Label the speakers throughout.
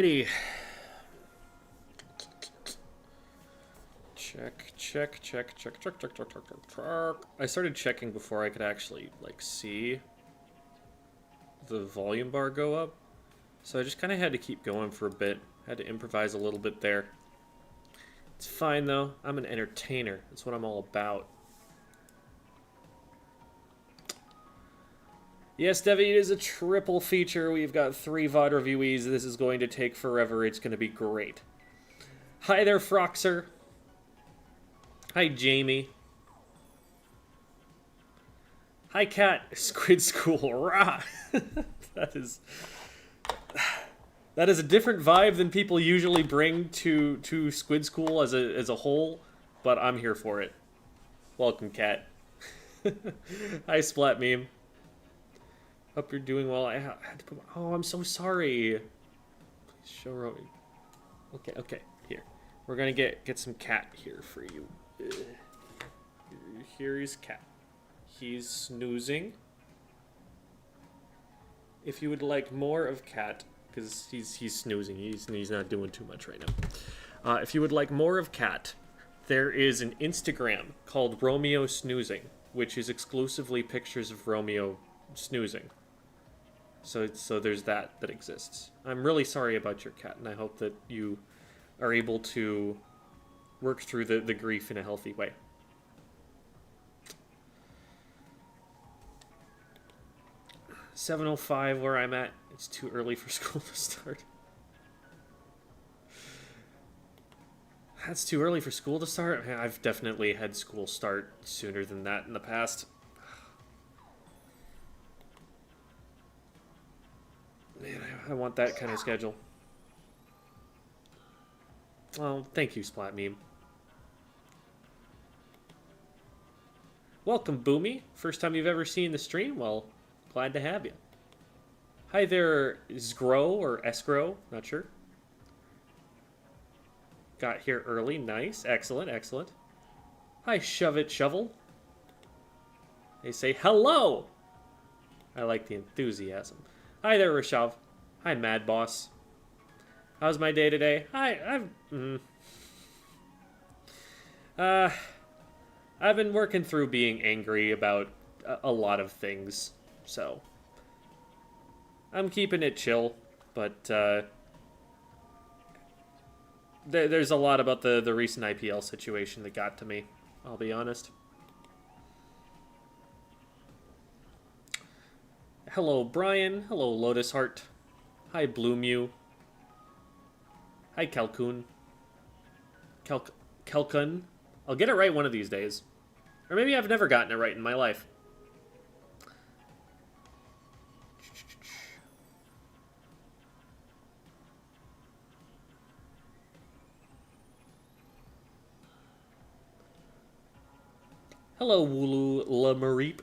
Speaker 1: Alrighty. Check. I started checking before I could actually, like, see the volume bar go up. So I just kind of had to keep going for a bit. Had to improvise a little bit there. It's fine, though. I'm an entertainer. That's what I'm all about. Yes, Devi, it is a triple feature. We've got 3 VOD reviewees. This is going to take forever. It's going to be great. Hi there, Froxer. Hi, Jamie. Hi, Cat. Squid School. Rah! That is a different vibe than people usually bring to Squid School as a whole, but I'm here for it. Welcome, Cat. Hi, Splat Meme. Hope you're doing well. I had to put oh, I'm so sorry. Please show Romy. Okay. Here. We're gonna get some Cat here for you. Here is Cat. He's snoozing. If you would like more of Cat, because he's snoozing, he's not doing too much right now. If you would like more of Cat, there is an Instagram called Romeo Snoozing, which is exclusively pictures of Romeo snoozing. So there's that exists. I'm really sorry about your cat, and I hope that you are able to work through the grief in a healthy way. $7:05 where I'm at. It's too early for school to start. That's too early for school to start? I've definitely had school start sooner than that in the past. Man, I want that kind of schedule. Well, thank you, Splat Meme. Welcome, Boomy. First time you've ever seen the stream? Well, glad to have you. Hi there, Zgro or Escrow, not sure. Got here early, nice, excellent. Hi, Shove It Shovel. They say hello. I like the enthusiasm. Hi there, Rishav. Hi, Mad Boss. How's my day today? I've been working through being angry about a lot of things, so I'm keeping it chill, but there's a lot about the recent IPL situation that got to me, I'll be honest. Hello, Brian. Hello, Lotus Heart. Hi, Blue Mew. Hi, Calcoon. Calcun. I'll get it right one of these days. Or maybe I've never gotten it right in my life. Hello, Wooloo Lamareep.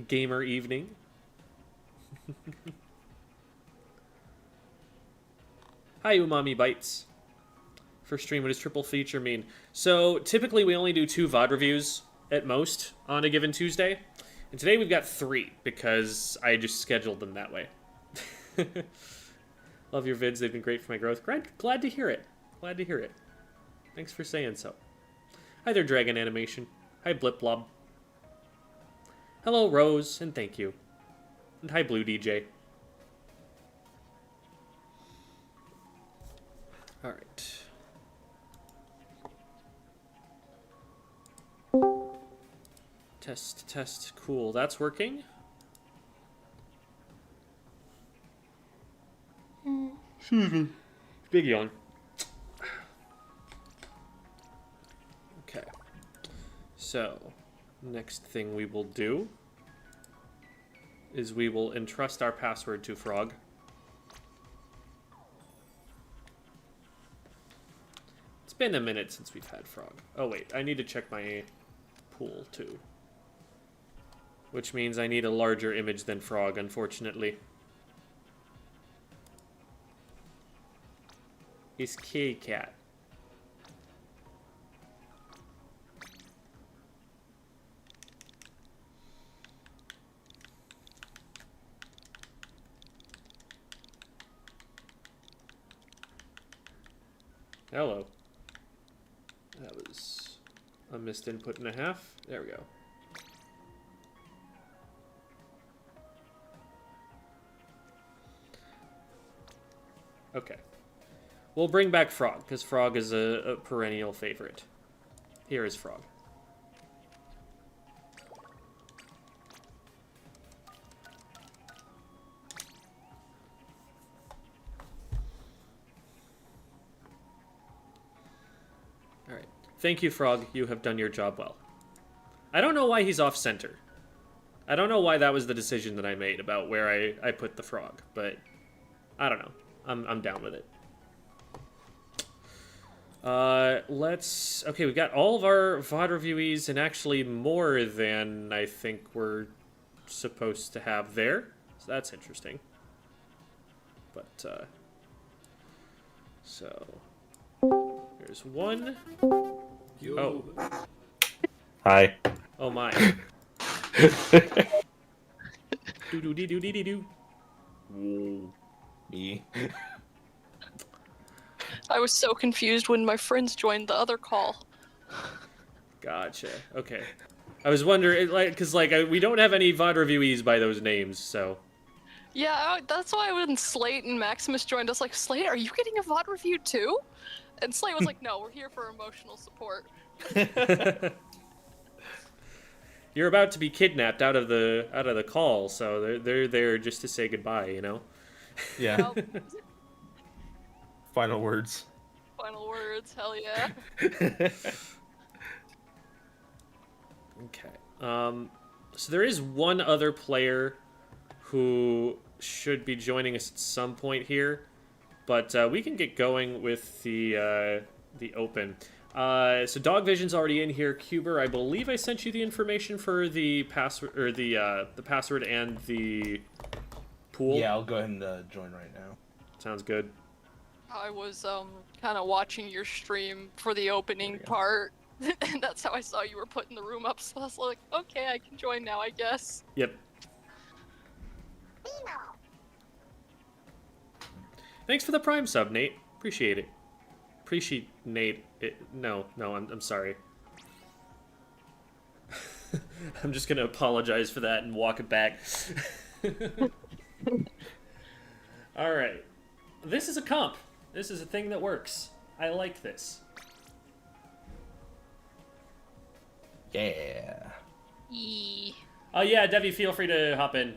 Speaker 1: Gamer evening. Hi, Umami Bites. First stream, what does triple feature mean? So, typically we only do 2 VOD reviews at most on a given Tuesday. And today we've got 3, because I just scheduled them that way. Love your vids, they've been great for my growth. Glad to hear it. Glad to hear it. Thanks for saying so. Hi there, Dragon Animation. Hi, Blip Blob. Hello, Rose, and thank you. And hi, Blue DJ. Alright. Test. Cool. That's working. Big yawn. Okay. So, next thing we will do is we will entrust our password to Frog. It's been a minute since we've had Frog. Oh wait, I need to check my pool too. Which means I need a larger image than Frog, unfortunately. It's K-Cat. Hello. That was a missed input and a half. There we go. Okay. We'll bring back Frog, because Frog is a perennial favorite. Here is Frog. Alright. Thank you, Frog. You have done your job well. I don't know why he's off-center. I don't know why that was the decision that I made about where I put the Frog, but I don't know. I'm down with it. Okay, we've got all of our VOD reviewees and actually more than I think we're supposed to have there. So that's interesting. But, so, there's one.
Speaker 2: Yo.
Speaker 1: Oh.
Speaker 3: Hi.
Speaker 1: Oh my. Do-do-dee-do-dee-dee-doo.
Speaker 3: Whoa. Me.
Speaker 4: I was so confused when my friends joined the other call.
Speaker 1: Gotcha. Okay. I was wondering, because we don't have any VOD reviewees by those names, so.
Speaker 4: Yeah, that's why when Slate and Maximus joined us, like, Slate, are you getting a VOD review too? And Slate was like, no, we're here for emotional support.
Speaker 1: You're about to be kidnapped out of the call, so they're there just to say goodbye, you know?
Speaker 3: Yeah.
Speaker 4: Yep.
Speaker 3: Final words.
Speaker 4: Final words, hell yeah.
Speaker 1: Okay. So there is one other player who should be joining us at some point here, but we can get going with the open. So Dog Vision's already in here. Cuber, I believe I sent you the information for the password or the password and the pool.
Speaker 3: Yeah, I'll go ahead and join right now.
Speaker 1: Sounds good.
Speaker 4: I was kind of watching your stream for the opening part, and that's how I saw you were putting the room up. So I was like, okay, I can join now, I guess.
Speaker 1: Yep. Thanks for the Prime sub, Nate. Appreciate it. Appreciate Nate. No, I'm sorry. I'm just gonna apologize for that and walk it back. All right. This is a comp. This is a thing that works. I like this.
Speaker 3: Yeah.
Speaker 4: Eee.
Speaker 1: Oh yeah, Debbie, feel free to hop in.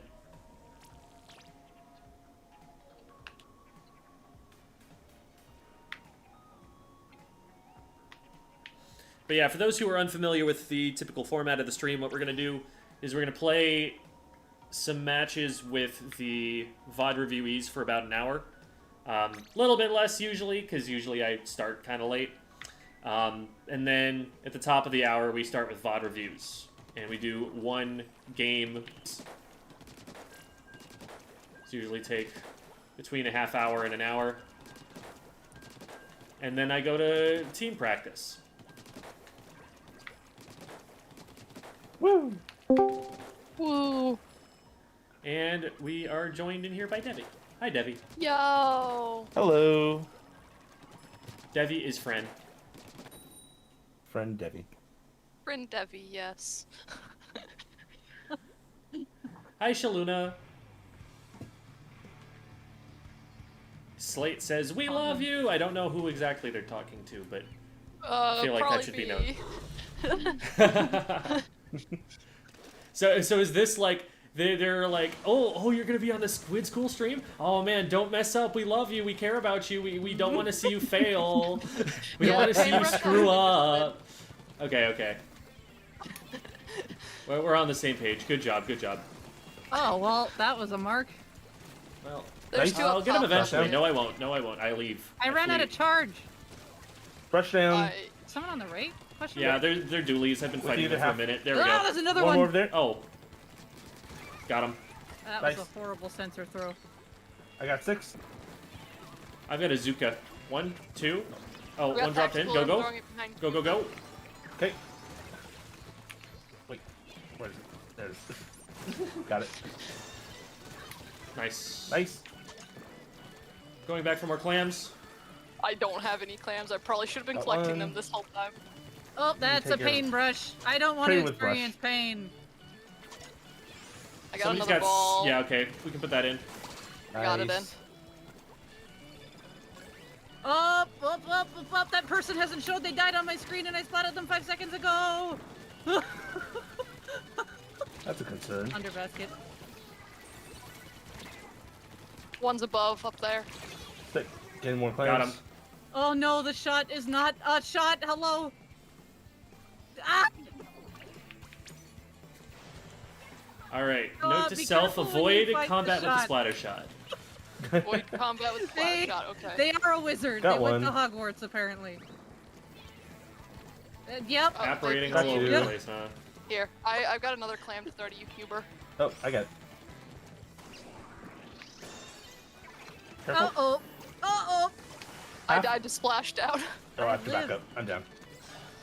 Speaker 1: But yeah, for those who are unfamiliar with the typical format of the stream, what we're going to do is we're going to play some matches with the VOD reviewees for about an hour. A little bit less usually, because usually I start kind of late. And then at the top of the hour, we start with VOD reviews. And we do one game. It's usually take between a half hour and an hour. And then I go to team practice.
Speaker 3: Woo!
Speaker 4: Woo.
Speaker 1: And we are joined in here by Debbie. Hi, Debbie.
Speaker 4: Yo.
Speaker 3: Hello.
Speaker 1: Debbie is friend.
Speaker 3: Friend Debbie.
Speaker 4: Friend Devi, yes.
Speaker 1: Hi, Shaluna. Slate says, "We love you." I don't know who exactly they're talking to, but I feel like that should be known. So is this like they're like, oh, you're gonna be on the Squid School stream? Oh man, don't mess up. We love you. We care about you. We don't want to see you fail. We don't want to see you screw up. Okay. Well, we're on the same page. Good job.
Speaker 5: Oh, well, that was a mark.
Speaker 1: Well,
Speaker 4: There's two
Speaker 1: I'll
Speaker 4: up
Speaker 1: get him
Speaker 4: top.
Speaker 1: eventually. No, I won't. I leave.
Speaker 5: I ran out of charge.
Speaker 3: Brush down.
Speaker 5: Someone on the right? Question
Speaker 1: Yeah,
Speaker 5: mark?
Speaker 1: they're dualies. I've been
Speaker 3: With
Speaker 1: fighting
Speaker 3: you
Speaker 1: them
Speaker 3: to
Speaker 1: for a
Speaker 3: have-
Speaker 1: minute. There we
Speaker 5: Ah,
Speaker 1: go.
Speaker 5: there's another
Speaker 3: One
Speaker 5: one.
Speaker 3: more over there.
Speaker 1: Oh. Got him.
Speaker 5: That
Speaker 3: Nice.
Speaker 5: was a horrible sensor throw.
Speaker 3: I got 6.
Speaker 1: I've got a Zuka. 1, 2. Oh,
Speaker 4: We got
Speaker 1: one dropped in.
Speaker 4: tactical,
Speaker 1: Go,
Speaker 4: I'm
Speaker 1: go.
Speaker 4: throwing it behind.
Speaker 1: Go.
Speaker 3: Okay. Wait. Where is it? There it is. Got it.
Speaker 1: Nice.
Speaker 3: Nice.
Speaker 1: Going back for more clams.
Speaker 4: I don't have any clams. I probably should have been
Speaker 3: Got
Speaker 4: collecting
Speaker 3: one.
Speaker 4: them this whole time.
Speaker 5: Oh, that's a
Speaker 3: take your
Speaker 5: paintbrush. I don't want to
Speaker 3: trade with brush.
Speaker 5: experience pain.
Speaker 4: I got
Speaker 1: Somebody's
Speaker 4: another ball.
Speaker 1: Yeah, okay. We can put that in.
Speaker 4: I got it in.
Speaker 3: Nice.
Speaker 5: Up, up, up, up, up. That person hasn't showed they died on my screen and I spotted them 5 seconds ago.
Speaker 3: That's a concern.
Speaker 5: Under basket.
Speaker 4: One's above, up there.
Speaker 3: Sick. Getting more clams.
Speaker 1: Got him.
Speaker 5: Oh no, the shot is not a shot. Hello. Ah!
Speaker 1: All right.
Speaker 5: Oh,
Speaker 1: Note to
Speaker 5: be
Speaker 1: self:
Speaker 5: careful when you
Speaker 1: avoid
Speaker 5: fight the
Speaker 1: combat with the
Speaker 5: shot.
Speaker 1: splatter shot.
Speaker 4: Avoid combat with flash
Speaker 5: They,
Speaker 4: shot, okay.
Speaker 5: they are a wizard.
Speaker 3: Got
Speaker 5: they went to
Speaker 3: one.
Speaker 5: Hogwarts apparently. Yep.
Speaker 4: Oh,
Speaker 1: Evaporating
Speaker 4: thank
Speaker 1: all
Speaker 3: you.
Speaker 1: over the
Speaker 5: Yep.
Speaker 1: place, huh?
Speaker 4: Here, I've got another clam to throw to you, Huber.
Speaker 3: Oh, I got it. Careful.
Speaker 5: Uh-oh. Uh-oh.
Speaker 4: I
Speaker 3: Half-
Speaker 4: died to splash down.
Speaker 3: Oh, I have to back
Speaker 5: live.
Speaker 3: up. I'm down.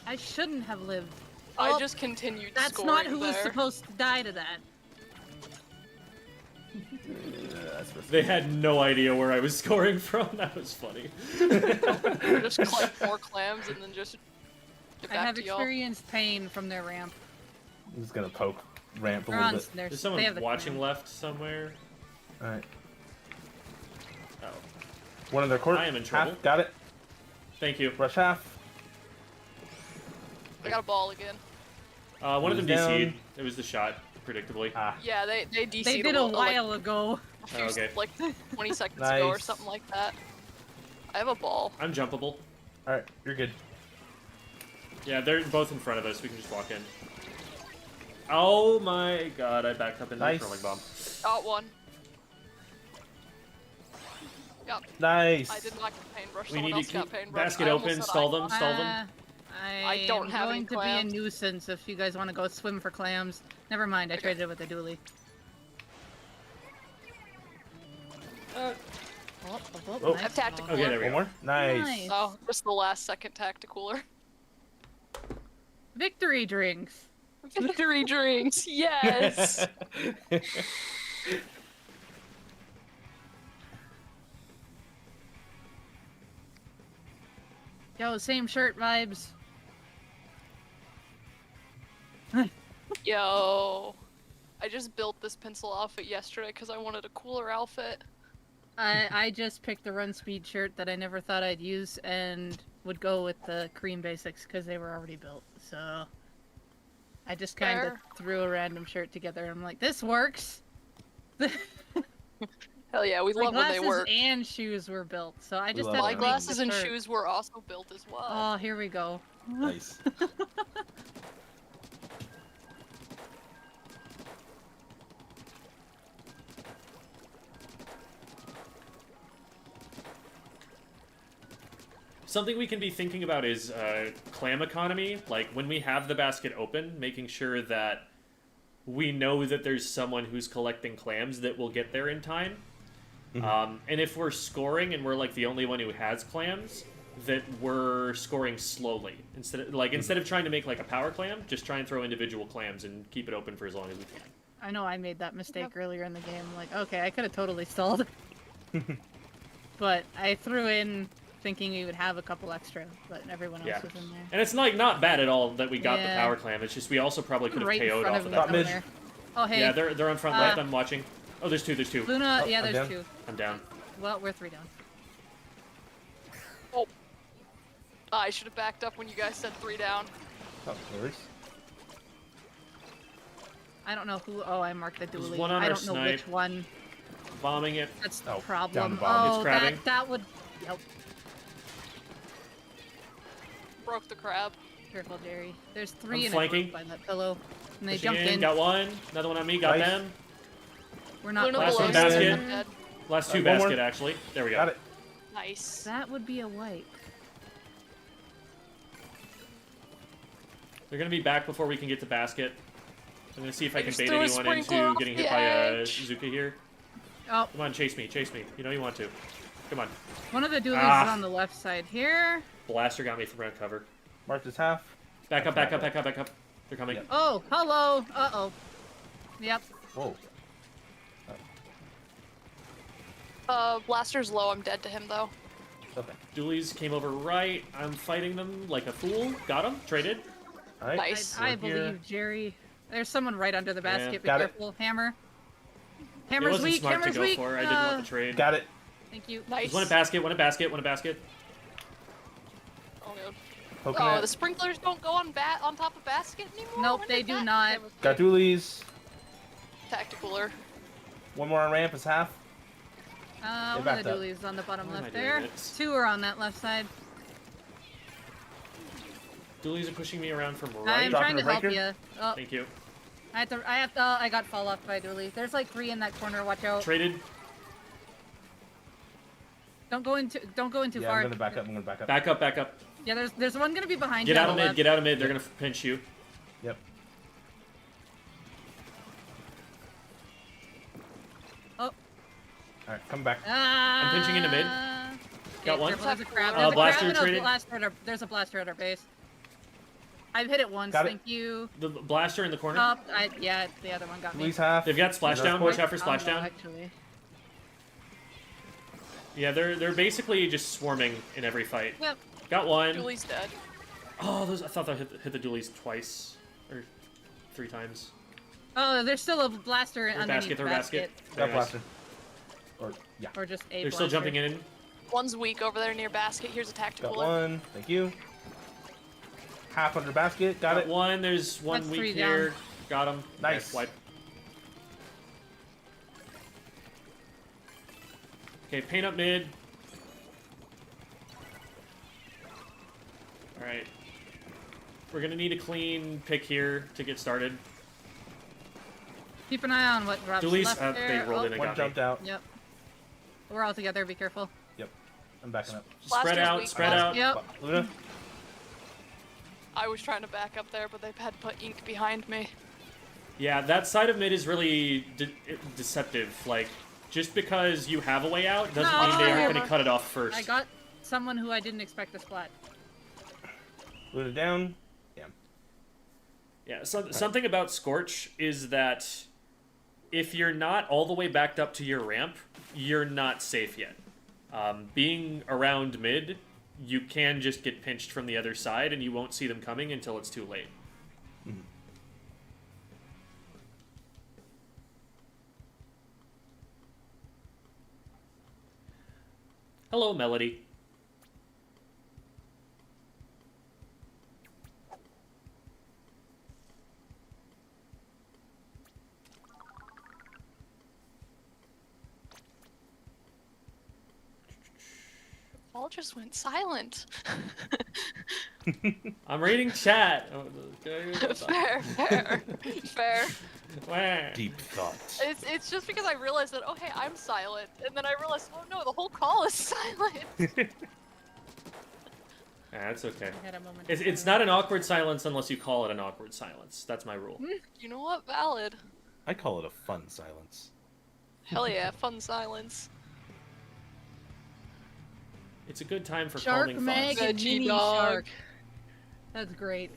Speaker 5: I shouldn't have lived.
Speaker 4: I
Speaker 5: Oh,
Speaker 4: just continued
Speaker 5: That's
Speaker 4: scoring
Speaker 5: not who was
Speaker 4: there.
Speaker 5: supposed to die to that.
Speaker 3: That's risky.
Speaker 1: They had no idea where I was scoring from. That was funny.
Speaker 4: Just collect more clams and then just get
Speaker 5: I
Speaker 4: back
Speaker 5: have
Speaker 4: to y'all.
Speaker 5: experienced pain from their ramp.
Speaker 3: I'm just gonna poke ramp a
Speaker 5: They're
Speaker 3: little
Speaker 5: on,
Speaker 3: bit.
Speaker 5: they're,
Speaker 1: There's
Speaker 5: they
Speaker 1: someone
Speaker 5: have the
Speaker 1: watching
Speaker 5: clam.
Speaker 1: left somewhere.
Speaker 3: Alright.
Speaker 1: Oh,
Speaker 3: One in their court.
Speaker 1: I am in
Speaker 3: Half.
Speaker 1: trouble.
Speaker 3: Got it.
Speaker 1: thank you.
Speaker 3: Rush half.
Speaker 4: I got a ball again.
Speaker 1: One of them
Speaker 3: Who's
Speaker 1: DC'd.
Speaker 3: down?
Speaker 1: It was the shot, predictably.
Speaker 3: Ah.
Speaker 4: Yeah, they DC'd
Speaker 5: They did a
Speaker 4: like,
Speaker 5: while ago.
Speaker 4: a few,
Speaker 1: Oh, okay.
Speaker 4: like 20 seconds ago or
Speaker 3: Nice.
Speaker 4: something like that. I have a ball.
Speaker 1: I'm jumpable.
Speaker 3: Alright, you're good.
Speaker 1: Yeah, they're both in front of us. We can just walk in. Oh my god, I backed up into
Speaker 3: Nice.
Speaker 1: the curling bomb.
Speaker 4: Got one. Yep,
Speaker 3: Nice.
Speaker 4: I did not get paintbrush.
Speaker 1: We
Speaker 4: Someone
Speaker 1: need
Speaker 4: else
Speaker 1: to
Speaker 4: got
Speaker 1: keep
Speaker 4: paintbrush.
Speaker 1: basket
Speaker 4: I almost
Speaker 1: open,
Speaker 4: said
Speaker 1: stall
Speaker 4: I
Speaker 1: them,
Speaker 4: got-
Speaker 1: stall them.
Speaker 5: I
Speaker 4: don't
Speaker 5: am
Speaker 4: have
Speaker 5: going
Speaker 4: any
Speaker 5: to
Speaker 4: clams.
Speaker 5: be a nuisance if you guys want to go swim for clams. Never mind, I
Speaker 4: Okay.
Speaker 5: traded it with a dually. Oh,
Speaker 3: Oh.
Speaker 5: nice
Speaker 4: I've tactical.
Speaker 5: ball.
Speaker 1: Okay, there we
Speaker 3: One
Speaker 1: go.
Speaker 3: more. Nice.
Speaker 5: Nice.
Speaker 4: Oh, just the last second tacticaler.
Speaker 5: Victory drinks.
Speaker 4: Victory drinks, yes!
Speaker 5: Yo, same shirt vibes.
Speaker 4: Yo. I just built this pencil outfit yesterday because I wanted a cooler outfit.
Speaker 5: I just picked the run speed shirt that I never thought I'd use and would go with the cream basics because they were already built. So I just kind of
Speaker 4: Fair.
Speaker 5: threw a random shirt together. I'm like, this works.
Speaker 4: Hell yeah, we
Speaker 5: My
Speaker 4: love when they
Speaker 5: glasses
Speaker 4: work.
Speaker 5: and shoes were built, so I just
Speaker 3: love
Speaker 5: had
Speaker 3: that.
Speaker 4: My
Speaker 5: to
Speaker 3: Green
Speaker 5: make
Speaker 4: glasses
Speaker 5: the
Speaker 4: and
Speaker 5: shirt.
Speaker 4: shoes were also built as well.
Speaker 5: Oh, here we go.
Speaker 3: Nice.
Speaker 1: Something we can be thinking about is clam economy. Like, when we have the basket open, making sure that we know that there's someone who's collecting clams that will get there in time. And if we're scoring and we're, like, the only one who has clams, that we're scoring slowly. Instead of trying to make, like, a power clam, just try and throw individual clams and keep it open for as long as we can.
Speaker 5: I know I made that mistake earlier in the game. Like, okay, I could have totally stalled. But I threw in thinking we would have a couple extra, but everyone else
Speaker 1: Yeah.
Speaker 5: was in there.
Speaker 1: And it's, like, not bad at all that we got the
Speaker 5: Yeah.
Speaker 1: power clam. It's just we also probably could have
Speaker 5: Right in
Speaker 1: KO'd
Speaker 5: front
Speaker 1: off
Speaker 5: of
Speaker 1: of
Speaker 5: me
Speaker 1: that.
Speaker 3: Top mid.
Speaker 5: down there. Oh, hey.
Speaker 1: Yeah, they're on front left. I'm watching. Oh, there's two.
Speaker 5: Luna,
Speaker 3: Oh,
Speaker 5: yeah,
Speaker 3: I'm
Speaker 5: there's
Speaker 3: down.
Speaker 5: two.
Speaker 1: I'm down.
Speaker 5: Well, we're 3 down.
Speaker 4: Oh. I should have backed up when you guys said 3 down.
Speaker 3: Oh, no worries.
Speaker 5: I don't know who. Oh, I marked the
Speaker 1: There's
Speaker 5: dually.
Speaker 1: one on
Speaker 5: I
Speaker 1: our
Speaker 5: don't know
Speaker 1: snipe.
Speaker 5: which one.
Speaker 1: Bombing it.
Speaker 5: That's the
Speaker 3: Oh, down
Speaker 5: problem.
Speaker 3: the bottom.
Speaker 5: Oh,
Speaker 1: It's crabbing.
Speaker 5: that would. Yep.
Speaker 4: Broke the crab.
Speaker 5: Careful, Jerry. There's 3
Speaker 1: I'm
Speaker 5: in a
Speaker 1: flanking.
Speaker 5: group by that pillow, and they
Speaker 1: Pushing
Speaker 5: jumped in.
Speaker 1: Got one. Another one on me. Got
Speaker 3: Nice.
Speaker 1: them.
Speaker 5: We're not.
Speaker 4: Luna
Speaker 1: Last
Speaker 4: below
Speaker 1: one
Speaker 4: you,
Speaker 1: basket.
Speaker 4: I'm dead.
Speaker 1: Last two
Speaker 3: One more.
Speaker 1: basket, actually. There we go.
Speaker 3: Got it.
Speaker 4: Nice.
Speaker 5: That would be a wipe.
Speaker 1: They're gonna be back before we can get to basket. I'm gonna see if I
Speaker 4: I
Speaker 1: can
Speaker 4: just
Speaker 1: bait
Speaker 4: threw a
Speaker 1: anyone
Speaker 4: sprinkler
Speaker 1: into
Speaker 4: off
Speaker 1: getting
Speaker 4: the
Speaker 1: hit by
Speaker 4: edge.
Speaker 1: Zuka here.
Speaker 5: Oh,
Speaker 1: Come on, chase me. You know you want to. Come on.
Speaker 5: one of the dualies
Speaker 1: Ah.
Speaker 5: is on the left side here.
Speaker 1: Blaster got me from red cover.
Speaker 3: Marked his half.
Speaker 1: Back up. They're coming.
Speaker 3: Yep.
Speaker 5: Oh, hello. Uh-oh. Yep.
Speaker 3: Whoa.
Speaker 4: Blaster's low. I'm dead to him though.
Speaker 3: Okay.
Speaker 1: Doolies came over right. I'm fighting them like a fool. Got him. Traded.
Speaker 3: All right.
Speaker 4: Nice.
Speaker 5: I
Speaker 3: We're here.
Speaker 5: believe Jerry. There's someone right under the basket. Be
Speaker 3: got it.
Speaker 5: careful. Hammer.
Speaker 1: It
Speaker 5: Hammer's
Speaker 1: wasn't
Speaker 5: weak.
Speaker 1: smart
Speaker 5: Hammer's
Speaker 1: to go
Speaker 5: weak.
Speaker 1: for. I didn't want the trade.
Speaker 3: Got it.
Speaker 5: Thank you.
Speaker 4: Nice.
Speaker 1: There's one a basket. One a basket. One a basket.
Speaker 4: Oh, no.
Speaker 3: Poking
Speaker 4: Oh,
Speaker 3: it.
Speaker 4: the sprinklers don't go on on top of basket anymore?
Speaker 5: Nope,
Speaker 4: When
Speaker 5: they
Speaker 4: did
Speaker 5: do
Speaker 4: that-
Speaker 5: not.
Speaker 4: that was
Speaker 3: Got dualies.
Speaker 4: Tacticaler.
Speaker 3: One more on ramp is half.
Speaker 5: One of
Speaker 3: backed
Speaker 5: the
Speaker 3: up.
Speaker 5: dualies on the bottom
Speaker 1: Why am I
Speaker 5: left
Speaker 1: doing
Speaker 5: there.
Speaker 1: this?
Speaker 5: 2 are on that left side.
Speaker 1: Doolies are pushing me around from
Speaker 5: I'm
Speaker 1: right.
Speaker 3: Dropping
Speaker 5: trying to
Speaker 3: a
Speaker 5: help
Speaker 3: breaker?
Speaker 5: you. Oh,
Speaker 1: Thank you.
Speaker 5: I got fall off by dualies. There's like 3 in that corner. Watch out.
Speaker 1: Traded.
Speaker 5: Don't go into
Speaker 3: Yeah,
Speaker 5: far.
Speaker 3: I'm gonna back up. I'm gonna back up.
Speaker 1: Back up. Back up.
Speaker 5: Yeah, there's one gonna be behind
Speaker 1: Get
Speaker 5: you.
Speaker 1: out
Speaker 5: on
Speaker 1: of
Speaker 5: the
Speaker 1: mid.
Speaker 5: left.
Speaker 1: Get out of mid. They're gonna pinch you.
Speaker 3: Yep.
Speaker 5: Oh.
Speaker 3: All right, come back.
Speaker 5: I'm
Speaker 1: pinching into mid. Got one.
Speaker 5: There's a crab.
Speaker 4: Uh,
Speaker 5: There's a
Speaker 1: blaster
Speaker 5: crab and a
Speaker 1: traded.
Speaker 5: blaster at our, there's a blaster at our base. I've hit it once.
Speaker 3: Got it.
Speaker 5: Thank you.
Speaker 1: The blaster in the corner.
Speaker 5: Oh, yeah, the other one got me.
Speaker 3: Dualies half.
Speaker 1: They've got splashdown. Watch out for
Speaker 5: Combo,
Speaker 1: splashdown.
Speaker 5: Actually.
Speaker 1: Yeah, they're basically just swarming in every fight.
Speaker 5: Yep.
Speaker 1: Got one.
Speaker 4: Julie's dead.
Speaker 1: Oh, those! I thought I hit the dualies twice or 3 times.
Speaker 5: Oh, there's still a blaster
Speaker 1: Their
Speaker 5: underneath
Speaker 1: basket.
Speaker 5: the
Speaker 1: Their basket.
Speaker 3: Got
Speaker 1: Very nice.
Speaker 3: blaster. Or yeah.
Speaker 5: Or just a
Speaker 1: They're
Speaker 5: blaster.
Speaker 1: still jumping in.
Speaker 4: One's weak over there near basket. Here's a
Speaker 3: Got
Speaker 4: tacticaler.
Speaker 3: one. Thank you. Half under basket. Got it.
Speaker 1: One. There's one
Speaker 5: That's
Speaker 1: weak
Speaker 5: 3
Speaker 1: here.
Speaker 5: down.
Speaker 1: Got him.
Speaker 3: Nice.
Speaker 1: Okay, wipe. Okay, paint up mid. All right. We're gonna need a clean pick here to get started.
Speaker 5: Keep an eye on what drops
Speaker 1: Dualies,
Speaker 5: left
Speaker 1: they
Speaker 5: there.
Speaker 1: rolled
Speaker 5: Oh,
Speaker 1: in and
Speaker 3: One
Speaker 1: got
Speaker 3: jumped
Speaker 1: me.
Speaker 3: out.
Speaker 5: Yep. We're all together. Be careful.
Speaker 3: Yep. I'm backing up.
Speaker 1: Spread
Speaker 4: Blaster's
Speaker 1: out.
Speaker 4: weak.
Speaker 1: Spread out.
Speaker 5: Yep.
Speaker 3: Luna.
Speaker 4: I was trying to back up there, but they had to put ink behind me.
Speaker 1: Yeah, that side of mid is really deceptive. Like, just because you have a way out doesn't
Speaker 5: No.
Speaker 1: mean they aren't going to cut it off first.
Speaker 5: I got someone who I didn't expect to splat.
Speaker 3: Luna down. Yeah.
Speaker 1: Yeah, something about Scorch is that if you're not all the way backed up to your ramp, you're not safe yet. Being around mid, you can just get pinched from the other side, and you won't see them coming until it's too late. Hello, Melody.
Speaker 4: All just went silent.
Speaker 1: I'm reading chat.
Speaker 4: Fair, fair, fair.
Speaker 1: Wah.
Speaker 3: Deep thoughts.
Speaker 4: It's just because I realized that, oh hey, I'm silent, and then I realized, oh no, the whole call is silent.
Speaker 1: That's okay.
Speaker 5: I had a moment.
Speaker 1: It's not an awkward silence unless you call it an awkward silence. That's my rule.
Speaker 4: You know what? Valid.
Speaker 3: I call it a fun silence.
Speaker 4: Hell yeah, fun silence.
Speaker 1: It's a good time for
Speaker 5: Shark
Speaker 1: calming
Speaker 5: Meg
Speaker 1: thoughts.
Speaker 5: and
Speaker 4: Veggie
Speaker 5: Mini
Speaker 4: dog.
Speaker 5: Shark. That's great.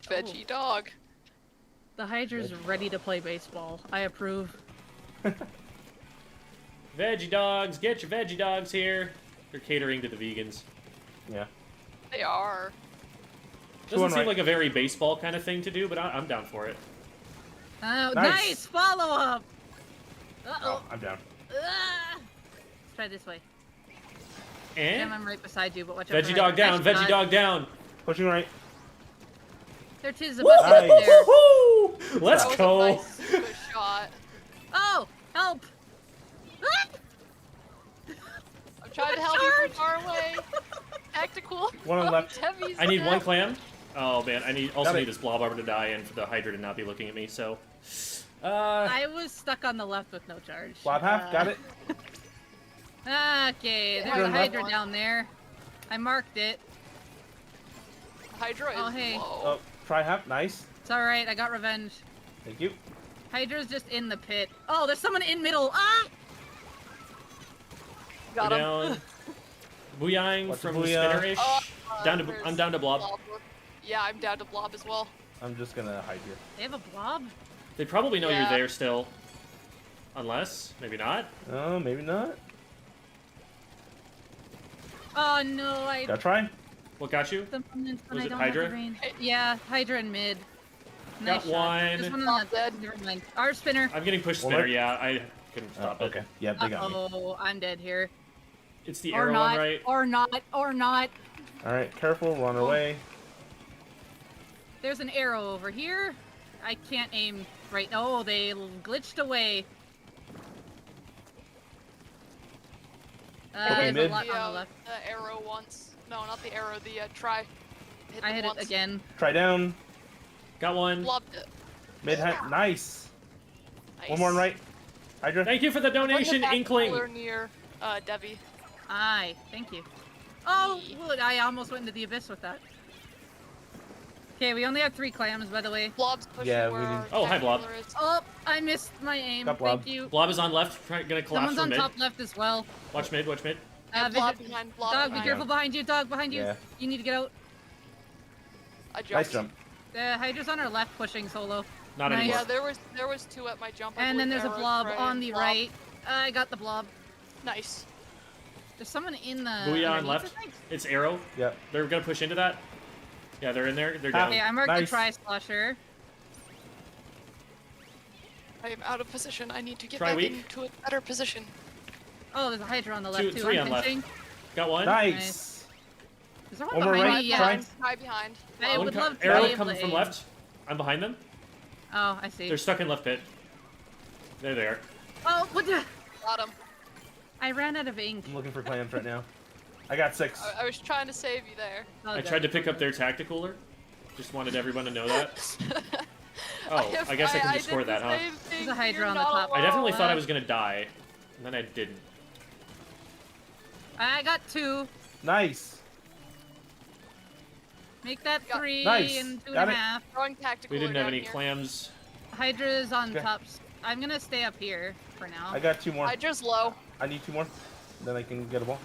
Speaker 4: Veggie dog.
Speaker 5: The Hydra's ready to play baseball. I approve.
Speaker 1: Veggie dogs, get your veggie dogs here. They're catering to the vegans.
Speaker 3: Yeah.
Speaker 4: They are.
Speaker 1: Doesn't
Speaker 3: on
Speaker 1: seem
Speaker 3: right.
Speaker 1: like a very baseball kind of thing to do, but I'm down for it.
Speaker 5: Oh,
Speaker 3: Nice.
Speaker 5: nice follow up. Uh
Speaker 3: Oh,
Speaker 5: oh.
Speaker 3: I'm down.
Speaker 5: Let's try this way. Jim,
Speaker 1: And
Speaker 5: I'm right beside you, but watch out.
Speaker 1: veggie dog down, veggie dog down.
Speaker 3: Pushing right.
Speaker 5: There tis a bucket
Speaker 3: Nice.
Speaker 5: up there.
Speaker 1: Woohoo! Let's
Speaker 4: That was
Speaker 1: go.
Speaker 4: a nice, good shot.
Speaker 5: Oh, help! Ah!
Speaker 4: I'm trying to help you from far away. Tactical.
Speaker 3: One on left.
Speaker 4: Heavy's
Speaker 1: I need
Speaker 4: dead.
Speaker 1: one clam. Oh man, I also
Speaker 3: Got it.
Speaker 1: need this blob arbor to die and for the Hydra to not be looking at me. So,
Speaker 5: I was stuck on the left with no charge.
Speaker 3: Blob half. Got it.
Speaker 5: Okay,
Speaker 4: Yeah,
Speaker 5: there's a
Speaker 3: Good
Speaker 5: Hydra
Speaker 4: enough.
Speaker 5: down there. I marked it.
Speaker 4: Hydra is
Speaker 5: Oh, hey.
Speaker 4: low.
Speaker 3: Oh, try half. Nice.
Speaker 5: It's alright, I got revenge.
Speaker 3: Thank you.
Speaker 5: Hydra's just in the pit. Oh, there's someone in middle. Ah!
Speaker 4: Got
Speaker 1: we're
Speaker 4: him.
Speaker 1: down. Booyahing
Speaker 3: What's a
Speaker 1: from
Speaker 3: booyah?
Speaker 1: Spinnerish.
Speaker 4: There's
Speaker 1: I'm down to blob.
Speaker 4: Yeah, I'm down to blob as well.
Speaker 3: I'm just gonna hide here.
Speaker 5: They have a blob?
Speaker 1: They probably know
Speaker 4: Yeah.
Speaker 1: you're there still. Unless, maybe not.
Speaker 3: Oh, maybe not.
Speaker 5: Oh no, I
Speaker 3: Gotta try.
Speaker 1: What got you?
Speaker 5: the moments when
Speaker 1: Was
Speaker 5: I
Speaker 1: it
Speaker 5: don't
Speaker 1: Hydra?
Speaker 5: have the range. Yeah, Hydra and mid.
Speaker 1: Got
Speaker 5: Nice shot.
Speaker 1: one.
Speaker 5: This one
Speaker 4: Not
Speaker 5: on
Speaker 4: dead.
Speaker 5: the never mind. Our spinner.
Speaker 1: I'm getting push
Speaker 3: One
Speaker 1: spinner,
Speaker 3: more?
Speaker 1: yeah. I couldn't
Speaker 3: Oh,
Speaker 1: stop it.
Speaker 3: okay. Yep, they got me.
Speaker 5: Oh, I'm dead here.
Speaker 1: It's the
Speaker 5: Or
Speaker 1: arrow
Speaker 5: not.
Speaker 1: one, right?
Speaker 5: Or not. Or not.
Speaker 3: Alright, careful, we're on our way.
Speaker 5: There's an arrow over here. I can't aim right. Oh, they glitched away.
Speaker 3: Okay,
Speaker 5: There's
Speaker 3: mid.
Speaker 5: a lot on the left.
Speaker 4: The arrow once. No, not the arrow. The try.
Speaker 5: I
Speaker 4: them
Speaker 5: hit
Speaker 4: once.
Speaker 5: it again.
Speaker 3: Try down.
Speaker 1: Got one.
Speaker 4: Blobbed it.
Speaker 3: Mid hat. Nice.
Speaker 4: Nice.
Speaker 3: One more on right. Hydra.
Speaker 1: Thank you for the donation,
Speaker 4: Put the
Speaker 1: Inkling.
Speaker 4: back near Devi.
Speaker 5: Aye, thank you. Oh, well, I almost went into the abyss with that. Okay, we only have 3 clams, by the way.
Speaker 4: Blob's pushing
Speaker 3: Yeah, we
Speaker 4: where our
Speaker 3: didn't-
Speaker 1: Oh, hi, Blob.
Speaker 4: spectacular is.
Speaker 5: Oh, I missed my aim.
Speaker 3: Got Blob.
Speaker 5: Thank you.
Speaker 1: Blob is on left, gonna collapse
Speaker 5: Someone's
Speaker 1: from
Speaker 5: on
Speaker 1: mid.
Speaker 5: top left as well.
Speaker 1: Watch mid, watch mid.
Speaker 4: Yeah,
Speaker 5: Vision-
Speaker 4: Blob behind. Blob
Speaker 5: Dog, be
Speaker 4: behind.
Speaker 5: careful behind you. Dog, behind you.
Speaker 3: Yeah.
Speaker 5: You need to get out.
Speaker 4: I jumped.
Speaker 3: Nice jump.
Speaker 5: The Hydra's on our left pushing solo.
Speaker 1: Not
Speaker 5: Nice.
Speaker 1: anymore.
Speaker 4: Yeah, there was 2 at my jump. I
Speaker 5: And then
Speaker 4: believe
Speaker 5: there's a
Speaker 4: arrow,
Speaker 5: blob
Speaker 4: tray,
Speaker 5: on
Speaker 4: and
Speaker 5: the
Speaker 4: blob.
Speaker 5: right. I got the blob.
Speaker 4: Nice.
Speaker 5: There's someone in the.
Speaker 1: Booyah on
Speaker 5: underneath,
Speaker 1: left.
Speaker 5: I think.
Speaker 1: It's arrow.
Speaker 3: Yep.
Speaker 1: They're gonna push into that. Yeah, they're in there. They're
Speaker 3: Ah.
Speaker 1: down.
Speaker 5: Okay, I marked
Speaker 3: Nice.
Speaker 5: the tri-slasher.
Speaker 4: I am out of position. I need to get
Speaker 1: Try
Speaker 4: back
Speaker 1: weak.
Speaker 4: into a better position.
Speaker 5: Oh, there's a Hydra on the left
Speaker 1: Two-
Speaker 5: too.
Speaker 1: 3
Speaker 5: I'm
Speaker 1: on left.
Speaker 5: pinching.
Speaker 1: Got one.
Speaker 3: Nice.
Speaker 5: Is there one
Speaker 3: One more
Speaker 5: behind
Speaker 3: right,
Speaker 5: me?
Speaker 3: try.
Speaker 5: Yeah.
Speaker 4: Try behind.
Speaker 5: I
Speaker 1: One
Speaker 5: would love to
Speaker 1: arrow
Speaker 5: be able
Speaker 1: coming
Speaker 5: to
Speaker 1: from
Speaker 5: aim.
Speaker 1: left. I'm behind them.
Speaker 5: Oh, I see.
Speaker 1: They're stuck in left pit. They're there.
Speaker 5: Oh, what the?
Speaker 4: Got him.
Speaker 5: I ran out of ink.
Speaker 3: I'm looking for clams right now. I got 6.
Speaker 4: I was trying to save you there.
Speaker 5: Oh,
Speaker 1: I
Speaker 5: good.
Speaker 1: tried to pick up their tacticooler. Just wanted everyone to know that. Oh, I guess I can just
Speaker 4: did
Speaker 1: score
Speaker 4: the
Speaker 1: that, huh?
Speaker 4: same thing.
Speaker 5: There's a Hydra
Speaker 4: You're
Speaker 5: on the
Speaker 4: not
Speaker 5: top.
Speaker 1: I definitely
Speaker 4: alone.
Speaker 1: thought I was gonna die, and then I didn't.
Speaker 5: I got 2.
Speaker 3: Nice.
Speaker 5: Make that
Speaker 4: Got-
Speaker 5: 3
Speaker 3: Nice.
Speaker 5: and 2
Speaker 3: Got
Speaker 5: and a
Speaker 3: it.
Speaker 5: half.
Speaker 4: Throwing tactical.
Speaker 1: We didn't have
Speaker 4: down
Speaker 1: any
Speaker 4: here.
Speaker 1: clams.
Speaker 5: Hydra is on
Speaker 3: Okay.
Speaker 5: top. I'm gonna stay up here for now.
Speaker 3: I got 2 more.
Speaker 4: Hydra's low.
Speaker 3: I need 2 more. Then I can get a ball.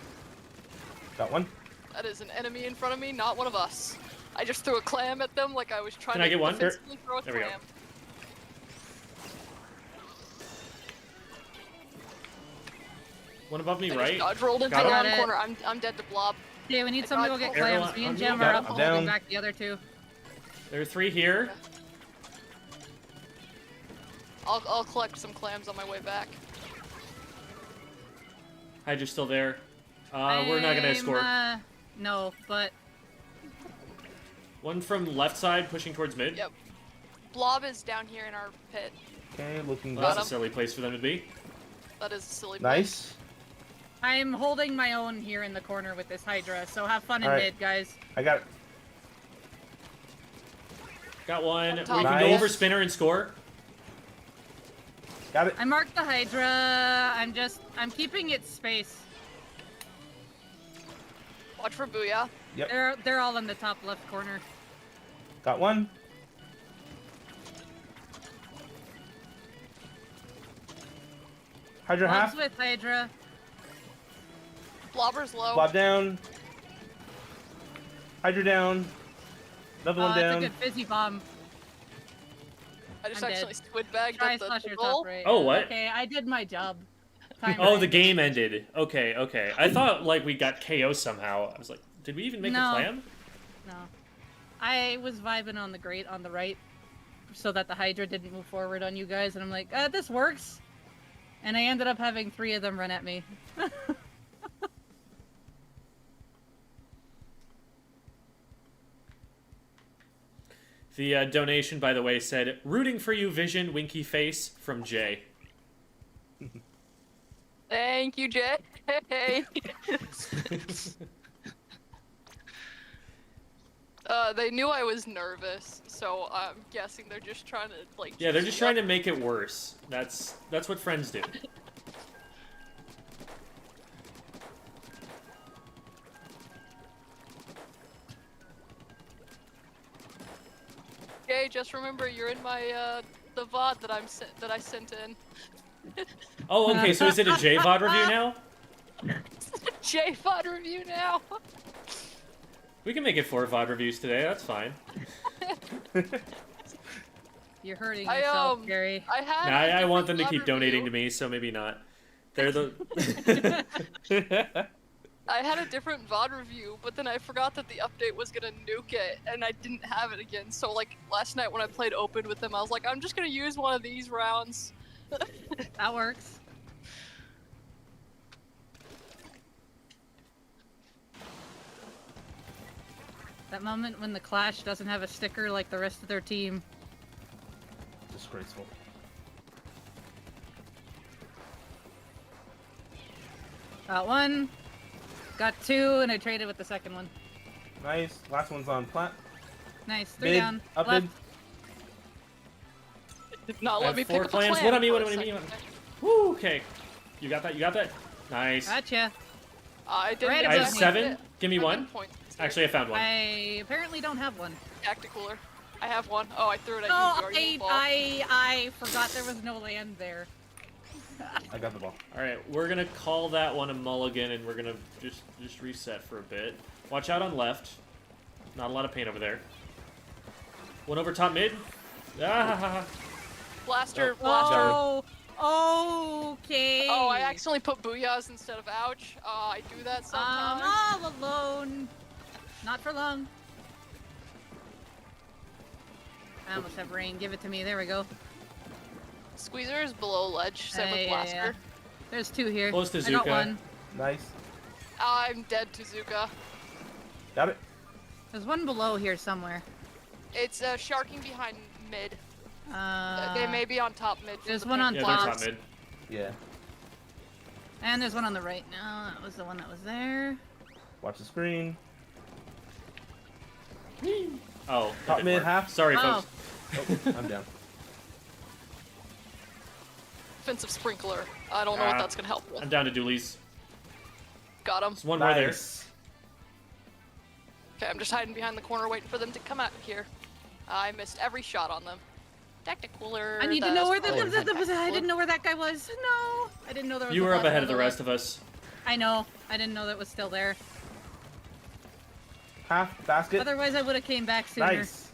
Speaker 3: Got one.
Speaker 4: That is an enemy in front of me, not one of us. I just threw a clam at them like I was trying
Speaker 1: Can
Speaker 4: to
Speaker 1: I get one?
Speaker 4: defensively throw a
Speaker 1: There we go.
Speaker 4: clam.
Speaker 1: One above me,
Speaker 4: I just
Speaker 1: right?
Speaker 4: dodge rolled into
Speaker 1: Got
Speaker 4: the
Speaker 5: it.
Speaker 4: one
Speaker 5: Got it.
Speaker 4: corner. I'm dead to blob.
Speaker 5: Okay, we need
Speaker 4: I
Speaker 5: someone to go
Speaker 4: got
Speaker 5: get
Speaker 1: Arrow
Speaker 5: clams. Me
Speaker 1: on
Speaker 5: and
Speaker 1: me.
Speaker 5: Jem
Speaker 1: Got
Speaker 5: are
Speaker 1: it.
Speaker 5: up
Speaker 3: I'm
Speaker 5: holding
Speaker 3: down.
Speaker 5: back the other 2.
Speaker 1: There are 3 here.
Speaker 4: I'll collect some clams on my way back.
Speaker 1: Hydra's still there. We're not gonna escort.
Speaker 5: No, but
Speaker 1: One from left side pushing towards mid.
Speaker 4: Yep. Blob is down here in our pit.
Speaker 3: Okay, looking
Speaker 1: Well,
Speaker 3: good.
Speaker 1: that's a
Speaker 4: Got 'em.
Speaker 1: silly place for them to be.
Speaker 4: That is a silly.
Speaker 3: Nice.
Speaker 5: I'm holding my own here in the corner with this Hydra. So have fun in
Speaker 3: Alright.
Speaker 5: mid, guys.
Speaker 3: I got
Speaker 1: Got one. We
Speaker 4: Up
Speaker 1: can
Speaker 4: top.
Speaker 1: go
Speaker 3: Nice.
Speaker 1: over spinner and score.
Speaker 3: Got it.
Speaker 5: I marked the Hydra. I'm keeping its space.
Speaker 4: Watch for Booyah.
Speaker 3: Yep.
Speaker 5: They're all in the top left corner.
Speaker 3: Got one. Hydra
Speaker 5: Blob's
Speaker 3: half.
Speaker 5: with Hydra.
Speaker 4: Blobber's low.
Speaker 3: Blob down. Hydra down. Another one
Speaker 5: It's a
Speaker 3: down.
Speaker 5: good fizzy bomb.
Speaker 4: I just
Speaker 5: I'm
Speaker 4: actually
Speaker 5: dead.
Speaker 4: squid bagged
Speaker 5: Try
Speaker 4: at the
Speaker 5: slasher
Speaker 4: goal.
Speaker 5: top right.
Speaker 1: Oh, what?
Speaker 5: Okay, I did my job. Time
Speaker 1: Oh,
Speaker 5: right.
Speaker 1: the game ended. Okay, okay. I thought like we got KO somehow. I was like, did we even make
Speaker 5: No.
Speaker 1: a clam?
Speaker 5: No. I was vibing on the grate on the right so that the Hydra didn't move forward on you guys, and I'm like, this works. And I ended up having 3 of them run at me.
Speaker 1: The donation, by the way, said, "Rooting for you, Vision, winky face," from Jay.
Speaker 4: Thank you, Jay. They knew I was nervous, so I'm guessing they're just trying to like.
Speaker 1: Yeah, they're just
Speaker 4: cheer
Speaker 1: trying
Speaker 4: me
Speaker 1: to make it worse. That's what friends do.
Speaker 4: up. Jay, just remember you're in my the VOD that I sent in.
Speaker 1: Oh, okay. So is it a J VOD review now?
Speaker 4: Jay VOD review now.
Speaker 1: We can make it 4 VOD reviews today. That's fine.
Speaker 5: You're hurting
Speaker 4: I,
Speaker 5: yourself, Gary.
Speaker 4: I had.
Speaker 1: Nah,
Speaker 4: a
Speaker 1: I want
Speaker 4: different
Speaker 1: them to keep
Speaker 4: VOD
Speaker 1: donating to
Speaker 4: review.
Speaker 1: me, so maybe not. They're the.
Speaker 4: I had a different VOD review, but then I forgot that the update was gonna nuke it, and I didn't have it again. So like last night when I played open with them, I was like, I'm just gonna use one of these rounds.
Speaker 5: That works. That moment when the Clash doesn't have a sticker like the rest of their team.
Speaker 3: Disgraceful.
Speaker 5: Got one. Got two, and I traded with the second one.
Speaker 3: Nice. Last one's on plat.
Speaker 5: Nice. Three
Speaker 3: Mid.
Speaker 5: down.
Speaker 3: Up
Speaker 5: Left.
Speaker 3: mid.
Speaker 4: Did not
Speaker 1: I
Speaker 4: let
Speaker 1: have
Speaker 4: me
Speaker 1: 4
Speaker 4: pick up
Speaker 1: clams.
Speaker 4: a
Speaker 1: What
Speaker 4: clam
Speaker 1: on me?
Speaker 4: for
Speaker 1: What
Speaker 4: a
Speaker 1: on me?
Speaker 4: second.
Speaker 1: Woo, okay. You got that? You got that? Nice.
Speaker 5: Gotcha.
Speaker 4: I didn't.
Speaker 5: Right
Speaker 4: get
Speaker 1: I have
Speaker 5: above
Speaker 4: to
Speaker 1: 7.
Speaker 4: point it.
Speaker 1: Give me
Speaker 4: I
Speaker 1: one.
Speaker 4: didn't point it.
Speaker 1: Actually, I found one.
Speaker 5: I apparently don't have one.
Speaker 4: Tacticooler. I have one. Oh, I threw it at
Speaker 5: Oh,
Speaker 4: you. Are you ball?
Speaker 5: I forgot there was no land there.
Speaker 3: I got the ball.
Speaker 1: All right, we're gonna call that one a mulligan, and we're gonna just reset for a bit. Watch out on left. Not a lot of paint over there. One over top mid. Ah,
Speaker 4: Blaster.
Speaker 1: Oh.
Speaker 4: Blaster.
Speaker 5: Oh, okay.
Speaker 4: Oh, I accidentally put booyahs instead of ouch. I do that sometimes.
Speaker 5: all alone. Not for long. I almost have rain. Give it to me. There we go.
Speaker 4: Squeezer is below ledge. Same with
Speaker 5: Yeah,
Speaker 4: Blaster.
Speaker 5: yeah. There's two here.
Speaker 1: Close to
Speaker 5: I got
Speaker 1: Zuka.
Speaker 5: one.
Speaker 3: Nice.
Speaker 4: I'm dead to Zuka.
Speaker 3: Got it.
Speaker 5: There's one below here somewhere.
Speaker 4: It's sharking behind mid.
Speaker 5: Uh,
Speaker 4: They may be on top mid. from
Speaker 5: there's
Speaker 4: the
Speaker 5: one
Speaker 4: pink
Speaker 5: on
Speaker 1: yeah, they're
Speaker 5: top.
Speaker 1: top mid.
Speaker 3: Yeah.
Speaker 5: and there's one on the right. No, that was the one that was there.
Speaker 3: Watch the screen.
Speaker 1: Oh, that
Speaker 3: Top
Speaker 1: didn't
Speaker 3: mid,
Speaker 1: work.
Speaker 3: half.
Speaker 1: Sorry,
Speaker 5: Oh.
Speaker 1: folks.
Speaker 3: Oh, I'm down.
Speaker 4: Offensive sprinkler. I don't know what
Speaker 1: Ah.
Speaker 4: that's gonna help with.
Speaker 1: I'm down to dualies.
Speaker 4: Got him.
Speaker 1: There's one more there.
Speaker 3: Nice.
Speaker 4: Okay, I'm just hiding behind the corner waiting for them to come out here. I missed every shot on them. Tacticooler.
Speaker 5: I need to know where I didn't know where that guy was. No, I didn't know there was.
Speaker 1: You
Speaker 5: a
Speaker 1: were up
Speaker 5: bottom
Speaker 1: ahead of the
Speaker 5: below.
Speaker 1: rest of us.
Speaker 5: I know. I didn't know that was still there.
Speaker 3: Half basket.
Speaker 5: Otherwise, I would have came back sooner.
Speaker 3: Nice.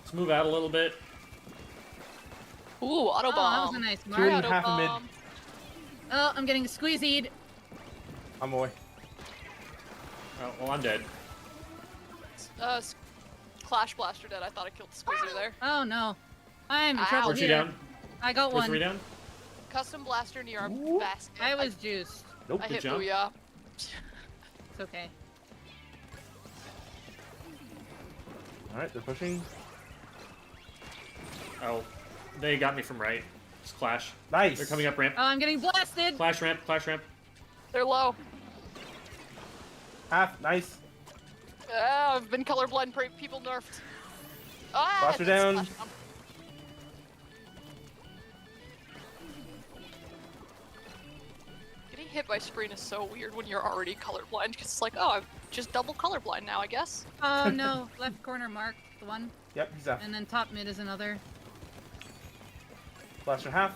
Speaker 1: Let's move out a little bit.
Speaker 4: Ooh, auto
Speaker 5: Oh, that
Speaker 4: bomb.
Speaker 5: was a nice
Speaker 3: Two
Speaker 5: mark.
Speaker 3: and
Speaker 4: Auto
Speaker 3: half a mid.
Speaker 4: bomb.
Speaker 5: Oh, I'm getting squeezied.
Speaker 3: I'm away.
Speaker 1: Oh, well, I'm dead.
Speaker 4: Clash Blaster dead. I thought I killed the squeezer there.
Speaker 5: Oh no, I'm in
Speaker 4: Ow.
Speaker 5: trouble
Speaker 1: Weren't you
Speaker 5: here.
Speaker 1: down?
Speaker 5: I got
Speaker 1: We're
Speaker 5: one.
Speaker 1: 3 down?
Speaker 4: Custom Blaster near our
Speaker 3: Whoop.
Speaker 4: basket.
Speaker 5: I was juiced.
Speaker 3: Nope.
Speaker 4: I
Speaker 1: Good
Speaker 4: hit
Speaker 1: jump.
Speaker 4: booyah.
Speaker 5: It's okay.
Speaker 3: All right, they're pushing.
Speaker 1: Oh, they got me from right. Just clash.
Speaker 3: Nice.
Speaker 1: They're coming up ramp.
Speaker 5: Oh, I'm getting blasted.
Speaker 1: Clash ramp, clash ramp.
Speaker 4: They're low.
Speaker 3: Half. Nice.
Speaker 4: I've been colorblind. People nerfed. Ah,
Speaker 3: Blaster
Speaker 4: that's
Speaker 3: down.
Speaker 4: splash down. Getting hit by screen is so weird when you're already colorblind because it's like, oh, I'm just double colorblind now, I guess.
Speaker 5: Oh no, left corner marked the one,
Speaker 3: Yep, he's half.
Speaker 5: and then top mid is another.
Speaker 3: Blaster half.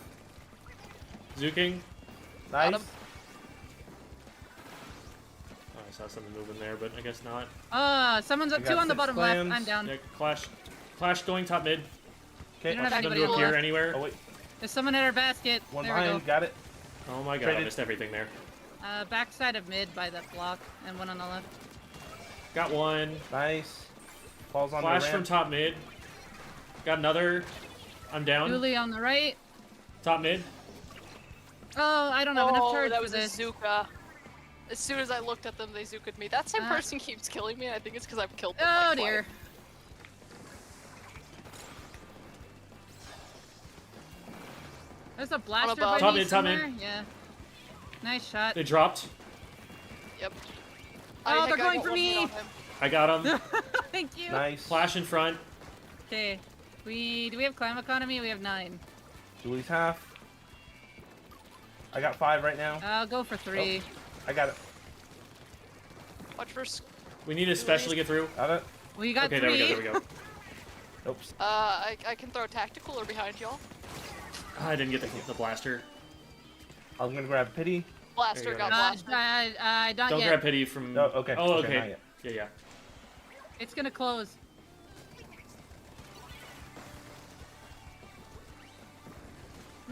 Speaker 1: Zuking.
Speaker 3: Nice.
Speaker 4: him.
Speaker 1: Oh, I saw something moving there, but I guess not.
Speaker 5: Someone's
Speaker 3: I
Speaker 5: up
Speaker 3: got
Speaker 5: two on the
Speaker 3: 6
Speaker 5: bottom
Speaker 3: clams.
Speaker 5: left. I'm down.
Speaker 1: Yeah, clash. Clash going top mid.
Speaker 3: Okay.
Speaker 5: You don't have
Speaker 1: Want them
Speaker 5: anybody
Speaker 1: to appear
Speaker 5: left.
Speaker 1: anywhere.
Speaker 3: Oh wait.
Speaker 5: There's someone at our basket.
Speaker 3: One
Speaker 5: there we
Speaker 3: behind.
Speaker 5: go.
Speaker 3: Got it.
Speaker 1: Oh my god, I
Speaker 3: Traded.
Speaker 1: missed everything there.
Speaker 5: Backside of mid by that block, and one on the left.
Speaker 1: Got one.
Speaker 3: Nice. Falls on
Speaker 1: Flash
Speaker 3: the
Speaker 1: from
Speaker 3: ramp.
Speaker 1: top mid. Got another. I'm down.
Speaker 5: Julie on the right.
Speaker 1: Top mid.
Speaker 5: Oh, I don't have enough
Speaker 4: Oh,
Speaker 5: charge
Speaker 4: that
Speaker 5: for
Speaker 4: was a
Speaker 5: this.
Speaker 4: Zuka. As soon as I looked at them, they Zuka'd me. That same
Speaker 5: Uh.
Speaker 4: person keeps killing me. I think it's because I've killed them.
Speaker 5: Oh
Speaker 4: like,
Speaker 5: dear.
Speaker 4: twice.
Speaker 5: There's a blaster
Speaker 4: above.
Speaker 5: by
Speaker 1: Top
Speaker 5: me
Speaker 1: mid, top mid.
Speaker 5: somewhere. Yeah. Nice shot.
Speaker 1: They dropped.
Speaker 4: Yep.
Speaker 5: Oh,
Speaker 4: I
Speaker 5: they're
Speaker 4: think I
Speaker 5: going
Speaker 4: got
Speaker 5: for
Speaker 4: one hit
Speaker 5: me.
Speaker 4: on him.
Speaker 1: I got him.
Speaker 5: Thank you.
Speaker 3: Nice.
Speaker 1: Flash in front.
Speaker 5: Okay. Do we have clam economy? We have 9.
Speaker 3: Julie's half. I got 5 right now.
Speaker 5: I'll go for 3.
Speaker 3: I got it.
Speaker 4: Watch for.
Speaker 1: We need to specially get through.
Speaker 3: Got it.
Speaker 5: We got
Speaker 1: Okay,
Speaker 5: 3.
Speaker 1: there we go, there we go.
Speaker 3: Oops.
Speaker 4: I can throw a tacticooler behind y'all.
Speaker 1: I didn't get the blaster.
Speaker 3: I'm gonna grab pity.
Speaker 4: Blaster
Speaker 1: There you
Speaker 4: got
Speaker 1: go.
Speaker 4: blasted.
Speaker 5: Not
Speaker 1: Don't
Speaker 5: yet.
Speaker 1: grab pity from.
Speaker 3: No, okay.
Speaker 1: Oh,
Speaker 3: Okay,
Speaker 1: okay.
Speaker 3: not yet.
Speaker 1: Yeah, yeah.
Speaker 5: It's gonna close.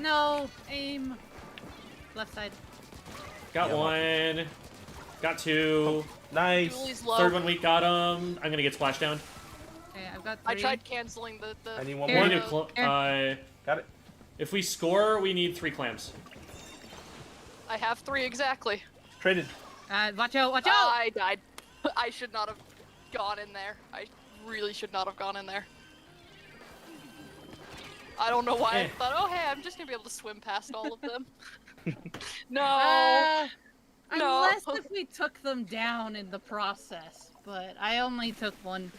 Speaker 5: No, aim. Left side.
Speaker 1: Got
Speaker 3: Yeah,
Speaker 1: one. Got two.
Speaker 3: Nice.
Speaker 4: Julie's low.
Speaker 1: Third one we got him. I'm gonna get splashed down.
Speaker 5: Okay, I've got
Speaker 4: I
Speaker 5: 3.
Speaker 4: tried canceling the.
Speaker 3: I need one
Speaker 5: Here.
Speaker 1: We
Speaker 3: more.
Speaker 1: need to
Speaker 3: Got it.
Speaker 1: if we score, we need 3 clams.
Speaker 4: I have 3 exactly.
Speaker 3: Traded.
Speaker 5: Watch out, watch out!
Speaker 4: I died. I should not have gone in there. I really should not have gone in there. I don't know why I thought, oh hey, I'm just gonna be able to swim past all of them. No. No.
Speaker 5: Unless if we took them down in the process, but I only took one.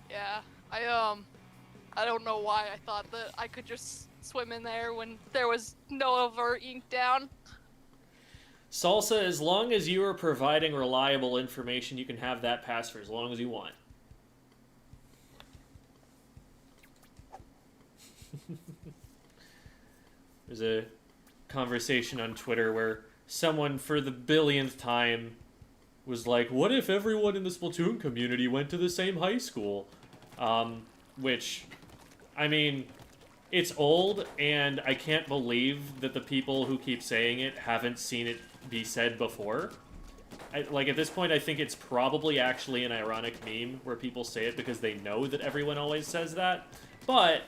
Speaker 4: Yeah, I don't know why I thought that I could just swim in there when there was no over ink down.
Speaker 1: Salsa, as long as you are providing reliable information, you can have that pass for as long as you want. There's a conversation on Twitter where someone, for the billionth time, was like, what if everyone in the Splatoon community went to the same high school? Which, I mean, it's old, and I can't believe that the people who keep saying it haven't seen it be said before. Like, at this point, I think it's probably actually an ironic meme where people say it because they know that everyone always says that. But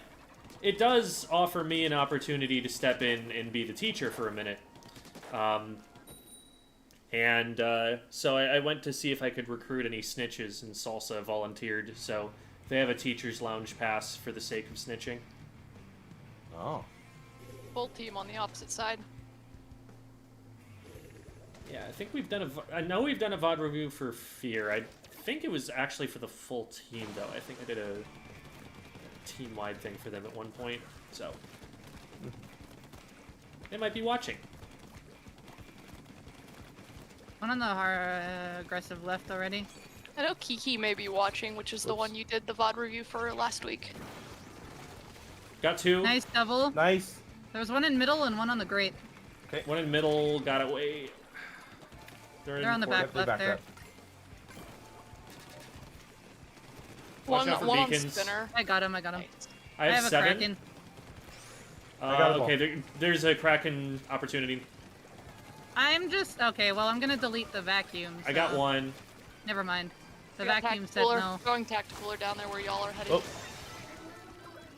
Speaker 1: it does offer me an opportunity to step in and be the teacher for a minute. So I went to see if I could recruit any snitches, and Salsa volunteered, so they have a teacher's lounge pass for the sake of snitching.
Speaker 3: Oh.
Speaker 4: Full team on the opposite side.
Speaker 1: Yeah, I think we've done I know we've done a VOD review for Fear. I think it was actually for the full team, though. I think I did a team-wide thing for them at one point, so they might be watching.
Speaker 5: One on the aggressive left already.
Speaker 4: I know Kiki may be watching, which is the one you did the VOD review for last week.
Speaker 1: Got 2.
Speaker 5: Nice double.
Speaker 3: Nice.
Speaker 5: There was one in middle and one on the grate.
Speaker 3: Okay.
Speaker 1: One in middle, got away.
Speaker 5: They're on the back
Speaker 3: Definitely
Speaker 5: left there.
Speaker 3: up.
Speaker 1: Watch out for
Speaker 4: one on
Speaker 1: beacons.
Speaker 4: spinner.
Speaker 5: I got him, I got him.
Speaker 4: Nice.
Speaker 1: I have
Speaker 5: a
Speaker 1: 7.
Speaker 5: Kraken.
Speaker 3: I got a ball.
Speaker 1: Okay, there's a Kraken opportunity.
Speaker 5: I'm just okay. Well, I'm gonna delete the vacuum.
Speaker 1: I got
Speaker 5: so-
Speaker 1: 1.
Speaker 5: Never mind. The
Speaker 4: We got
Speaker 5: vacuum said
Speaker 4: tacticooler.
Speaker 5: no.
Speaker 4: Going tacticooler down there where y'all are headed.
Speaker 3: Oh.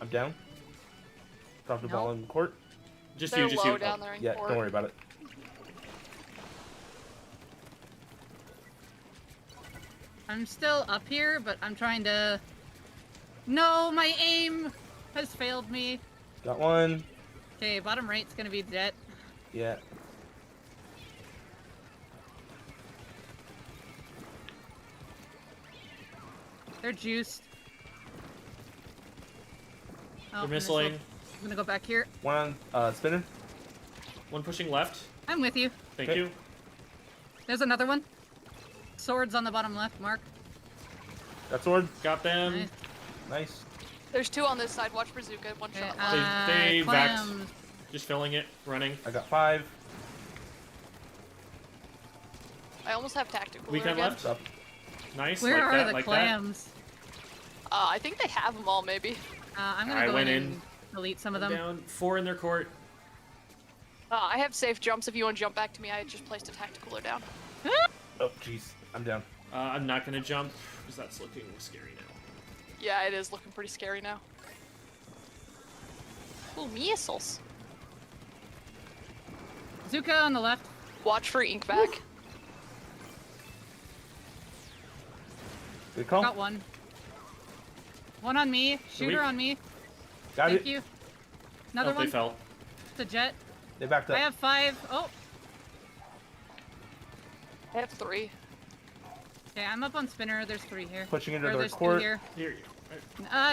Speaker 3: I'm down. Drop the ball in court.
Speaker 1: Just
Speaker 4: They're
Speaker 1: you, just
Speaker 4: low
Speaker 1: you.
Speaker 4: down there in
Speaker 3: Yeah,
Speaker 4: court.
Speaker 3: don't worry about it.
Speaker 5: I'm still up here, but I'm trying to. No, my aim has failed me.
Speaker 3: Got one.
Speaker 5: Okay, bottom right's gonna be Jet.
Speaker 3: Yeah.
Speaker 5: They're juiced. Oh,
Speaker 1: We're missing.
Speaker 5: I'm gonna go back here.
Speaker 3: One on spinner.
Speaker 1: One pushing left.
Speaker 5: I'm with you.
Speaker 1: Thank
Speaker 3: Okay.
Speaker 1: you.
Speaker 5: There's another one. Swords on the bottom left, Mark.
Speaker 3: Got sword.
Speaker 1: Got them.
Speaker 5: Nice.
Speaker 3: Nice.
Speaker 4: There's 2 on this side. Watch Bazooka. One
Speaker 5: Okay,
Speaker 4: shot.
Speaker 1: They
Speaker 5: clams.
Speaker 1: Just filling it, running.
Speaker 3: I got 5.
Speaker 4: I almost have tactical.
Speaker 1: Weekend
Speaker 4: again.
Speaker 1: left.
Speaker 3: Up.
Speaker 1: Nice.
Speaker 5: Where
Speaker 1: like
Speaker 5: are
Speaker 1: that,
Speaker 5: the
Speaker 1: like
Speaker 5: clams?
Speaker 4: I think they have them all, maybe.
Speaker 5: I'm gonna
Speaker 1: I
Speaker 5: go
Speaker 1: went
Speaker 5: in
Speaker 1: in.
Speaker 5: and delete some of
Speaker 1: That.
Speaker 5: them.
Speaker 1: Down. 4 in their court.
Speaker 4: I have safe jumps. If you want to jump back to me, I just placed a tacticooler down.
Speaker 3: Oh, jeez. I'm down.
Speaker 1: I'm not gonna jump because that's looking scary now.
Speaker 4: Yeah, it is looking pretty scary now. Ooh, missiles.
Speaker 5: Zuka on the left.
Speaker 4: Watch for ink back.
Speaker 3: Good call.
Speaker 5: Got one. One on me. Shooter
Speaker 1: we-
Speaker 5: on me.
Speaker 3: Got
Speaker 5: Thank
Speaker 3: it.
Speaker 5: you. Another
Speaker 1: Oh, they
Speaker 5: one.
Speaker 1: fell.
Speaker 5: The Jet.
Speaker 3: They backed up.
Speaker 5: I have 5. Oh,
Speaker 4: I have 3.
Speaker 5: okay. I'm up on spinner. There's 3 here.
Speaker 3: Pushing into
Speaker 5: Or
Speaker 3: their
Speaker 5: there's 2
Speaker 3: court.
Speaker 5: here.
Speaker 1: Here.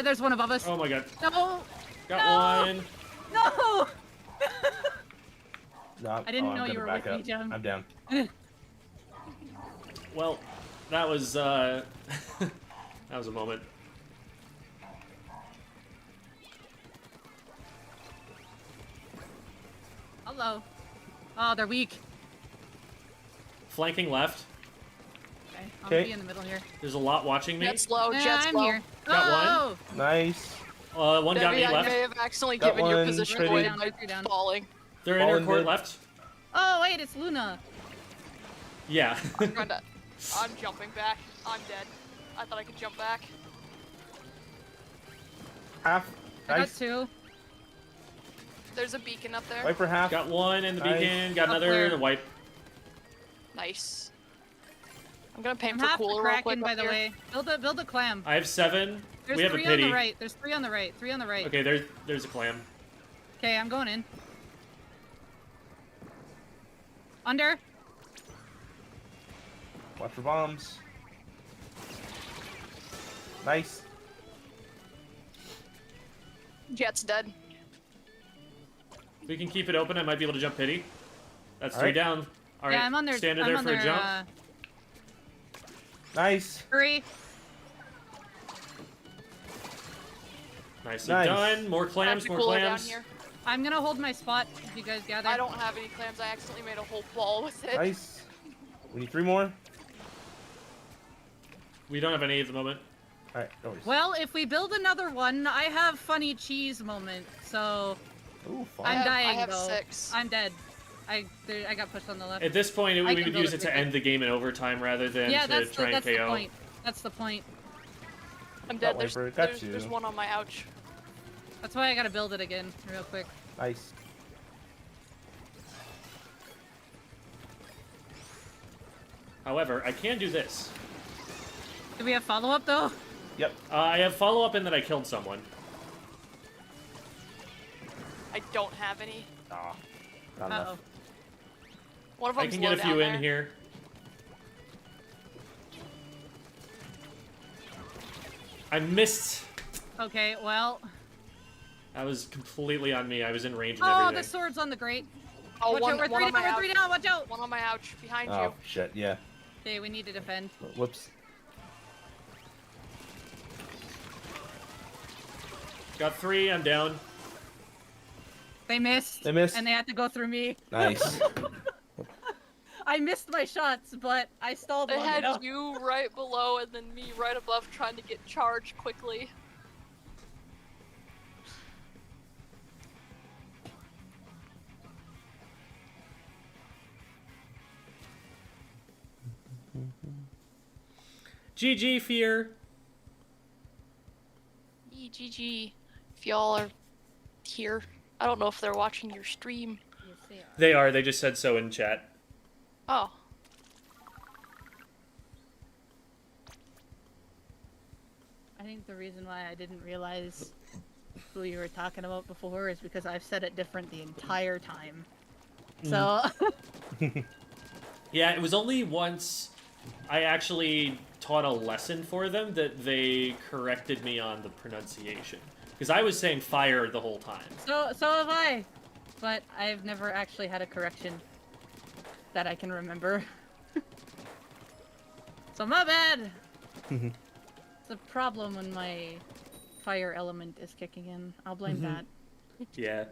Speaker 5: There's one above us.
Speaker 1: Oh my god.
Speaker 5: No.
Speaker 1: Got
Speaker 5: No!
Speaker 1: one.
Speaker 5: No.
Speaker 3: No,
Speaker 5: I didn't
Speaker 3: I'm
Speaker 5: know you
Speaker 3: gonna
Speaker 5: were
Speaker 3: back
Speaker 5: with me,
Speaker 3: up.
Speaker 5: John.
Speaker 3: I'm down.
Speaker 1: Well, that was that was a moment.
Speaker 5: Hello. Oh, they're weak.
Speaker 1: Flanking left.
Speaker 5: Okay, I'll
Speaker 3: Okay.
Speaker 5: be in the middle here.
Speaker 1: There's a lot watching me.
Speaker 4: Jet's low.
Speaker 5: Yeah,
Speaker 4: Jet's
Speaker 5: I'm
Speaker 4: low.
Speaker 5: here.
Speaker 1: Got
Speaker 5: Oh!
Speaker 3: Nice.
Speaker 1: One got
Speaker 4: Debbie,
Speaker 1: me
Speaker 4: I
Speaker 1: left.
Speaker 4: may have accidentally
Speaker 3: Got
Speaker 4: given your
Speaker 3: one,
Speaker 4: position
Speaker 3: pretty.
Speaker 4: away
Speaker 5: Down,
Speaker 4: by
Speaker 5: three down.
Speaker 4: falling.
Speaker 1: They're in
Speaker 3: Ball
Speaker 1: our
Speaker 3: in
Speaker 1: court
Speaker 3: mid.
Speaker 1: left.
Speaker 5: Oh wait, it's Luna.
Speaker 1: Yeah.
Speaker 4: I'm jumping back. I'm dead. I thought I could jump back.
Speaker 3: Half.
Speaker 5: I got
Speaker 3: Nice.
Speaker 5: 2.
Speaker 4: There's a beacon up there.
Speaker 3: Viper half.
Speaker 1: Got one in the
Speaker 3: Nice.
Speaker 1: beacon. Got
Speaker 5: Up
Speaker 1: another
Speaker 5: where?
Speaker 1: wipe.
Speaker 4: Nice. I'm gonna paint
Speaker 5: I'm
Speaker 4: for
Speaker 5: half the
Speaker 4: cooler real quick
Speaker 5: Kraken, by
Speaker 4: up
Speaker 5: the
Speaker 4: here.
Speaker 5: way. Build a clam.
Speaker 1: I have 7.
Speaker 5: There's
Speaker 1: we have
Speaker 5: 3
Speaker 1: a pity.
Speaker 5: on the right. There's 3 on the right. 3 on the right.
Speaker 1: Okay, there's a clam.
Speaker 5: Okay, I'm going in. Under.
Speaker 3: Watch for bombs. Nice.
Speaker 4: Jet's dead.
Speaker 1: We can keep it open. I might be able to jump pity. That's 3
Speaker 3: Alright.
Speaker 1: down. All right.
Speaker 5: Yeah, I'm on there.
Speaker 1: Stand in
Speaker 5: I'm
Speaker 1: there
Speaker 5: on
Speaker 1: for a
Speaker 5: their,
Speaker 1: jump.
Speaker 3: Nice.
Speaker 5: 3.
Speaker 1: Nicely
Speaker 3: Nice.
Speaker 1: done. More
Speaker 4: I have
Speaker 1: clams.
Speaker 4: to
Speaker 1: More
Speaker 4: cooler down
Speaker 1: clams.
Speaker 4: here.
Speaker 5: I'm gonna hold my spot if you guys gather.
Speaker 4: I don't have any clams. I accidentally made a whole ball with it.
Speaker 3: Nice. We need 3 more.
Speaker 1: We don't have any at the moment.
Speaker 3: Alright, no worries.
Speaker 5: Well, if we build another one, I have funny cheese moment, so
Speaker 3: Ooh, fun.
Speaker 5: I'm dying
Speaker 4: I have
Speaker 5: though.
Speaker 4: 6.
Speaker 5: I'm dead. I got pushed on the left.
Speaker 1: At this point,
Speaker 5: I
Speaker 1: we
Speaker 5: can
Speaker 1: would
Speaker 5: build
Speaker 1: use
Speaker 5: it
Speaker 1: it to
Speaker 5: quickly.
Speaker 1: end the game in overtime rather than
Speaker 5: Yeah,
Speaker 1: to
Speaker 5: that's
Speaker 1: try and
Speaker 5: the
Speaker 1: KO.
Speaker 5: point. That's the point.
Speaker 4: I'm dead.
Speaker 3: That wiper got you.
Speaker 4: There's one on my ouch.
Speaker 5: That's why I gotta build it again, real quick.
Speaker 3: Nice.
Speaker 1: However, I can do this.
Speaker 5: Do we have follow up though?
Speaker 3: Yep.
Speaker 1: I have follow-up in that I killed someone.
Speaker 4: I don't have any.
Speaker 3: Ah, not
Speaker 5: Uh oh.
Speaker 3: enough.
Speaker 4: One of
Speaker 1: I
Speaker 4: them's
Speaker 1: can
Speaker 4: low
Speaker 1: get a few
Speaker 4: down
Speaker 1: in
Speaker 4: there.
Speaker 1: here. I missed.
Speaker 5: Okay, well.
Speaker 1: That was completely on me. I was in range and
Speaker 5: Oh,
Speaker 1: everything.
Speaker 5: the sword's on the grate.
Speaker 4: Oh,
Speaker 5: Watch
Speaker 4: one,
Speaker 5: out, we're
Speaker 4: one
Speaker 5: 3
Speaker 4: on my
Speaker 5: down,
Speaker 4: ouch.
Speaker 5: we're 3 down, watch out!
Speaker 4: One on my ouch behind
Speaker 3: Oh,
Speaker 4: you.
Speaker 3: shit, yeah.
Speaker 5: Okay, we need to defend.
Speaker 3: Whoops.
Speaker 1: Got 3. I'm down.
Speaker 5: They missed.
Speaker 3: They missed.
Speaker 5: And they had to go through me.
Speaker 3: Nice.
Speaker 5: I missed my shots, but I stalled
Speaker 4: They
Speaker 5: long
Speaker 4: had
Speaker 5: enough.
Speaker 4: you right below and then me right above trying to get charged quickly.
Speaker 1: GG, Fear.
Speaker 4: GG. If y'all are here. I don't know if they're watching your stream.
Speaker 5: Yes, they are.
Speaker 1: They are. They just said so in chat.
Speaker 4: Oh.
Speaker 5: I think the reason why I didn't realize who you were talking about before is because I've said it different the entire time. So,
Speaker 1: Yeah, it was only once I actually taught a lesson for them that they corrected me on the pronunciation. Because I was saying fire the whole time.
Speaker 5: so have I. But I've never actually had a correction that I can remember. So my bad. It's a problem when my fire element is kicking in. I'll blame that.
Speaker 1: Yeah.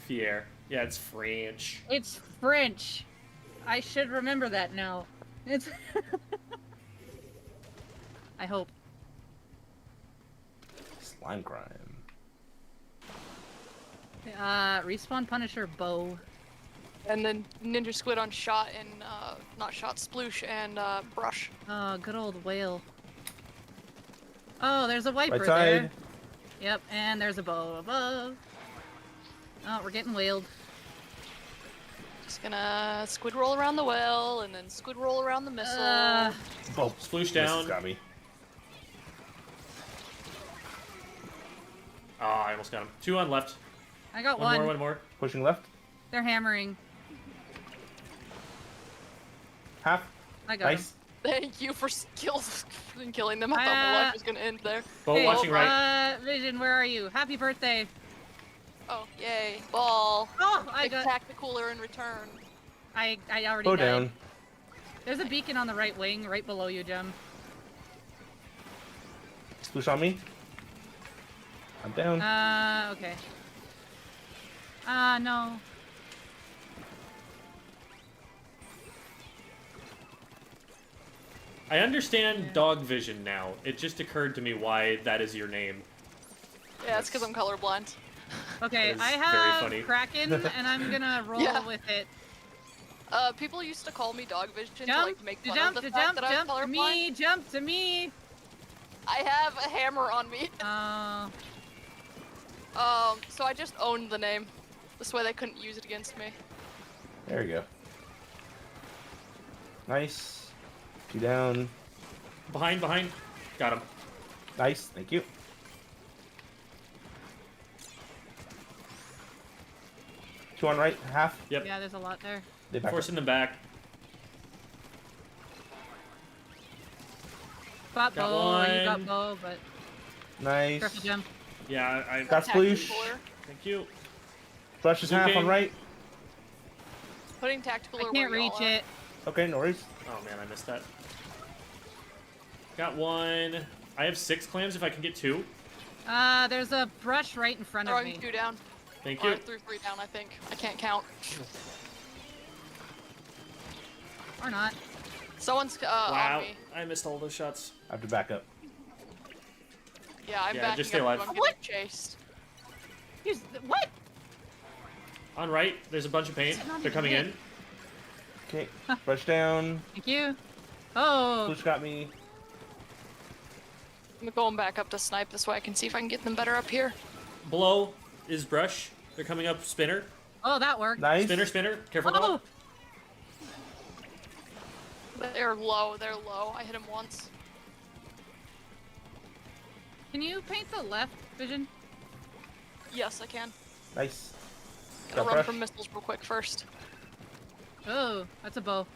Speaker 1: Fier. Yeah, it's French.
Speaker 5: It's French. I should remember that now. It's. I hope.
Speaker 3: Slime crime.
Speaker 5: Respawn Punisher bow.
Speaker 4: And then Ninja Squid on shot and, not shot, sploosh and, brush.
Speaker 5: Oh, good old whale. Oh, there's a wiper
Speaker 3: Right
Speaker 5: there.
Speaker 3: side.
Speaker 5: Yep, and there's a bow above. Oh, we're getting whaled.
Speaker 4: Just gonna squid roll around the well and then squid roll around the missile.
Speaker 3: Oh,
Speaker 1: Sploosh
Speaker 3: this
Speaker 1: down.
Speaker 3: got me.
Speaker 1: Oh, I almost got him. 2 on left.
Speaker 5: I got
Speaker 1: One
Speaker 5: one.
Speaker 1: more, one more.
Speaker 3: Pushing left.
Speaker 5: They're hammering.
Speaker 3: Half.
Speaker 5: I got him.
Speaker 3: Nice.
Speaker 4: Thank you for killing them. I thought my life was gonna end there.
Speaker 1: Boat
Speaker 5: Hey,
Speaker 1: watching right.
Speaker 5: Vision, where are you? Happy birthday.
Speaker 4: Oh, yay. Ball.
Speaker 5: Oh, I got.
Speaker 4: Attack the cooler in return.
Speaker 5: I already
Speaker 3: Bow
Speaker 5: died.
Speaker 3: down.
Speaker 5: There's a beacon on the right wing, right below you, Jem.
Speaker 3: Sploosh on me. I'm down.
Speaker 5: Okay. No.
Speaker 1: I understand
Speaker 5: Yeah.
Speaker 1: dog vision now. It just occurred to me why that is your name.
Speaker 4: Yeah, it's because I'm colorblind.
Speaker 5: Okay,
Speaker 1: That is
Speaker 5: I
Speaker 1: very
Speaker 5: have
Speaker 1: funny.
Speaker 5: Kraken, and I'm gonna roll
Speaker 4: Yeah.
Speaker 5: with it.
Speaker 4: People used to call me dog vision to
Speaker 5: Jump,
Speaker 4: like make
Speaker 5: to
Speaker 4: fun
Speaker 5: jump,
Speaker 4: of the
Speaker 5: to
Speaker 4: fact
Speaker 5: jump,
Speaker 4: that I'm
Speaker 5: jump to
Speaker 4: colorblind.
Speaker 5: me, jump to me.
Speaker 4: I have a hammer on me. So I just owned the name. This way they couldn't use it against me.
Speaker 3: There you go. Nice. 2 down.
Speaker 1: Behind. Got him.
Speaker 3: Nice. Thank you. Two on right. Half.
Speaker 1: Yep.
Speaker 5: Yeah, there's a lot there.
Speaker 3: They back up.
Speaker 1: Forcing them back.
Speaker 5: Got
Speaker 1: Got
Speaker 5: bow, you
Speaker 1: one.
Speaker 5: got bow, but
Speaker 3: Nice.
Speaker 5: careful, Jim.
Speaker 1: Yeah, I
Speaker 3: Got
Speaker 4: Tactical
Speaker 3: sploosh.
Speaker 4: cooler.
Speaker 1: Thank you.
Speaker 3: Flush is half on
Speaker 1: Looking.
Speaker 3: right.
Speaker 4: Putting tactical
Speaker 5: I
Speaker 4: where
Speaker 5: can't
Speaker 4: y'all
Speaker 5: reach
Speaker 4: are.
Speaker 5: it.
Speaker 3: Okay, no worries.
Speaker 1: Oh man, I missed that. Got one. I have 6 clams if I can get 2.
Speaker 5: There's a brush right in front of
Speaker 4: Throwing
Speaker 5: me.
Speaker 4: 2 down.
Speaker 1: Thank
Speaker 4: Or
Speaker 1: you.
Speaker 4: 3 down, I think. I can't count.
Speaker 5: Or not.
Speaker 4: Someone's
Speaker 1: Wow,
Speaker 4: on me.
Speaker 1: I missed all those shots.
Speaker 3: I have to back up.
Speaker 4: Yeah, I'm
Speaker 1: Yeah,
Speaker 4: backing
Speaker 1: just stay
Speaker 4: up.
Speaker 1: alive.
Speaker 4: I'm
Speaker 5: What?
Speaker 4: getting chased.
Speaker 5: What?
Speaker 1: On right, there's a bunch of paint.
Speaker 5: Not
Speaker 1: They're
Speaker 5: even
Speaker 1: coming
Speaker 5: hit.
Speaker 1: in.
Speaker 3: Okay. Brush down.
Speaker 5: Thank you. Oh,
Speaker 3: Flush got me.
Speaker 4: I'm going back up to snipe this way. I can see if I can get them better up here.
Speaker 1: Below is brush. They're coming up. Spinner.
Speaker 5: oh, that worked.
Speaker 3: Nice.
Speaker 1: Spinner. Careful.
Speaker 5: Oh,
Speaker 4: They're low. They're low. I hit him once.
Speaker 5: can you paint the left vision?
Speaker 4: Yes, I can.
Speaker 3: Nice.
Speaker 4: Gotta
Speaker 3: Got
Speaker 4: run
Speaker 3: brush.
Speaker 4: from missiles real quick first.
Speaker 5: Oh, that's a bow.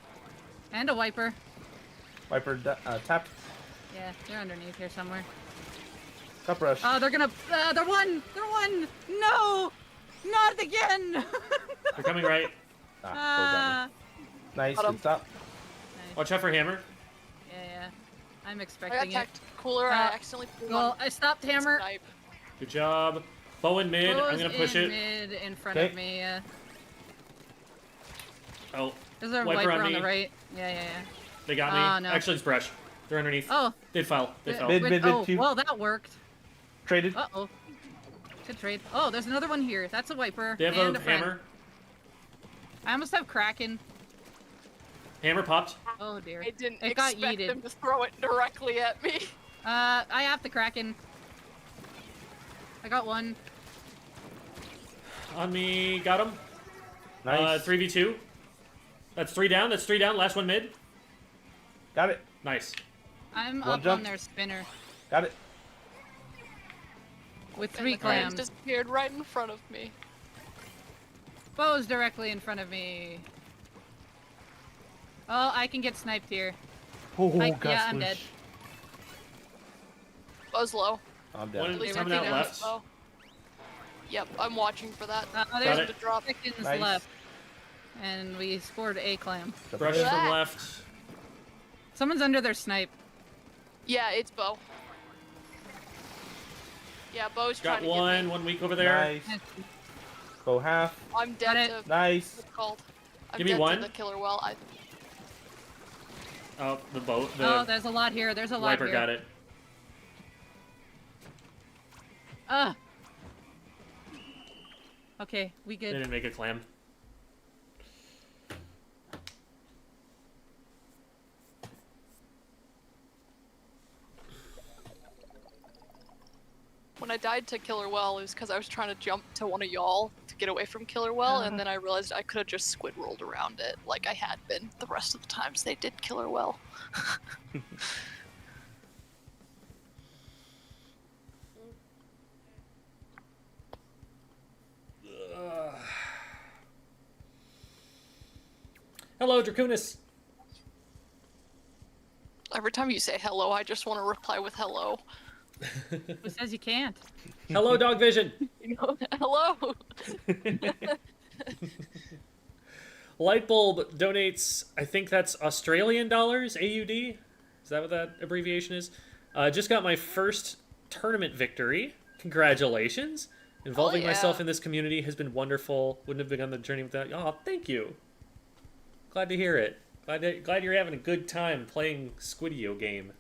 Speaker 5: And a wiper.
Speaker 3: Viper tapped.
Speaker 5: Yeah, they're underneath here somewhere.
Speaker 3: Got brush.
Speaker 5: Oh, they're gonna. They're one! They're one! No! Not again!
Speaker 1: They're coming right.
Speaker 3: Bow got
Speaker 5: Ah,
Speaker 3: me. Nice.
Speaker 4: Got 'em.
Speaker 3: Good stop.
Speaker 5: nice.
Speaker 1: Watch out for hammer.
Speaker 5: Yeah. I'm
Speaker 4: I got
Speaker 5: expecting it.
Speaker 4: tactical cooler and I
Speaker 5: Uh,
Speaker 4: accidentally pulled
Speaker 5: Well,
Speaker 4: one.
Speaker 5: I stopped hammer.
Speaker 4: Snipe.
Speaker 1: Good job. Bow in mid. I'm
Speaker 5: Bows
Speaker 1: gonna push
Speaker 5: in
Speaker 1: it.
Speaker 5: mid in front
Speaker 3: Okay.
Speaker 5: of me. Yeah.
Speaker 1: Oh,
Speaker 5: There's a
Speaker 1: Wiper
Speaker 5: wiper
Speaker 1: on
Speaker 5: on the
Speaker 1: me.
Speaker 5: right. Yeah.
Speaker 1: they got me.
Speaker 5: Ah, no.
Speaker 1: Actually, it's brush. They're underneath.
Speaker 5: Oh.
Speaker 1: They fell. They fell.
Speaker 3: Mid, mid,
Speaker 5: oh,
Speaker 3: two.
Speaker 5: well, that worked.
Speaker 3: Traded.
Speaker 5: Uh-oh. Good trade. Oh, there's another one here. That's a wiper.
Speaker 1: They have
Speaker 5: and
Speaker 1: a
Speaker 5: friend.
Speaker 1: hammer.
Speaker 5: I almost have Kraken.
Speaker 1: Hammer popped.
Speaker 5: Oh, dear.
Speaker 4: I didn't
Speaker 5: It got
Speaker 4: expect
Speaker 5: yeeted.
Speaker 4: them to throw it directly at me.
Speaker 5: I have the Kraken. I got one.
Speaker 1: On me. Got him.
Speaker 3: Nice.
Speaker 1: 3v2. That's 3 down. That's 3 down. Last one mid.
Speaker 3: Got it.
Speaker 1: Nice.
Speaker 5: I'm
Speaker 3: One
Speaker 5: up
Speaker 3: jump.
Speaker 5: on their spinner
Speaker 3: Got it.
Speaker 5: with
Speaker 4: And
Speaker 5: 3
Speaker 4: the clams
Speaker 5: clams.
Speaker 4: disappeared right in front of me.
Speaker 5: Bows directly in front of me. Oh, I can get sniped here.
Speaker 3: Oh,
Speaker 5: I-
Speaker 3: got
Speaker 5: yeah, I'm
Speaker 3: sploosh.
Speaker 5: dead.
Speaker 4: Buzz low.
Speaker 3: I'm
Speaker 1: One
Speaker 3: dead.
Speaker 1: is
Speaker 4: At least
Speaker 1: coming
Speaker 4: I
Speaker 1: out
Speaker 4: think
Speaker 1: left.
Speaker 4: low. Yep, I'm watching for that.
Speaker 5: There's
Speaker 1: Got
Speaker 4: to
Speaker 1: it.
Speaker 4: drop.
Speaker 5: seconds
Speaker 3: Nice.
Speaker 5: left. And we scored a clam.
Speaker 1: Brush
Speaker 3: Yeah.
Speaker 1: from left.
Speaker 5: Someone's under their snipe.
Speaker 4: Yeah, it's Bo. Yeah, Bo's
Speaker 1: Got
Speaker 4: trying to
Speaker 1: one.
Speaker 4: get me.
Speaker 1: 1 weak over there.
Speaker 3: Nice. Go half.
Speaker 4: I'm
Speaker 5: Got
Speaker 4: dead
Speaker 5: it.
Speaker 4: to
Speaker 3: Nice.
Speaker 4: what's it called. I'm
Speaker 1: Give me
Speaker 4: dead
Speaker 1: one.
Speaker 4: to the killer well.
Speaker 1: Oh, the boat.
Speaker 5: Oh,
Speaker 1: The
Speaker 5: there's a lot here. There's a lot
Speaker 1: wiper
Speaker 5: here.
Speaker 1: got it.
Speaker 5: Okay, we
Speaker 1: They
Speaker 5: good.
Speaker 1: didn't make a clam.
Speaker 4: When I died to Killer Well, it was because I was trying to jump to one of y'all to get away from Killer Well, and then I realized I could have just squid rolled around it like I had been the rest of the times they did Killer Well.
Speaker 1: Hello, Draconis.
Speaker 4: Every time you say hello, I just want to reply with hello.
Speaker 5: Who says you can't?
Speaker 1: Hello, Dog Vision.
Speaker 4: You know, hello.
Speaker 1: Lightbulb donates, I think that's Australian dollars, AUD? Is that what that abbreviation is? Just got my first tournament victory. Congratulations. Involving
Speaker 4: yeah.
Speaker 1: myself in this community has been wonderful. Wouldn't have begun the journey without. Oh, thank you. Glad to hear it. Glad you're having a good time playing Squidio game.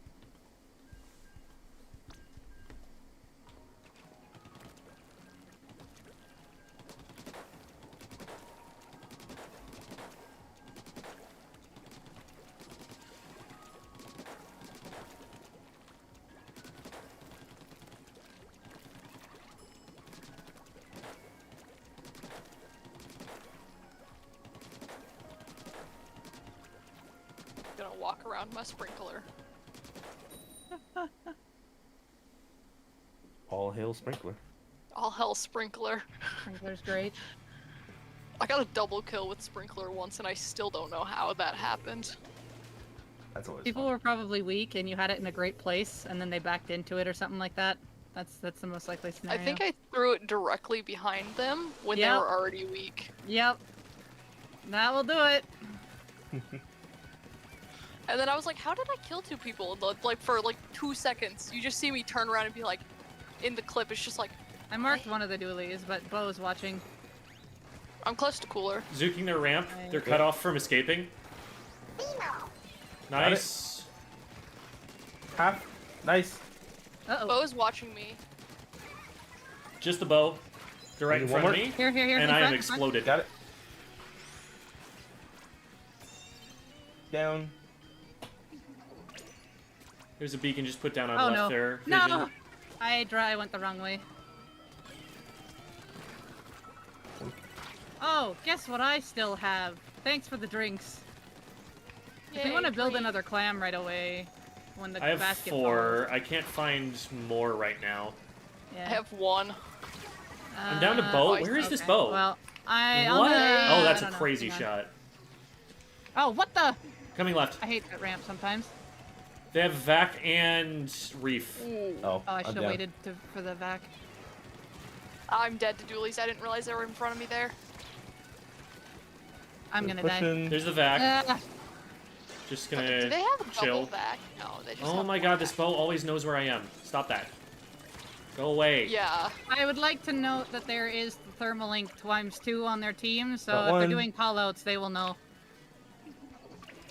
Speaker 4: Gonna walk around my sprinkler.
Speaker 3: All hail sprinkler.
Speaker 4: All hell sprinkler.
Speaker 5: Sprinkler's great.
Speaker 4: I got a double kill with sprinkler once, and I still don't know how that happened.
Speaker 3: That's always
Speaker 5: People
Speaker 3: fun.
Speaker 5: were probably weak, and you had it in a great place, and then they backed into it or something like that. That's the most likely scenario.
Speaker 4: I think I threw it directly behind them when they
Speaker 5: Yep.
Speaker 4: were already weak.
Speaker 5: Yep. That will do it.
Speaker 4: And then I was like, how did I kill two people? Like, for like 2 seconds. You just see me turn around and be like, in the clip, it's just like,
Speaker 5: I marked one of the dualies, but Bo's watching.
Speaker 4: I'm close to cooler.
Speaker 1: Zuking their ramp.
Speaker 5: Right.
Speaker 1: They're cut off from escaping. Nice.
Speaker 3: Half. Nice.
Speaker 5: Uh-oh.
Speaker 4: Bo's watching me.
Speaker 1: Just the bow. They're right in
Speaker 3: Maybe one
Speaker 1: front of
Speaker 3: more?
Speaker 1: me.
Speaker 5: Here,
Speaker 1: And
Speaker 5: in
Speaker 1: I am
Speaker 5: front,
Speaker 1: exploded.
Speaker 3: Got it. Down.
Speaker 1: There's a beacon just put down on
Speaker 5: Oh
Speaker 1: left
Speaker 5: no.
Speaker 1: there.
Speaker 5: No!
Speaker 1: Vision.
Speaker 5: I went the wrong way. Oh, guess what I still have? Thanks for the drinks. If we
Speaker 4: Yay,
Speaker 5: want to build
Speaker 4: green.
Speaker 5: another clam right away, when the
Speaker 1: I have
Speaker 5: basket
Speaker 1: 4.
Speaker 5: falls.
Speaker 1: I can't find more right now.
Speaker 5: Yeah.
Speaker 4: I have one.
Speaker 1: I'm down to bow.
Speaker 4: I-
Speaker 1: Where is this
Speaker 5: okay.
Speaker 1: bow?
Speaker 5: Well, I'm
Speaker 1: What?
Speaker 5: gonna-
Speaker 1: Oh, that's
Speaker 5: I
Speaker 1: a
Speaker 5: don't know.
Speaker 1: crazy
Speaker 5: Hang on.
Speaker 1: shot.
Speaker 5: Oh, what the?
Speaker 1: Coming left.
Speaker 5: I hate that ramp sometimes.
Speaker 1: They have Vac and Reef.
Speaker 4: Ooh.
Speaker 3: Oh,
Speaker 5: Oh, I
Speaker 3: I'm
Speaker 5: should have
Speaker 3: down.
Speaker 5: waited for the vac.
Speaker 4: I'm dead to dualies. I didn't realize they were in front of me there.
Speaker 5: I'm
Speaker 3: They're
Speaker 5: gonna die.
Speaker 3: pushing.
Speaker 1: There's the Vac.
Speaker 5: Ah,
Speaker 1: Just
Speaker 4: Do
Speaker 1: gonna
Speaker 4: they have a
Speaker 1: chill.
Speaker 4: double back? No, they just
Speaker 1: Oh
Speaker 4: have
Speaker 1: my
Speaker 4: one
Speaker 1: god,
Speaker 4: back.
Speaker 1: this bow always knows where I am. Stop that. Go away.
Speaker 4: Yeah.
Speaker 5: I would like to note that there is the thermal link ×2 on their team, so
Speaker 3: Got
Speaker 5: if they're
Speaker 3: one.
Speaker 5: doing callouts, they will know.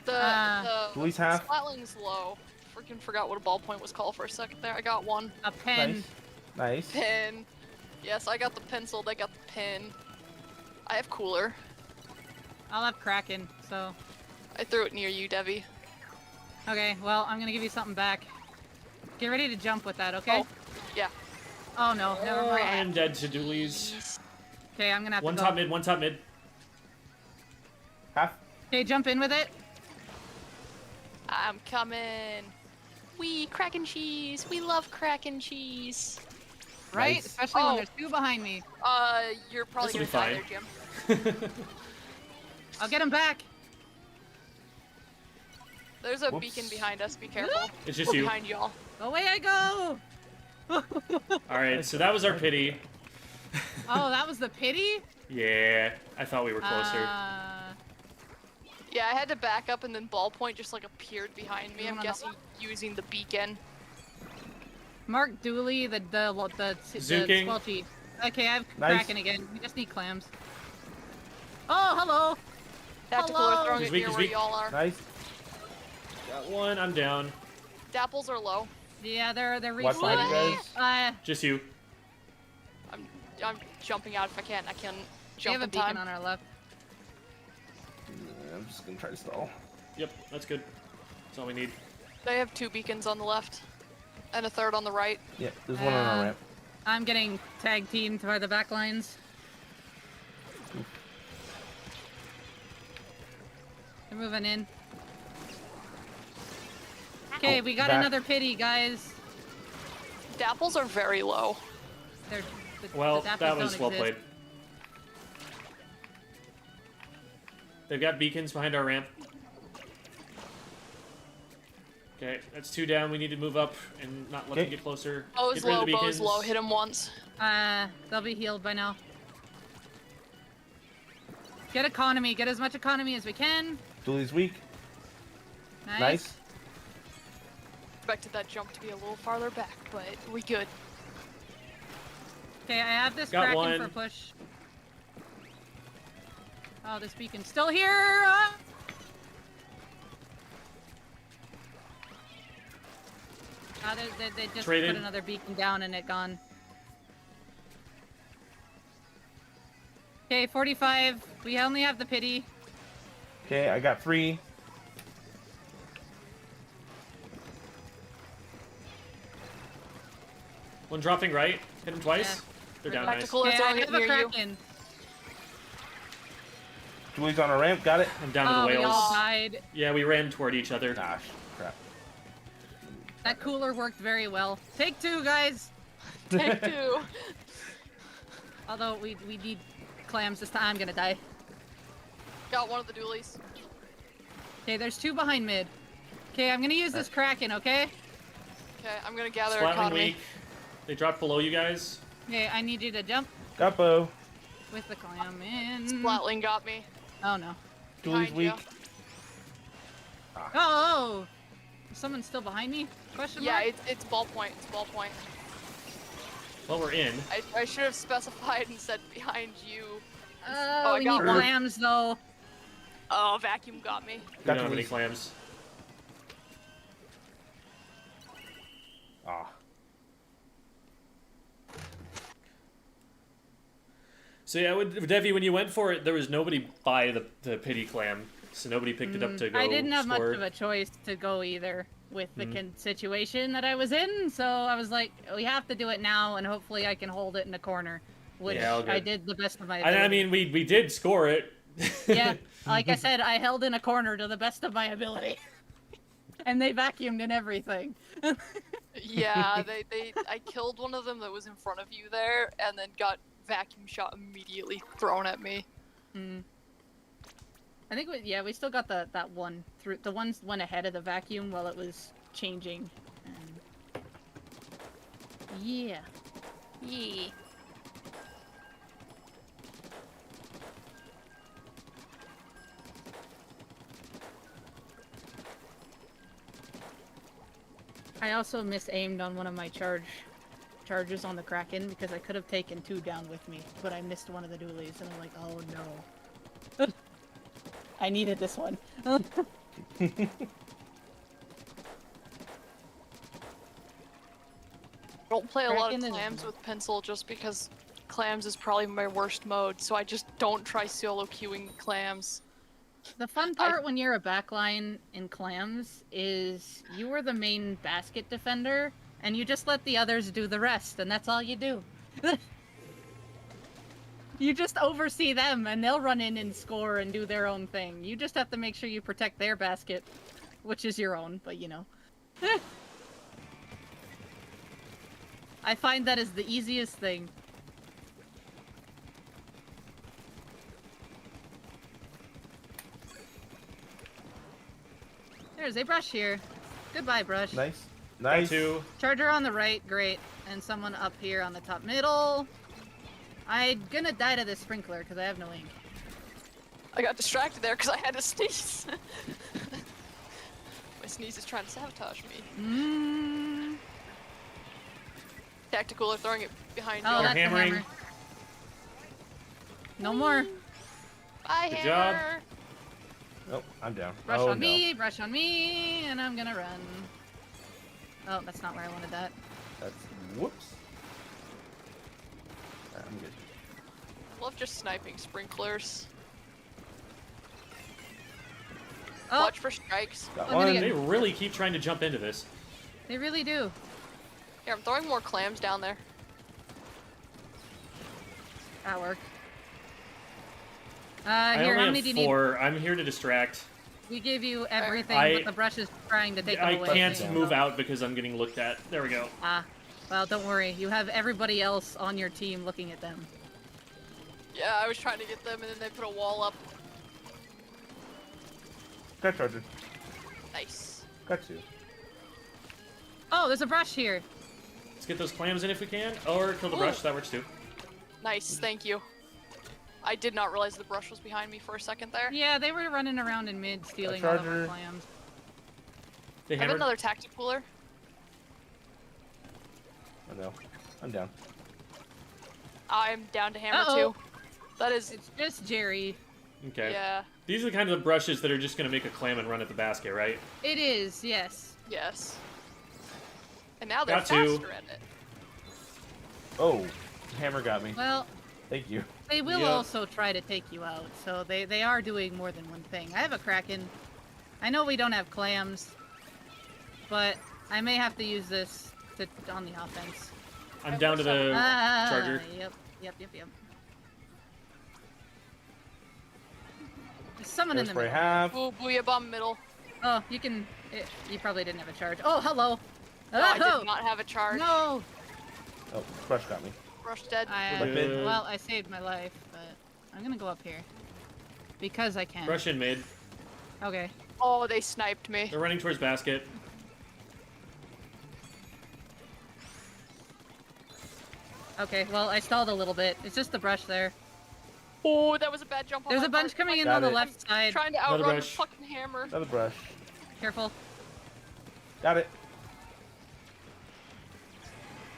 Speaker 4: The
Speaker 3: Dualies half.
Speaker 4: Splatling's low. Freaking forgot what a ballpoint was called for a second there. I got one.
Speaker 5: A pen.
Speaker 3: Nice. Nice.
Speaker 4: Pin. Yes, I got the pencil. They got the pin. I have cooler.
Speaker 5: I'll have Kraken, so.
Speaker 4: I threw it near you, Devi.
Speaker 5: Okay, well, I'm gonna give you something back. Get ready to jump with that, okay?
Speaker 4: Oh, yeah.
Speaker 5: Oh no, never
Speaker 1: I
Speaker 5: mind.
Speaker 1: am dead to dualies.
Speaker 5: Okay, I'm gonna have
Speaker 1: One
Speaker 5: to
Speaker 1: top
Speaker 5: go.
Speaker 1: mid, one top mid.
Speaker 3: Half.
Speaker 5: Okay, jump in with it.
Speaker 4: I'm coming. We crack and cheese. We love crack and cheese.
Speaker 5: Right?
Speaker 3: Nice.
Speaker 5: Especially
Speaker 4: Oh.
Speaker 5: when there's two behind me.
Speaker 4: You're probably
Speaker 1: This'll
Speaker 4: gonna
Speaker 1: be
Speaker 4: die
Speaker 1: fine.
Speaker 4: there, Jim.
Speaker 5: I'll get him back.
Speaker 4: There's a
Speaker 3: Whoops.
Speaker 4: beacon behind us. Be careful.
Speaker 1: It's just
Speaker 4: We're
Speaker 1: you.
Speaker 4: behind y'all.
Speaker 5: Away I go!
Speaker 1: Alright, so that was our pity.
Speaker 5: Oh, that was the pity?
Speaker 1: Yeah, I thought we were closer.
Speaker 4: Yeah, I had to back up and then ballpoint just like appeared behind me.
Speaker 5: You
Speaker 4: I'm
Speaker 5: wanna know-
Speaker 4: guessing using the beacon.
Speaker 5: Mark Dooley, the
Speaker 1: Zuking.
Speaker 5: squelchy. Okay, I've
Speaker 3: Nice.
Speaker 5: Kraken again. We just need clams. Oh, hello!
Speaker 4: Tactical
Speaker 5: Hello.
Speaker 4: are throwing
Speaker 1: He's
Speaker 4: it
Speaker 1: weak,
Speaker 4: near
Speaker 1: he's
Speaker 4: where
Speaker 1: weak.
Speaker 4: y'all are.
Speaker 3: Nice.
Speaker 1: Got one, I'm down.
Speaker 4: Dapples are low.
Speaker 5: Yeah, they're
Speaker 3: Watch out,
Speaker 5: resetting.
Speaker 3: you guys.
Speaker 1: Just you.
Speaker 4: I'm jumping out if I can. I can
Speaker 5: We
Speaker 4: jump
Speaker 5: have a
Speaker 4: in
Speaker 5: beacon
Speaker 4: time.
Speaker 5: on our left.
Speaker 3: Yeah, I'm just gonna try to stall.
Speaker 1: Yep, that's good. That's all we need.
Speaker 4: They have 2 beacons on the left, and a third on the right.
Speaker 3: Yeah, there's one on our
Speaker 5: Uh,
Speaker 3: ramp.
Speaker 5: I'm getting tag teamed by the back lines. They're moving in. Okay,
Speaker 3: Oh,
Speaker 5: we got
Speaker 3: back.
Speaker 5: another pity, guys.
Speaker 4: Dapples are very low.
Speaker 5: They're, the
Speaker 1: Well,
Speaker 5: dapples
Speaker 1: that was
Speaker 5: don't
Speaker 1: well
Speaker 5: exist.
Speaker 1: played. They've got beacons behind our ramp. Okay, that's 2 down. We need to move up and not let them
Speaker 3: Okay.
Speaker 1: get closer.
Speaker 4: Bo's
Speaker 1: Get rid of
Speaker 4: low,
Speaker 1: the
Speaker 4: Bo's
Speaker 1: beacons.
Speaker 4: low. Hit him once.
Speaker 5: They'll be healed by now. Get economy. Get as much economy as we can.
Speaker 3: Dooley's weak. Nice.
Speaker 4: Expected that jump to be a little farther back, but we good.
Speaker 5: Okay, I have this
Speaker 1: Got
Speaker 5: Kraken
Speaker 1: one.
Speaker 5: for push. Oh, this beacon's still here! Ah! They just
Speaker 1: Traded.
Speaker 5: put another beacon down and it gone. Okay, 45. We only have the pity.
Speaker 3: Okay, I got 3.
Speaker 1: One dropping right. Hit him twice.
Speaker 5: Yeah.
Speaker 1: They're down nice.
Speaker 4: Tactical
Speaker 5: Okay,
Speaker 4: is
Speaker 5: I
Speaker 4: throwing it
Speaker 5: have a
Speaker 4: near you.
Speaker 5: Kraken.
Speaker 3: Julie's on a ramp. Got it.
Speaker 1: I'm down to
Speaker 5: Oh,
Speaker 1: the
Speaker 5: we
Speaker 1: whales.
Speaker 5: all died.
Speaker 1: Yeah, we ran toward each other.
Speaker 3: Gosh, crap.
Speaker 5: That cooler worked very well. Take 2, guys.
Speaker 4: Take 2.
Speaker 5: Although we need clams this time. I'm gonna die.
Speaker 4: Got one of the dualies.
Speaker 5: Okay, there's 2 behind mid. Okay, I'm gonna use this Kraken, okay?
Speaker 4: Okay, I'm gonna gather
Speaker 1: Splatling
Speaker 4: economy.
Speaker 1: weak. They dropped below you guys.
Speaker 5: Okay, I need you to jump
Speaker 3: Got Bo.
Speaker 5: with the clam in.
Speaker 4: Splatling got me.
Speaker 5: Oh no.
Speaker 3: Julie's
Speaker 4: Behind
Speaker 3: weak.
Speaker 4: you.
Speaker 5: Oh! Someone's still behind me? Question
Speaker 4: Yeah,
Speaker 5: mark?
Speaker 4: it's ballpoint. It's ballpoint.
Speaker 1: Well, we're in.
Speaker 4: I should have specified and said behind you.
Speaker 5: Oh,
Speaker 4: I
Speaker 5: we
Speaker 4: got
Speaker 5: need
Speaker 4: one.
Speaker 5: clams though.
Speaker 4: Oh, vacuum got me.
Speaker 1: We
Speaker 3: Got
Speaker 1: don't have any
Speaker 3: Julie's.
Speaker 1: clams.
Speaker 3: Ah.
Speaker 1: So yeah, Devi, when you went for it, there was nobody by the pity clam, so nobody picked it up to go
Speaker 5: I didn't have
Speaker 1: score.
Speaker 5: much of a choice to go either with the situation that I was in, so I was like, we have to do it now, and hopefully I can hold it in the corner, which
Speaker 1: Yeah, all good.
Speaker 5: I did the best of my ability.
Speaker 1: I mean, we did score it.
Speaker 5: Yeah, like I said, I held in a corner to the best of my ability. And they vacuumed and everything.
Speaker 4: Yeah, I killed one of them that was in front of you there, and then got vacuum shot immediately thrown at me.
Speaker 5: I think we still got that one through. The ones went ahead of the vacuum while it was changing. And... Yeah. Yeah. I also misaimed on one of my charges on the Kraken because I could have taken 2 down with me, but I missed one of the dualies, and I'm like, oh no. I needed this one.
Speaker 4: Don't play a lot of
Speaker 5: Kraken is-
Speaker 4: clams with pencil just because clams is probably my worst mode, so I just don't try solo queuing clams.
Speaker 5: The fun part when you're a backline in clams is you are the main basket defender, and you just let the others do the rest, and that's all you do. You just oversee them, and they'll run in and score and do their own thing. You just have to make sure you protect their basket, which is your own, but you know. I find that is the easiest thing. There's a brush here. Goodbye, brush.
Speaker 3: Nice.
Speaker 1: Got
Speaker 3: Nice.
Speaker 1: 2.
Speaker 5: Charger on the right, great. And someone up here on the top middle. I'm gonna die to this sprinkler because I have no ink.
Speaker 4: I got distracted there because I had to sneeze. My sneeze is trying to sabotage me. Tactical are throwing it behind
Speaker 5: Oh,
Speaker 4: you.
Speaker 5: that's
Speaker 1: hammering.
Speaker 5: the hammer. No more.
Speaker 4: Bye,
Speaker 1: Good job.
Speaker 4: hammer.
Speaker 3: Oh, I'm down.
Speaker 5: Brush
Speaker 3: oh,
Speaker 5: on
Speaker 3: no.
Speaker 5: me, brush on me, and I'm gonna run. Oh, that's not where I wanted that.
Speaker 3: That's whoops. Alright, I'm good.
Speaker 4: Love just sniping sprinklers.
Speaker 5: Oh,
Speaker 4: Watch for strikes.
Speaker 3: Got
Speaker 5: I'm gonna
Speaker 3: one.
Speaker 5: get-
Speaker 1: They really keep trying to jump into this.
Speaker 5: they really do.
Speaker 4: Here, I'm throwing more clams down there.
Speaker 5: That worked.
Speaker 1: I
Speaker 5: Here, how many
Speaker 1: only
Speaker 5: do
Speaker 1: have
Speaker 5: you
Speaker 1: 4. I'm here to distract.
Speaker 5: need? We gave you everything,
Speaker 1: I-
Speaker 5: but the brush is trying to take
Speaker 1: I
Speaker 5: them away.
Speaker 1: can't
Speaker 5: so-
Speaker 1: move out because I'm getting looked at. There we go.
Speaker 5: Ah, well, don't worry. You have everybody else on your team looking at them.
Speaker 4: Yeah, I was trying to get them, and then they put a wall up.
Speaker 3: Got charger.
Speaker 4: Nice.
Speaker 3: Got you.
Speaker 5: Oh, there's a brush here.
Speaker 1: Let's get those clams in if we can, or kill the brush. That works too.
Speaker 4: Nice, thank you. I did not realize the brush was behind me for a second there.
Speaker 5: Yeah, they were running around in mid, stealing all of our
Speaker 3: charger.
Speaker 5: clams.
Speaker 1: They
Speaker 4: I have
Speaker 1: hammered.
Speaker 4: another tactic cooler.
Speaker 3: Oh no. I'm down.
Speaker 4: I'm down to hammer
Speaker 5: Uh-oh.
Speaker 4: too. That is,
Speaker 5: It's just Jerry.
Speaker 1: Okay.
Speaker 4: yeah,
Speaker 1: These are the kind of brushes that are just gonna make a clam and run at the basket, right?
Speaker 5: It is, yes.
Speaker 4: yes. And now they're
Speaker 1: Got two.
Speaker 4: faster at it.
Speaker 3: Oh, hammer got me.
Speaker 5: Well,
Speaker 3: Thank you.
Speaker 5: they will
Speaker 1: Yeah.
Speaker 5: also try to take you out, so they are doing more than one thing. I have a Kraken. I know we don't have clams, but I may have to use this on the offense.
Speaker 1: I'm down to the charger.
Speaker 5: Yep. There's someone in the
Speaker 3: Spray
Speaker 5: middle.
Speaker 3: half.
Speaker 4: Ooh, booyah bomb middle.
Speaker 5: Oh, you can. You probably didn't have a charge. Oh, hello.
Speaker 4: No, I
Speaker 5: Oh,
Speaker 4: did not have a charge.
Speaker 5: no.
Speaker 3: Oh, brush got me.
Speaker 4: Rush dead.
Speaker 1: Good.
Speaker 5: Well, I saved my life, but I'm gonna go up here because I can.
Speaker 1: Rush in mid.
Speaker 5: Okay.
Speaker 4: Oh, they sniped me.
Speaker 1: They're running towards basket.
Speaker 5: Okay. Well, I stalled a little bit. It's just the brush there.
Speaker 4: Oh, that was a bad jump on
Speaker 5: There's
Speaker 4: my
Speaker 5: a bunch
Speaker 4: part.
Speaker 5: coming in
Speaker 3: Got
Speaker 5: on the
Speaker 3: it.
Speaker 5: left side.
Speaker 4: Trying to
Speaker 1: Another
Speaker 4: outrun the
Speaker 1: brush.
Speaker 4: fucking hammer.
Speaker 3: Another brush.
Speaker 5: Careful.
Speaker 3: Got it.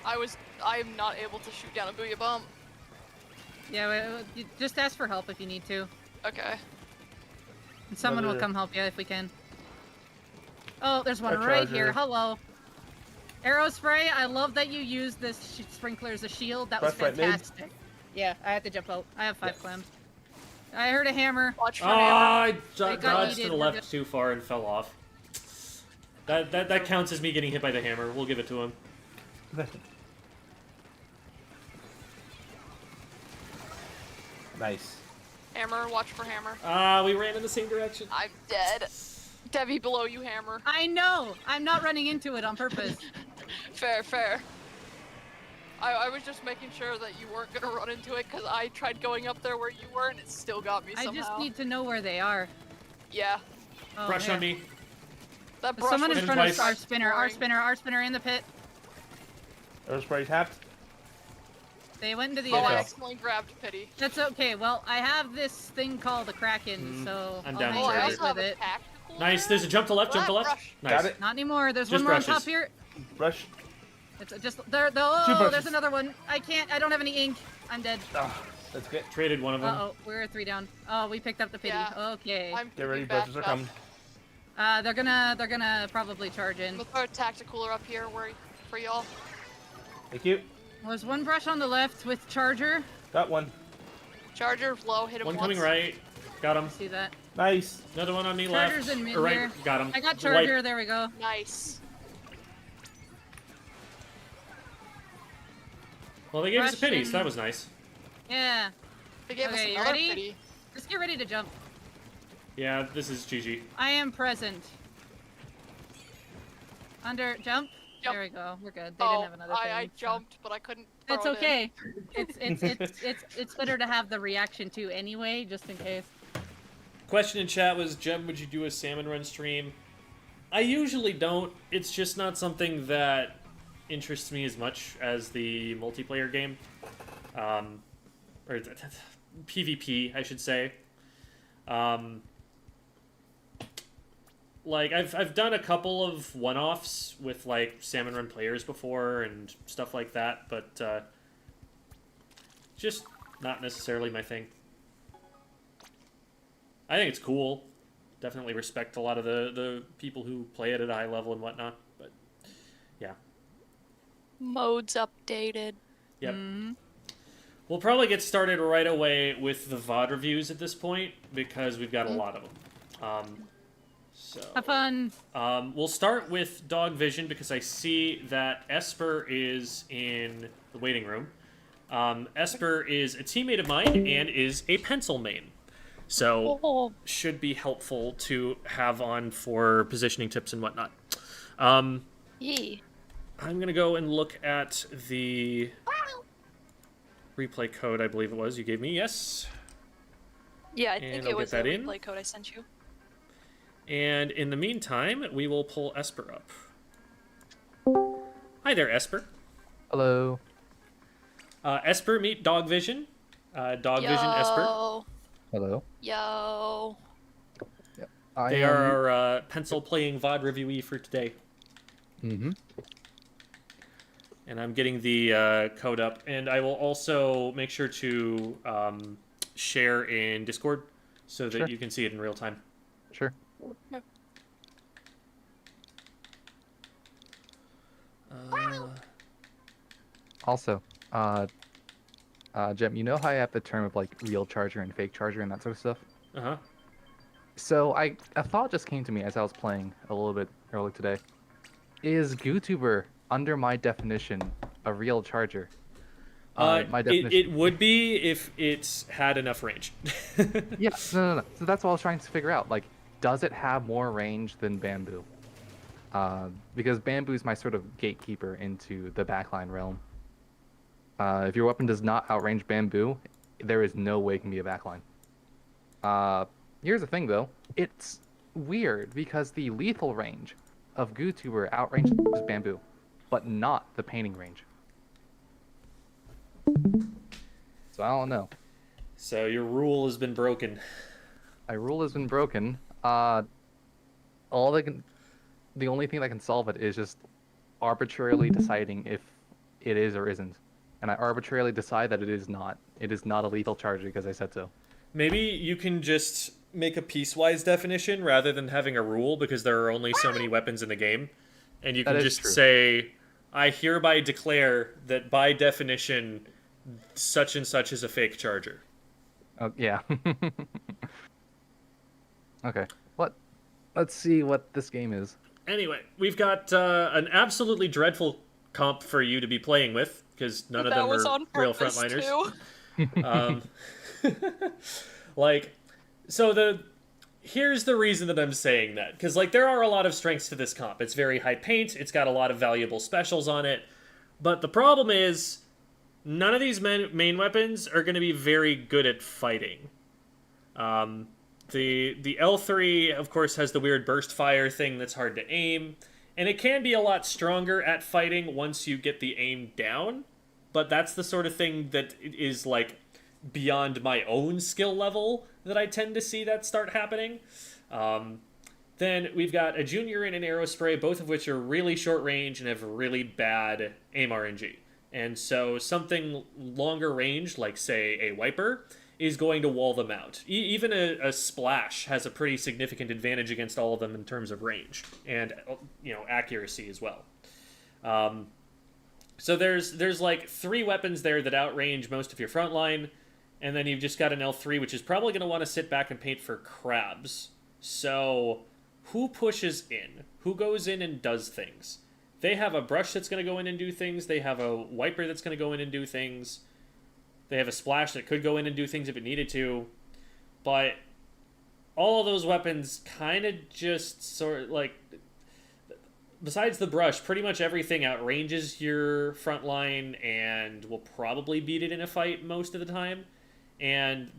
Speaker 4: I am not able to shoot down a booyah bomb.
Speaker 5: Yeah. Just ask for help if you need to.
Speaker 4: Okay.
Speaker 5: And someone will
Speaker 3: Another-
Speaker 5: come help you if we can. Oh, there's one
Speaker 3: A
Speaker 5: right
Speaker 3: charger.
Speaker 5: here. Hello. Arrow spray. I love that you used this sprinkler as a shield. That was
Speaker 3: Press right mid.
Speaker 5: fantastic. Yeah, I had to jump out. I have 5 clams. I heard a hammer.
Speaker 4: Watch for
Speaker 1: Oh,
Speaker 4: hammer.
Speaker 1: I
Speaker 5: got
Speaker 1: dodged to
Speaker 5: yeeted,
Speaker 1: the
Speaker 5: we're
Speaker 1: left
Speaker 5: good.
Speaker 1: too far and fell off. That counts as me getting hit by the hammer. We'll give it to him.
Speaker 3: Nice.
Speaker 4: Hammer, watch for hammer.
Speaker 1: We ran in the same direction.
Speaker 4: I'm dead. Devi below you, hammer.
Speaker 5: I know. I'm not running into it on purpose.
Speaker 4: Fair, fair. I was just making sure that you weren't gonna run into it because I tried going up there where you were and it still got me somehow.
Speaker 5: I just need to know where they are.
Speaker 4: Yeah.
Speaker 5: Oh,
Speaker 1: Brush
Speaker 5: yeah.
Speaker 1: on me.
Speaker 4: That
Speaker 5: There's
Speaker 4: brush
Speaker 5: someone
Speaker 4: was
Speaker 5: in
Speaker 1: Hit him
Speaker 5: front of
Speaker 1: twice.
Speaker 5: our spinner. Our spinner in the pit.
Speaker 3: Arrow spray tapped.
Speaker 5: They went into the
Speaker 4: Oh, I
Speaker 5: other.
Speaker 4: accidentally grabbed pity.
Speaker 5: That's okay. Well, I have this thing called a Kraken, so
Speaker 1: I'm
Speaker 5: I'll
Speaker 1: down
Speaker 5: make
Speaker 4: Oh,
Speaker 1: to
Speaker 4: I
Speaker 5: right
Speaker 4: also have
Speaker 5: with
Speaker 4: a
Speaker 5: it.
Speaker 4: tactical.
Speaker 1: Nice. There's a jump to left. Jump to
Speaker 4: Black
Speaker 1: left.
Speaker 4: brush.
Speaker 1: Nice.
Speaker 3: Got it.
Speaker 5: Not anymore. There's
Speaker 1: Just
Speaker 5: one more on
Speaker 1: brushes.
Speaker 5: top here.
Speaker 3: Brush.
Speaker 5: It's just there.
Speaker 3: Two
Speaker 5: Oh,
Speaker 3: brushes.
Speaker 5: there's another one. I can't. I don't have any ink. I'm dead.
Speaker 3: Ah, that's good.
Speaker 1: Traded one of them.
Speaker 5: Uh oh, we're 3 down. Oh, we picked up the pity.
Speaker 4: Yeah.
Speaker 5: Okay.
Speaker 4: I'm
Speaker 3: Get ready,
Speaker 4: picking back
Speaker 3: brushes are
Speaker 4: up.
Speaker 3: coming.
Speaker 5: They're gonna probably charge in.
Speaker 4: I'm gonna throw a tactical up here for y'all.
Speaker 3: Thank you.
Speaker 5: There's one brush on the left with charger.
Speaker 3: Got one.
Speaker 4: Charger's low, hit him
Speaker 1: One
Speaker 4: once.
Speaker 1: coming right. Got him.
Speaker 5: See that?
Speaker 3: Nice.
Speaker 1: Another one on me
Speaker 5: Charger's
Speaker 1: left.
Speaker 5: in mid
Speaker 1: Or right.
Speaker 5: here.
Speaker 1: Got him.
Speaker 5: I got
Speaker 1: The
Speaker 5: charger.
Speaker 1: white.
Speaker 5: There we go.
Speaker 4: Nice.
Speaker 1: Well, they gave us a pity, so
Speaker 5: Russian.
Speaker 1: that was nice.
Speaker 5: Yeah.
Speaker 4: They gave us
Speaker 5: Okay, you
Speaker 4: another
Speaker 5: ready?
Speaker 4: pity.
Speaker 5: Just get ready to jump.
Speaker 1: Yeah, this is GG.
Speaker 5: I am present. Under jump.
Speaker 4: Jump.
Speaker 5: There we go. We're good. They
Speaker 4: Oh,
Speaker 5: didn't have another thing.
Speaker 4: I
Speaker 5: so-
Speaker 4: jumped, but I couldn't throw
Speaker 5: It's
Speaker 4: it in.
Speaker 5: okay. It's better to have the reaction too anyway, just in case.
Speaker 1: Question in chat was, Jem, would you do a salmon run stream? I usually don't. It's just not something that interests me as much as the multiplayer game. Or PvP, I should say. Like, I've done a couple of one-offs with, like, salmon run players before and stuff like that, but, just not necessarily my thing. I think it's cool. Definitely respect a lot of the people who play it at a high level and whatnot, but, yeah.
Speaker 4: Modes updated.
Speaker 1: Yep.
Speaker 5: Mhm.
Speaker 1: We'll probably get started right away with the VOD reviews at this point, because we've got a lot of them. So
Speaker 5: Have fun.
Speaker 1: we'll start with Dog Vision, because I see that Esper is in the waiting room. Esper is a teammate of mine and is a pencil main. So,
Speaker 4: Oh,
Speaker 1: should be helpful to have on for positioning tips and whatnot.
Speaker 4: yee.
Speaker 1: I'm going to go and look at the replay code, I believe it was, you gave me, yes?
Speaker 4: Yeah, I
Speaker 1: And
Speaker 4: think
Speaker 1: I'll
Speaker 4: it was
Speaker 1: get
Speaker 4: the
Speaker 1: that in.
Speaker 4: replay code I sent you.
Speaker 1: And in the meantime, we will pull Esper up. Hi there, Esper.
Speaker 2: Hello.
Speaker 1: Esper, meet Dog Vision. Dog Vision, Esper.
Speaker 2: Hello.
Speaker 4: Yo.
Speaker 2: I
Speaker 1: They
Speaker 2: am...
Speaker 1: are our pencil-playing VOD reviewee for today.
Speaker 2: Mm-hmm.
Speaker 1: And I'm getting the code up. And I will also make sure to share in Discord so that
Speaker 2: Sure.
Speaker 1: you can see it in real time.
Speaker 2: Sure. Also, Jem, you know how I have the term of like real charger and fake charger and that sort of stuff?
Speaker 1: Uh-huh.
Speaker 2: So a thought just came to me as I was playing a little bit earlier today. Is GooTuber under my definition a real charger? My definition.
Speaker 1: It would be if it's had enough range.
Speaker 2: Yeah, no. So that's what I was trying to figure out. Like, does it have more range than Bamboo? Because Bamboo is my sort of gatekeeper into the backline realm. If your weapon does not outrange Bamboo, there is no way it can be a backline. Here's the thing, though. It's weird because the lethal range of GooTuber outranges Bamboo, but not the painting range. So I don't know.
Speaker 1: So your rule has been broken.
Speaker 2: My rule has been broken. The only thing that can solve it is just arbitrarily deciding if it is or isn't. And I arbitrarily decide that it is not. It is not a lethal charge because I said so.
Speaker 1: Maybe you can just make a piecewise definition rather than having a rule, because there are only so many weapons in the game. And you can
Speaker 2: That is
Speaker 1: just
Speaker 2: true.
Speaker 1: say, I hereby declare that by definition, such and such is a fake charger.
Speaker 2: Oh, yeah. Okay. Let's see what this game is.
Speaker 1: Anyway, we've got an absolutely dreadful comp for you to be playing with, because none of
Speaker 4: That
Speaker 1: them
Speaker 4: was
Speaker 1: are
Speaker 4: on
Speaker 1: real
Speaker 4: purpose,
Speaker 1: frontliners.
Speaker 4: too.
Speaker 1: Here's the reason that I'm saying that, because there are a lot of strengths to this comp. It's very high paint, it's got a lot of valuable specials on it, but the problem is none of these main weapons are going to be very good at fighting. The L3, of course, has the weird burst fire thing that's hard to aim, and it can be a lot stronger at fighting once you get the aim down, but that's the sort of thing that is beyond my own skill level that I tend to see that start happening. Then we've got a Junior and an Aerospray, both of which are really short range and have really bad aim RNG. And so something longer range, like say a Wiper, is going to wall them out. Even a Splash has a pretty significant advantage against all of them in terms of range and accuracy as well. So there's 3 weapons there that outrange most of your front line, and then you've just got an L3, which is probably going to want to sit back and paint for crabs. So who pushes in? Who goes in and does things? They have a brush that's going to go in and do things. They have a Wiper that's going to go in and do things. They have a Splash that could go in and do things if it needed to. But all of those weapons kind of just sort of besides the brush, pretty much everything outranges your front line and will probably beat it in a fight most of the time. And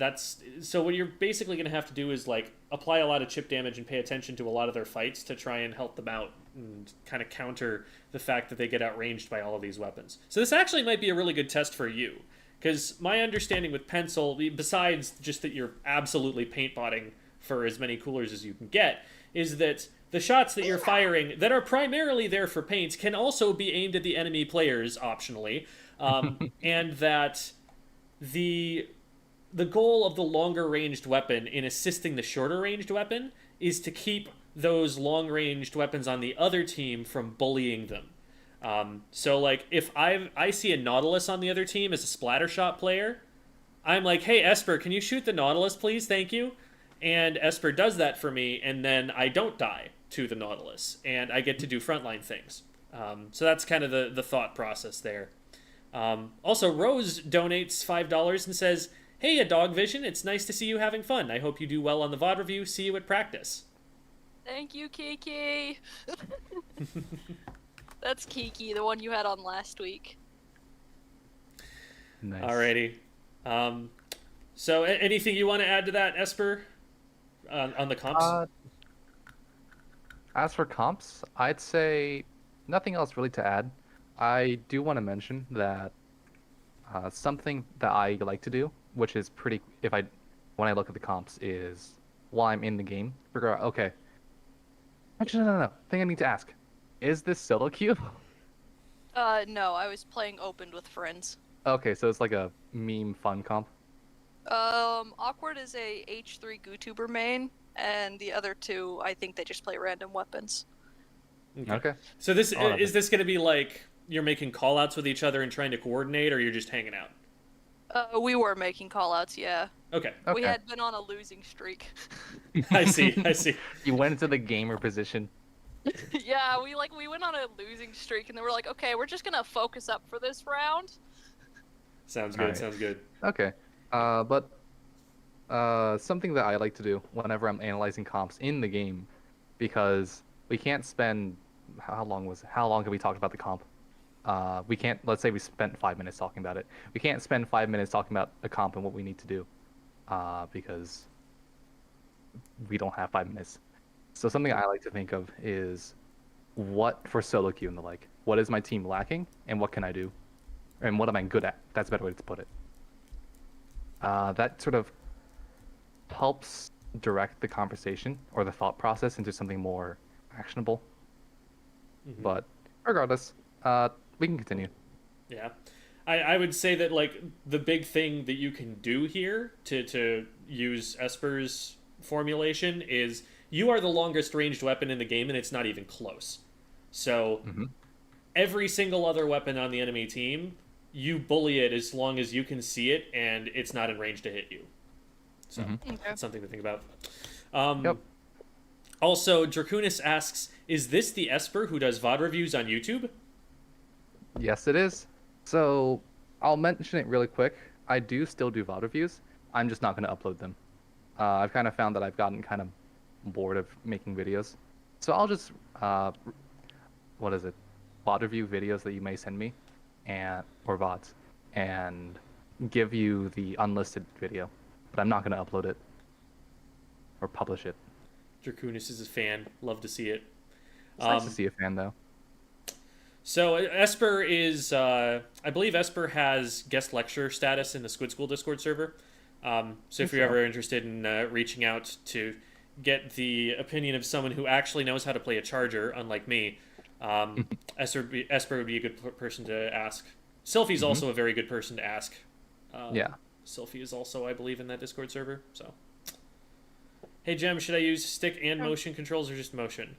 Speaker 1: so what you're basically going to have to do is apply a lot of chip damage and pay attention to a lot of their fights to try and help them out and kind of counter the fact that they get outranged by all of these weapons. So this actually might be a really good test for you, because my understanding with Pencil, besides just that you're absolutely paintbotting for as many coolers as you can get, is that the shots that you're firing that are primarily there for paints can also be aimed at the enemy players optionally, and that the goal of the longer ranged weapon in assisting the shorter ranged weapon is to keep those long ranged weapons on the other team from bullying them. So if I see a Nautilus on the other team as a splatter shot player, I'm like, hey Esper, can you shoot the Nautilus please, thank you? And Esper does that for me, and then I don't die to the Nautilus, and I get to do frontline things. So that's kind of the thought process there. Also, Rose donates $5 and says, hey, a Dog Vision, it's nice to see you having fun. I hope you do well on the VOD review. See you at practice.
Speaker 4: Thank you, Kiki. That's Kiki, the one you had on last week.
Speaker 2: Nice.
Speaker 1: Alrighty. So anything you want to add to that, Esper? On the comps?
Speaker 2: As for comps, I'd say nothing else really to add. I do want to mention that something that I like to do, which is when I look at the comps, is while I'm in the game, figure out, okay, actually, no. Thing I need to ask, is this solo queue?
Speaker 4: No, I was playing open with friends.
Speaker 2: Okay, so it's like a meme fun comp.
Speaker 4: Awkward is a H3 GooTuber main, and the other two, I think they just play random weapons.
Speaker 2: Okay.
Speaker 1: So this
Speaker 2: I'll have
Speaker 1: is this going to be like you're making call outs with each other and trying to coordinate, or you're just hanging out?
Speaker 4: We were making callouts, yeah.
Speaker 1: Okay.
Speaker 4: We
Speaker 2: Okay.
Speaker 4: had been on a losing streak.
Speaker 1: I see. I see.
Speaker 2: You went into the gamer position.
Speaker 4: Yeah, we went on a losing streak, and then we're like, okay, we're just gonna focus up for this round.
Speaker 1: Sounds good.
Speaker 2: Alright.
Speaker 1: Sounds good.
Speaker 2: Okay. But something that I like to do whenever I'm analyzing comps in the game, because we can't spend how long have we talked about the comp? We can't. Let's say we spent 5 minutes talking about it. We can't spend 5 minutes talking about a comp and what we need to do, because we don't have 5 minutes. So something I like to think of is what for solo queue and the like. What is my team lacking, and what can I do, and what am I good at? That's a better way to put it. That sort of helps direct the conversation or the thought process into something more actionable. But regardless, we can continue.
Speaker 1: Yeah. I would say that like the big thing that you can do here to use Esper's formulation is you are the longest ranged weapon in the game and it's not even close. So every single other weapon on the enemy team, you bully it as long as you can see it and it's not in range to hit you. So that's something to think about.
Speaker 2: Yep.
Speaker 1: Also, Dracunis asks, is this the Esper who does VOD reviews on YouTube?
Speaker 2: Yes, it is. So I'll mention it really quick. I do still do VOD reviews. I'm just not going to upload them. I've kind of found that I've gotten kind of bored of making videos. So I'll just, what is it? VOD review videos that you may send me, or VODs, and give you the unlisted video. But I'm not going to upload it or publish it.
Speaker 1: Dracunis is a fan. Love to see it.
Speaker 2: It's nice to see a fan, though.
Speaker 1: So Esper is, I believe Esper has guest lecturer status in the Squid School Discord server. So if you're ever interested in reaching out to get the opinion of someone who actually knows how to play a charger, unlike me, Esper would be a good person to ask. Sylphie's also a very good person to ask.
Speaker 2: Yeah.
Speaker 1: Sylphie is also, I believe, in that Discord server. So, hey Jem, should I use stick and motion controls or just motion?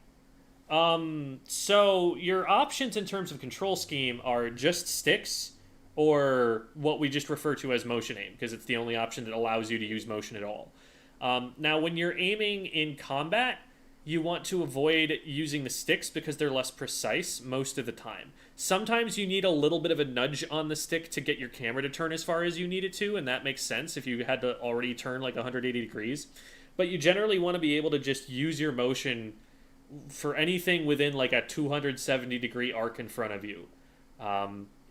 Speaker 1: So your options in terms of control scheme are just sticks or what we just refer to as motion aim, because it's the only option that allows you to use motion at all. Now, when you're aiming in combat, you want to avoid using the sticks because they're less precise most of the time. Sometimes you need a little bit of a nudge on the stick to get your camera to turn as far as you need it to, and that makes sense if you had to already turn like 180 degrees. But you generally want to be able to just use your motion for anything within like a 270 degree arc in front of you,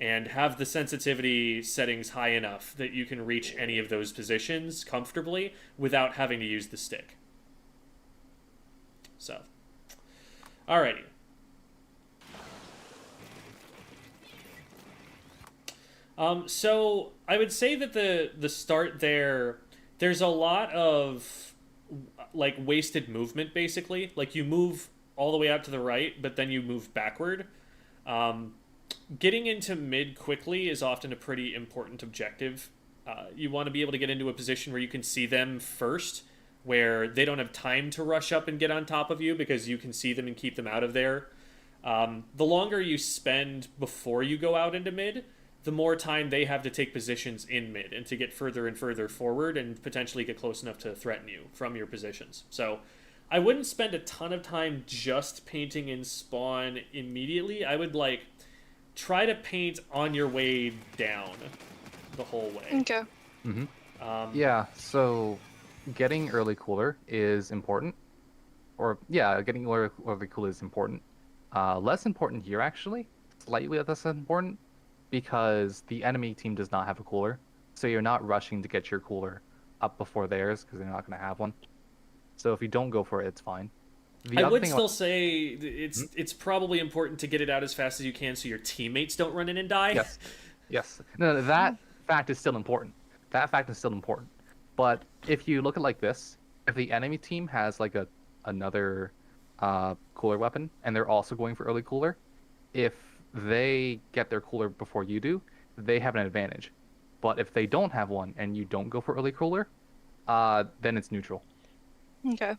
Speaker 1: and have the sensitivity settings high enough that you can reach any of those positions comfortably without having to use the stick. So, alrighty. So I would say that the start there's a lot of like wasted movement, basically. Like you move all the way out to the right, but then you move backward. Getting into mid quickly is often a pretty important objective. You want to be able to get into a position where you can see them first, where they don't have time to rush up and get on top of you because you can see them and keep them out of there. The longer you spend before you go out into mid, the more time they have to take positions in mid and to get further and further forward and potentially get close enough to threaten you from your positions. So I wouldn't spend a ton of time just painting in spawn immediately. I would like try to paint on your way down the whole way.
Speaker 4: Okay.
Speaker 2: Yeah, so getting early cooler is important. Or, yeah, getting early cooler is important. Less important here, actually. Slightly less important. Because the enemy team does not have a cooler. So you're not rushing to get your cooler up before theirs, because they're not going to have one. So if you don't go for it, it's fine.
Speaker 1: I would still say it's probably important to get it out as fast as you can so your teammates don't run in and die.
Speaker 2: Yes. Yes. No, that fact is still important. That fact is still important. But if you look at it like this, if the enemy team has like another cooler weapon, and they're also going for early cooler, if they get their cooler before you do, they have an advantage. But if they don't have one and you don't go for early cooler, then it's neutral.
Speaker 4: Okay.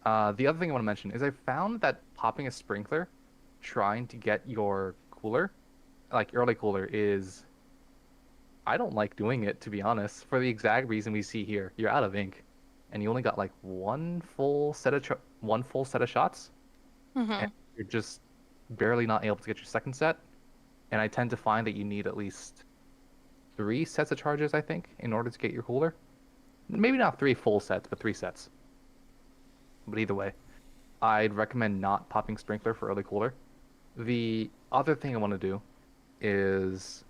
Speaker 2: The other thing I want to mention is I found that popping a sprinkler, trying to get your cooler, like early cooler, is I don't like doing it, to be honest, for the exact reason we see here. You're out of ink, and you only got like one full set of shots, and
Speaker 4: Mm-hmm.
Speaker 2: you're just barely not able to get your second set. And I tend to find that you need at least 3 sets of charges, I think, in order to get your cooler. Maybe not 3 full sets, but 3 sets. But either way, I'd recommend not popping sprinkler for early cooler. The other thing I want to do is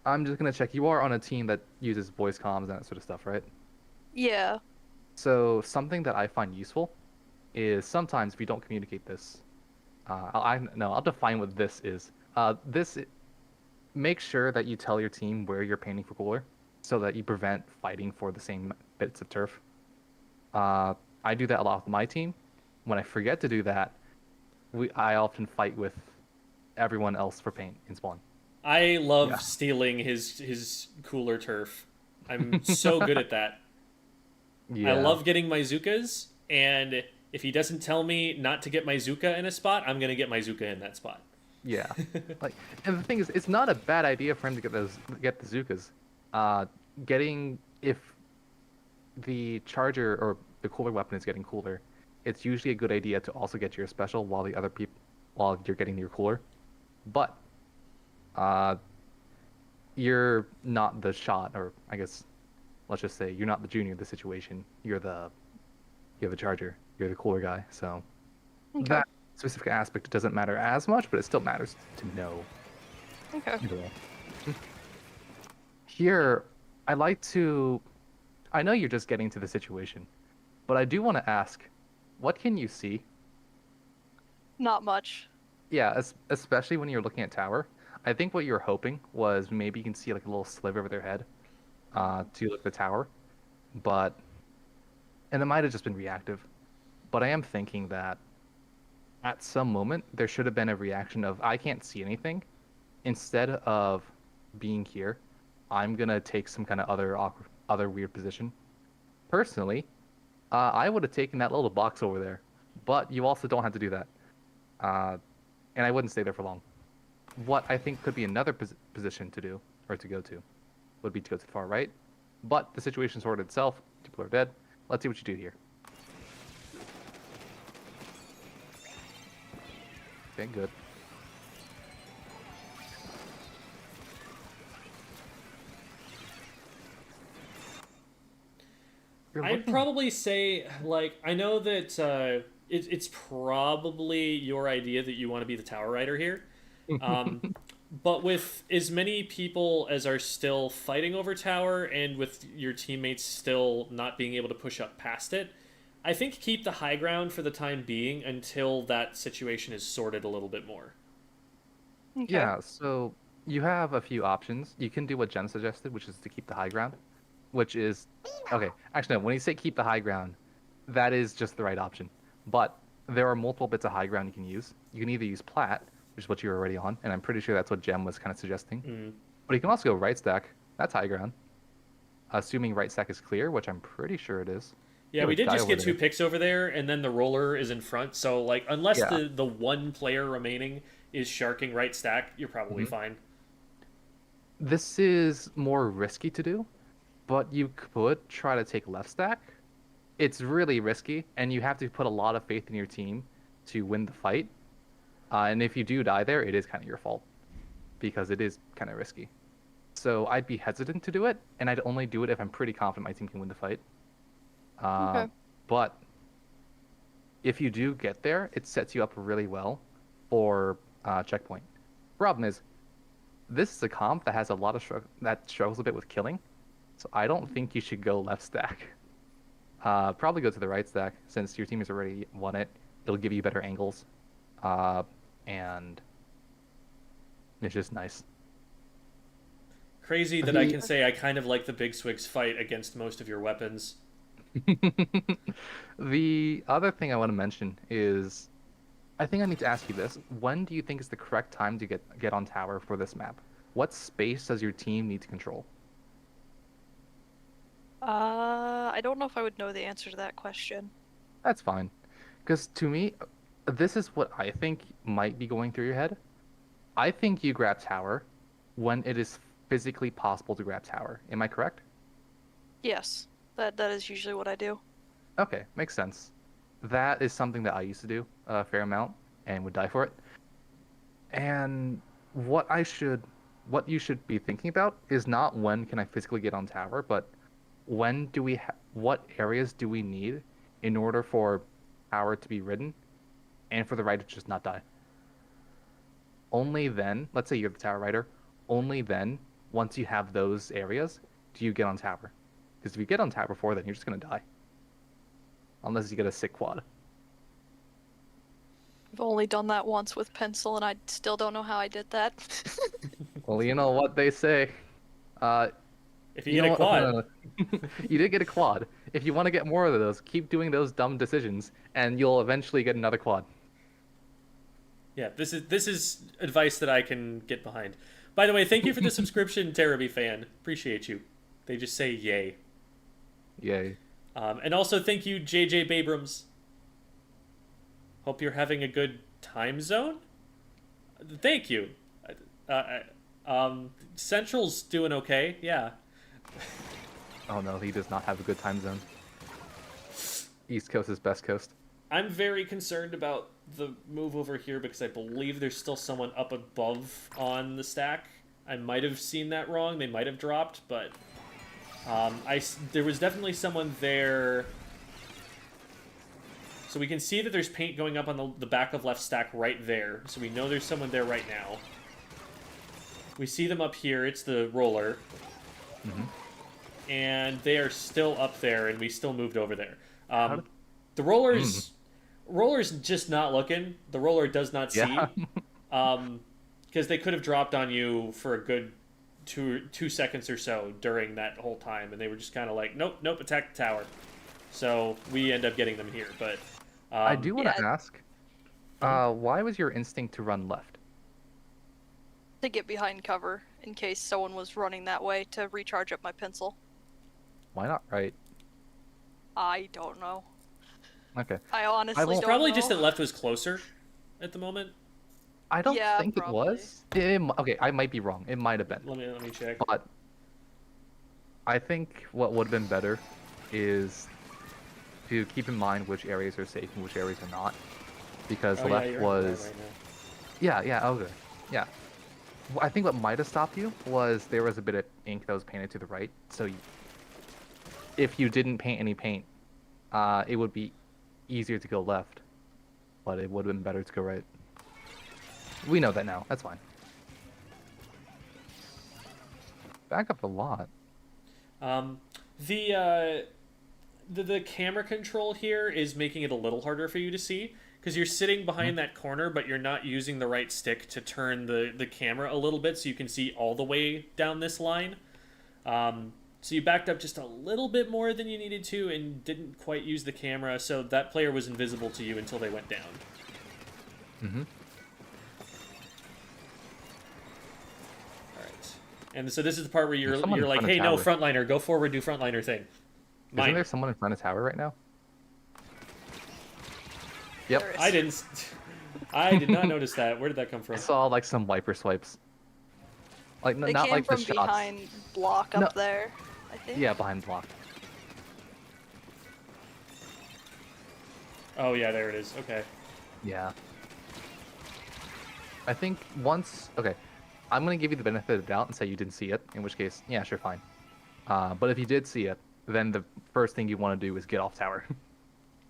Speaker 2: I'm just gonna check. You are on a team that uses voice comms and that sort of stuff, right?
Speaker 4: Yeah.
Speaker 2: So something that I find useful is sometimes if you don't communicate this, I'll define what this is. Make sure that you tell your team where you're painting for cooler, so that you prevent fighting for the same bits of turf. Uh, I do that a lot with my team. When I forget to do that, I often fight with everyone else for paint in spawn.
Speaker 1: I love
Speaker 2: Yeah.
Speaker 1: stealing his cooler turf. I'm so good at that. I
Speaker 2: Yeah.
Speaker 1: love getting my Zukas, and if he doesn't tell me not to get my Zuka in a spot, I'm gonna get my Zuka in that spot.
Speaker 2: Yeah. Like, and the thing is, it's not a bad idea for him to get the Zukas. Getting if the charger or the cooler weapon is getting cooler, it's usually a good idea to also get your special while you're getting your cooler. But uh, you're not the shot, or I guess let's just say you're not the junior in the situation. You're the charger. You're the cooler guy. So
Speaker 4: Okay.
Speaker 2: that specific aspect doesn't matter as much, but it still matters to know.
Speaker 4: Okay.
Speaker 2: Either way. Here, I like to. I know you're just getting to the situation, but I do want to ask, what can you see?
Speaker 4: Not much.
Speaker 2: Yeah, especially when you're looking at tower. I think what you're hoping was maybe you can see like a little sliver of their head, to look at the tower, but and it might have just been reactive. But I am thinking that at some moment there should have been a reaction of I can't see anything. Instead of being here, I'm gonna take some kind of other weird position. Personally, I would have taken that little box over there, but you also don't have to do that. Uh, and I wouldn't stay there for long. What I think could be another position to do or to go to would be to go to the far right. But the situation sorted itself. People are dead. Let's see what you do here. Okay, good. You're
Speaker 1: I'd
Speaker 2: looking-
Speaker 1: probably say, like, I know that it's probably your idea that you want to be the tower rider here. But with as many people as are still fighting over tower and with your teammates still not being able to push up past it, I think keep the high ground for the time being until that situation is sorted a little bit more.
Speaker 4: Okay.
Speaker 2: Yeah, so you have a few options. You can do what Jen suggested, which is to keep the high ground, which is okay. Actually, no, when you say keep the high ground, that is just the right option. But there are multiple bits of high ground you can use. You can either use plat, which is what you're already on, and I'm pretty sure that's what Jem was kind of suggesting.
Speaker 1: Mm.
Speaker 2: But you can also go right stack. That's high ground. Assuming right stack is clear, which I'm pretty sure it is.
Speaker 1: Yeah, we
Speaker 2: There's a
Speaker 1: did
Speaker 2: guy
Speaker 1: just
Speaker 2: over
Speaker 1: get two
Speaker 2: there.
Speaker 1: picks over there, and then the roller is in front. So, like, unless
Speaker 2: Yeah.
Speaker 1: the one player remaining is sharking right stack, you're probably
Speaker 2: Mhm.
Speaker 1: fine.
Speaker 2: This is more risky to do, but you could try to take left stack. It's really risky, and you have to put a lot of faith in your team to win the fight. And if you do die there, it is kind of your fault because it is kind of risky. So I'd be hesitant to do it, and I'd only do it if I'm pretty confident my team can win the fight.
Speaker 4: Okay.
Speaker 2: But if you do get there, it sets you up really well for checkpoint. Problem is, this is a comp that has a lot of that struggles a bit with killing, so I don't think you should go left stack. Probably go to the right stack since your team has already won it. It'll give you better angles, and it's just nice.
Speaker 1: Crazy that I
Speaker 2: The-
Speaker 1: can say I kind of like the Big Swigs fight against most of your weapons.
Speaker 2: The other thing I want to mention is, I think I need to ask you this: when do you think is the correct time to get on tower for this map? What space does your team need to control?
Speaker 4: I don't know if I would know the answer to that question.
Speaker 2: That's fine. Because to me, this is what I think might be going through your head. I think you grab tower when it is physically possible to grab tower. Am I correct?
Speaker 4: Yes, that is usually what I do.
Speaker 2: Okay, makes sense. That is something that I used to do a fair amount and would die for it. And what you should be thinking about is not when can I physically get on tower, but what areas do we need in order for power to be ridden and for the rider to just not die. Only then, let's say you're the tower rider, only then, once you have those areas, do you get on tower. Because if you get on tower before then, you're just gonna die. Unless you get a sick quad.
Speaker 4: I've only done that once with pencil, and I still don't know how I did that.
Speaker 2: Well, you know what they say.
Speaker 1: If you get a quad,
Speaker 2: No. You did get a quad. If you want to get more of those, keep doing those dumb decisions, and you'll eventually get another quad.
Speaker 1: yeah, this is advice that I can get behind. By the way, thank you for the subscription, Terraby fan. Appreciate you. They just say yay.
Speaker 2: Yay.
Speaker 1: And also thank you, JJ Babrams. Hope you're having a good time zone. Thank you. Central's doing okay. Yeah.
Speaker 2: Oh no, he does not have a good time zone. East Coast is best coast.
Speaker 1: I'm very concerned about the move over here because I believe there's still someone up above on the stack. I might have seen that wrong. They might have dropped, but there was definitely someone there. So we can see that there's paint going up on the back of left stack right there. So we know there's someone there right now. We see them up here. It's the roller.
Speaker 2: Mm-hmm.
Speaker 1: And they are still up there, and we still moved over there. The roller's just not looking. The roller does not see. Because they could have dropped on you for a good two seconds or so during that whole time, and they were just kind of like, nope, attack the tower. So we end up getting them here. But
Speaker 2: I do want to ask, why was your instinct to run left?
Speaker 4: To get behind cover in case someone was running that way to recharge up my pencil.
Speaker 2: Why not right?
Speaker 4: I don't know.
Speaker 2: Okay.
Speaker 4: I honestly don't
Speaker 1: probably
Speaker 4: know.
Speaker 1: just that left was closer at the moment.
Speaker 2: I don't
Speaker 4: Yeah,
Speaker 2: think
Speaker 4: probably.
Speaker 2: it was. Okay, I might be wrong. It might have been.
Speaker 1: Let me check.
Speaker 2: But I think what would have been better is to keep in mind which areas are safe and which areas are not. Because
Speaker 1: Oh,
Speaker 2: left
Speaker 1: yeah, you're
Speaker 2: was...
Speaker 1: right now.
Speaker 2: Yeah, okay. Yeah. I think what might have stopped you was there was a bit of ink that was painted to the right. So if you didn't paint any paint, it would be easier to go left. But it would have been better to go right. We know that now. That's fine. Back up a lot.
Speaker 1: The camera control here is making it a little harder for you to see because you're sitting behind that corner, but you're not using the right stick to turn the camera a little bit so you can see all the way down this line. So you backed up just a little bit more than you needed to and didn't quite use the camera, so that player was invisible to you until they went down.
Speaker 2: Mm-hmm.
Speaker 1: Alright. And so this is the part where you're
Speaker 2: someone in
Speaker 1: like,
Speaker 2: front of
Speaker 1: hey, no,
Speaker 2: tower.
Speaker 1: frontliner, go forward, do frontliner thing.
Speaker 2: Isn't there someone in front of tower right now? Yep.
Speaker 4: There is.
Speaker 1: I did not notice that. Where did that come from?
Speaker 2: I saw like some wiper swipes. Like
Speaker 4: They
Speaker 2: not
Speaker 4: came
Speaker 2: like
Speaker 4: from
Speaker 2: the shots.
Speaker 4: behind block up
Speaker 2: No.
Speaker 4: there, I think.
Speaker 2: Yeah, behind block.
Speaker 1: Oh, yeah, there it is. Okay.
Speaker 2: Yeah. I think once... Okay. I'm going to give you the benefit of the doubt and say you didn't see it, in which case, yeah, sure, fine. But if you did see it, then the first thing you want to do is get off tower.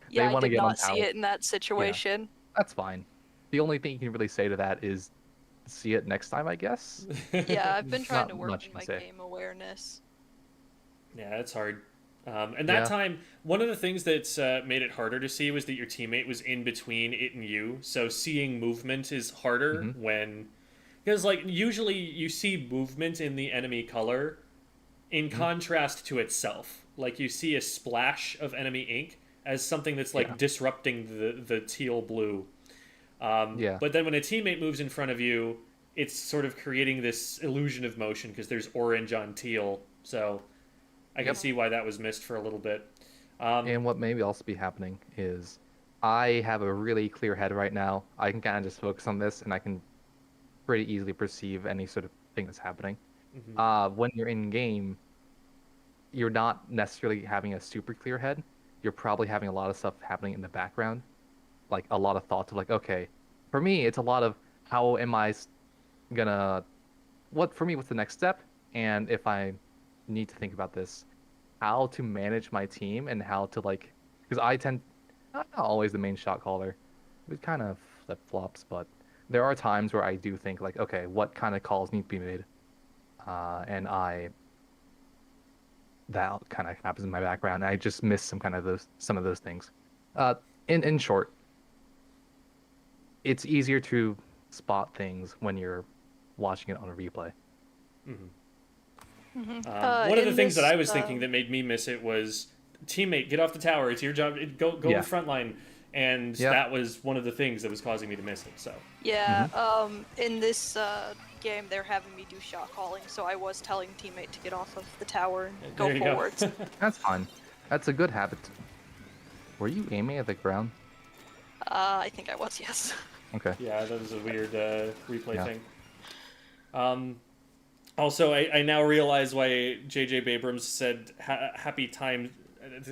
Speaker 4: Yeah, I
Speaker 2: wanna
Speaker 4: did
Speaker 2: get on
Speaker 4: not see
Speaker 2: tower.
Speaker 4: it in that situation.
Speaker 2: That's fine. The only thing you can really say to that is see it next time, I guess.
Speaker 4: Yeah, I've been trying
Speaker 2: Not
Speaker 4: to work
Speaker 2: much
Speaker 4: on
Speaker 2: you
Speaker 4: my
Speaker 2: can say.
Speaker 4: game awareness.
Speaker 1: Yeah, it's hard. And that
Speaker 2: Yeah.
Speaker 1: time, one of the things that's made it harder to see was that your teammate was in between it and you. So seeing movement is harder when... Because, like, usually you see movement in the enemy color in contrast to itself. Like, you see a splash of enemy ink as something that's, like, disrupting the teal blue. But then when a teammate moves in front of you, it's sort of creating this illusion of motion because there's orange on teal. So I can see why that was missed for a little bit.
Speaker 2: And what may also be happening is I have a really clear head right now. I can kind of just focus on this, and I can pretty easily perceive any sort of thing that's happening. When you're in game, you're not necessarily having a super clear head. You're probably having a lot of stuff happening in the background, like a lot of thoughts of like, okay, for me, it's a lot of how am I gonna, what for me, what's the next step, and if I need to think about this, how to manage my team and how to like, because I'm not always the main shot caller. It kind of flip flops, but there are times where I do think like, okay, what kind of calls need to be made, and that kind of happens in my background. And I just miss some of those things. In short, it's easier to spot things when you're watching it on a replay.
Speaker 1: One of the
Speaker 4: In
Speaker 1: things that
Speaker 4: this,
Speaker 1: I was thinking that made me miss it was, teammate, get off the tower. It's your job. Go
Speaker 2: Yeah.
Speaker 1: in front line. And
Speaker 2: Yeah.
Speaker 1: that was one of the things that was causing me to miss it. So
Speaker 4: Yeah, in this game, they're having me do shot calling, so I was telling teammate to get off of the tower and go
Speaker 1: there you
Speaker 4: forwards.
Speaker 1: go.
Speaker 2: That's fine. That's a good habit. Were you aiming at the ground?
Speaker 4: I think I was, yes.
Speaker 2: Okay.
Speaker 1: Yeah, that was a weird replay
Speaker 2: Yeah.
Speaker 1: thing. Also, I now realize why J.J. Abrams said happy time,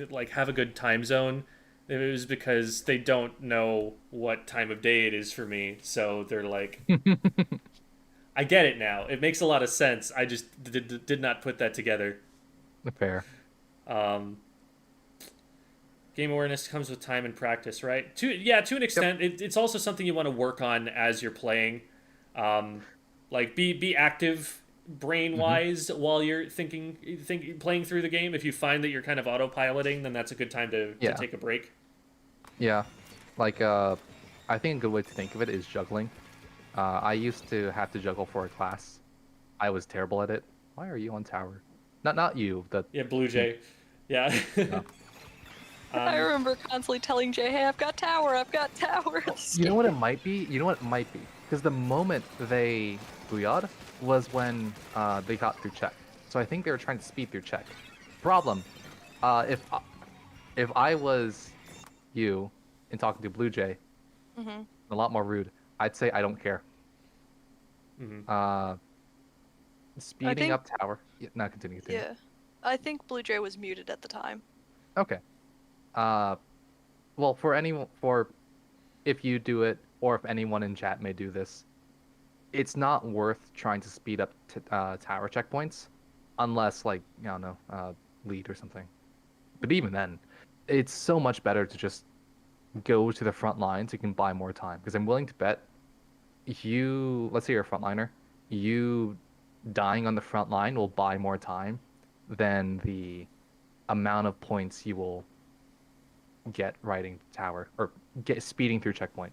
Speaker 1: like have a good time zone. It was because they don't know what time of day it is for me, so they're like, I get it now. It makes a lot of sense. I just did not put that together.
Speaker 2: Fair.
Speaker 1: Game awareness comes with time and practice, right? To an extent. It's also something you want to work on as you're playing. Like be active brain wise while you're playing through the game. If you find that you're kind of autopiloting, then that's a good time to take a break.
Speaker 2: Yeah. Like, I think a good way to think of it is juggling. I used to have to juggle for a class. I was terrible at it. Why are you on tower? Not you.
Speaker 1: Yeah, Blue Jay. Yeah.
Speaker 4: I remember constantly telling Jay, hey, I've got tower.
Speaker 2: You know what it might be? You know what it might be? Because the moment they booyah'd was when they got through check. So I think they were trying to speed through check. Problem, if I was you and talking to Blue Jay, a lot more rude, I'd say I don't care. Speeding up tower. Yeah, no, continue.
Speaker 4: Yeah. I think Blue Jay was muted at the time.
Speaker 2: Okay. Well, for if you do it, or if anyone in chat may do this, it's not worth trying to speed up tower checkpoints, unless like I don't know, lead or something. But even then, it's so much better to just go to the front lines. You can buy more time because I'm willing to bet let's say you're a frontliner, you dying on the front line will buy more time than the amount of points you will get riding tower or get speeding through checkpoint.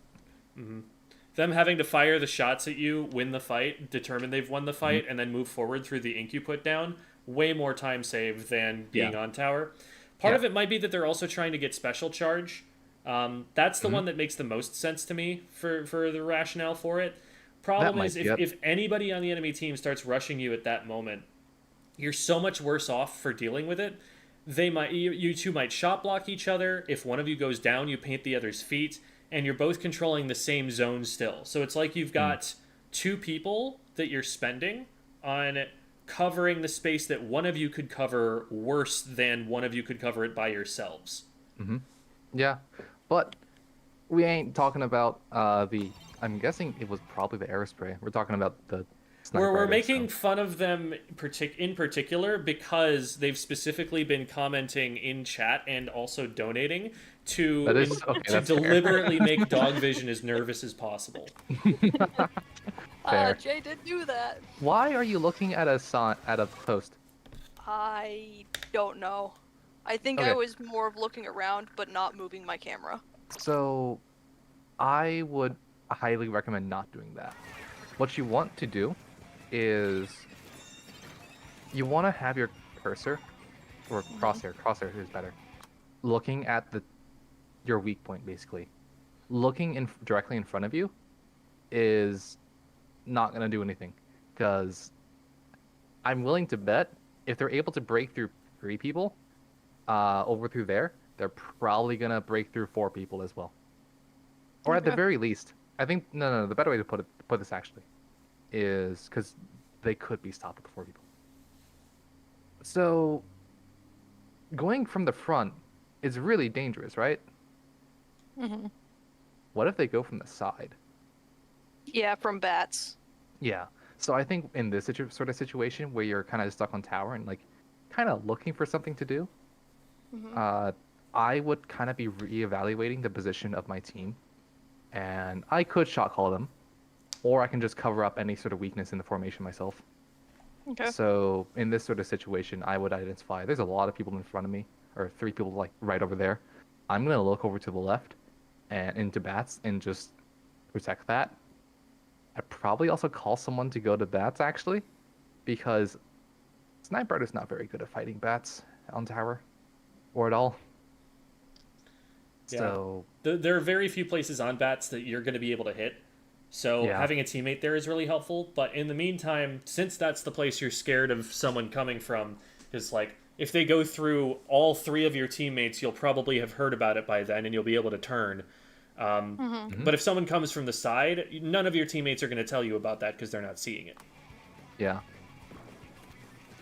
Speaker 1: Them having to fire the shots at you, win the fight, determine they've won the fight, and then move forward through the ink you put down, way more time saved than being on tower. Part of it might be that they're also trying to get special charge. That's the one that makes the most sense to me for the rationale for it. Problem is, if anybody on the enemy team starts rushing you at that moment, you're so much worse off for dealing with it. You two might shot block each other. If one of you goes down, you paint the other's feet, and you're both controlling the same zone still. So it's like you've got two people that you're spending on covering the space that one of you could cover worse than one of you could cover it by yourselves.
Speaker 2: Yeah, but we ain't talking about I'm guessing it was probably the aerospray. We're talking about the sniper.
Speaker 1: We're making fun of them in particular because they've specifically been commenting in chat and also donating to deliberately make Dog Vision as nervous as possible.
Speaker 2: Fair.
Speaker 4: Jay did do that.
Speaker 2: Why are you looking at a post?
Speaker 4: I don't know. I think
Speaker 2: Okay.
Speaker 4: I was more of looking around, but not moving my camera.
Speaker 2: So, I would highly recommend not doing that. What you want to do is you want to have your cursor or crosshair is better, looking at your weak point basically. Looking directly in front of you is not going to do anything because I'm willing to bet if they're able to break through 3 people over through there, they're probably going to break through 4 people as well. Or at the
Speaker 4: Okay.
Speaker 2: very least, I think no. The better way to put this actually is because they could be stopped with 4 people. So going from the front is really dangerous, right?
Speaker 4: Hmm.
Speaker 2: What if they go from the side?
Speaker 4: Yeah, from bats.
Speaker 2: Yeah. So I think in this sort of situation where you're kind of stuck on tower and like kind of looking for something to do,
Speaker 4: Hmm.
Speaker 2: uh, I would kind of be reevaluating the position of my team, and I could shot call them, or I can just cover up any sort of weakness in the formation myself.
Speaker 4: Okay.
Speaker 2: So in this sort of situation, I would identify there's a lot of people in front of me, or 3 people like right over there. I'm gonna look over to the left and into bats and just protect that. I'd probably also call someone to go to bats actually, because Sniper is not very good at fighting bats on tower or at all.
Speaker 1: Yeah.
Speaker 2: So
Speaker 1: There are very few places on bats that you're going to be able to hit. So
Speaker 2: yeah,
Speaker 1: having a teammate there is really helpful. But in the meantime, since that's the place you're scared of someone coming from, is like if they go through all 3 of your teammates, you'll probably have heard about it by then, and you'll be able to turn.
Speaker 4: Hmm.
Speaker 2: hmm
Speaker 1: But if someone comes from the side, none of your teammates are going to tell you about that because they're not seeing it.
Speaker 2: yeah,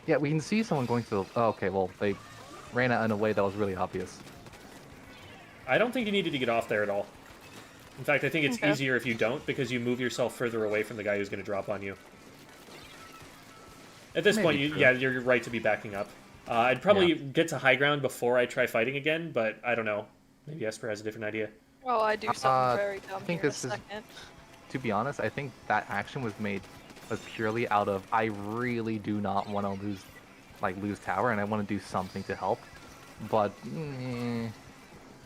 Speaker 2: yeah. We can see someone going to the. Oh, okay, well they ran out in a way that was really obvious.
Speaker 1: I don't think you needed to get off there at all. In fact, I think it's
Speaker 4: Okay.
Speaker 1: easier if you don't because you move yourself further away from the guy who's going to drop on you. At this point,
Speaker 2: Maybe true.
Speaker 1: yeah, you're right to be backing up. I'd probably get to high ground before I try fighting again, but I don't know. Maybe Esper has a different idea.
Speaker 4: Oh, I do something very
Speaker 2: I
Speaker 4: dumb
Speaker 2: think
Speaker 4: here in a
Speaker 2: this is,
Speaker 4: second.
Speaker 2: to be honest, I think that action was purely out of I really do not want to lose tower, and I want to do something to help. But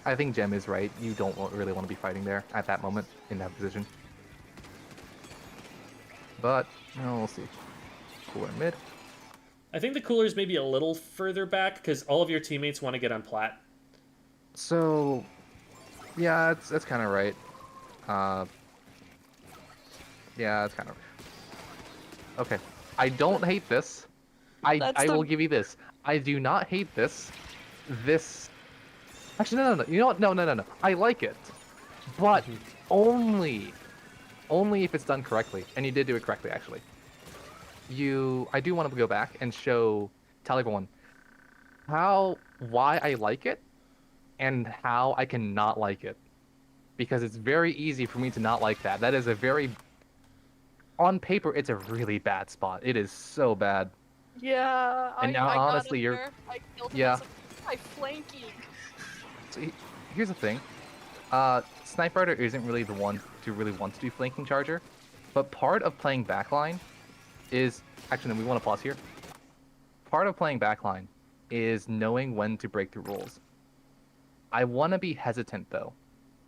Speaker 2: I think Gem is right. You don't really want to be fighting there at that moment in that position. But we'll see. Cooler mid.
Speaker 1: I think the cooler's maybe a little further back because all of your teammates want to get on plat.
Speaker 2: So yeah, that's kind of right. Uh, yeah, that's kind of okay. I don't hate this.
Speaker 4: That's
Speaker 2: I
Speaker 4: the
Speaker 2: will give you this. I do not hate this. This actually no. You know what? No. I like it, but only if it's done correctly. And you did do it correctly actually. I do want to go back and tell everyone why I like it and how I cannot like it. Because it's very easy for me to not like that. That is a very on paper it's a really bad spot. It is so bad.
Speaker 4: Yeah,
Speaker 2: And now
Speaker 4: I got
Speaker 2: honestly
Speaker 4: up
Speaker 2: you're
Speaker 4: there, I killed him,
Speaker 2: yeah.
Speaker 4: I was like, "Why flanking?"
Speaker 2: So here's the thing. Sniper Rider isn't really the one to really want to do flanking charger, but part of playing backline is actually no, we want to pause here. Part of playing backline is knowing when to break the rules. I want to be hesitant though,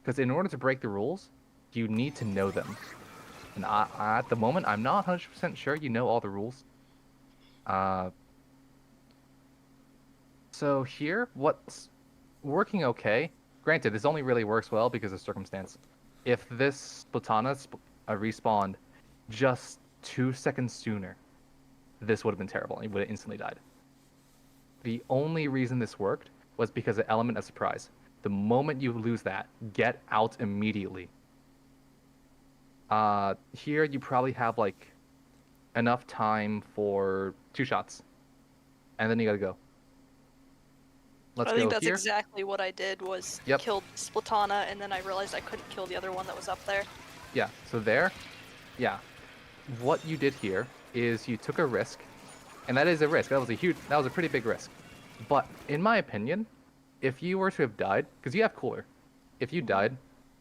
Speaker 2: because in order to break the rules, you need to know them. And at the moment, I'm not 100% sure you know all the rules. So here, what's working okay? Granted, this only really works well because of circumstance. If this Splatana respawned just 2 seconds sooner, this would have been terrible. He would have instantly died. The only reason this worked was because of the element of surprise. The moment you lose that, get out immediately. Here you probably have like enough time for 2 shots, and then you gotta go. Let's
Speaker 4: I
Speaker 2: go
Speaker 4: think that's
Speaker 2: here.
Speaker 4: exactly what I did was
Speaker 2: Yep.
Speaker 4: killed Splatana, and then I realized I couldn't kill the other one that was up there.
Speaker 2: Yeah, so there, yeah. What you did here is you took a risk, and that is a risk. That was a pretty big risk. But in my opinion, if you were to have died, because you have cooler, if you died,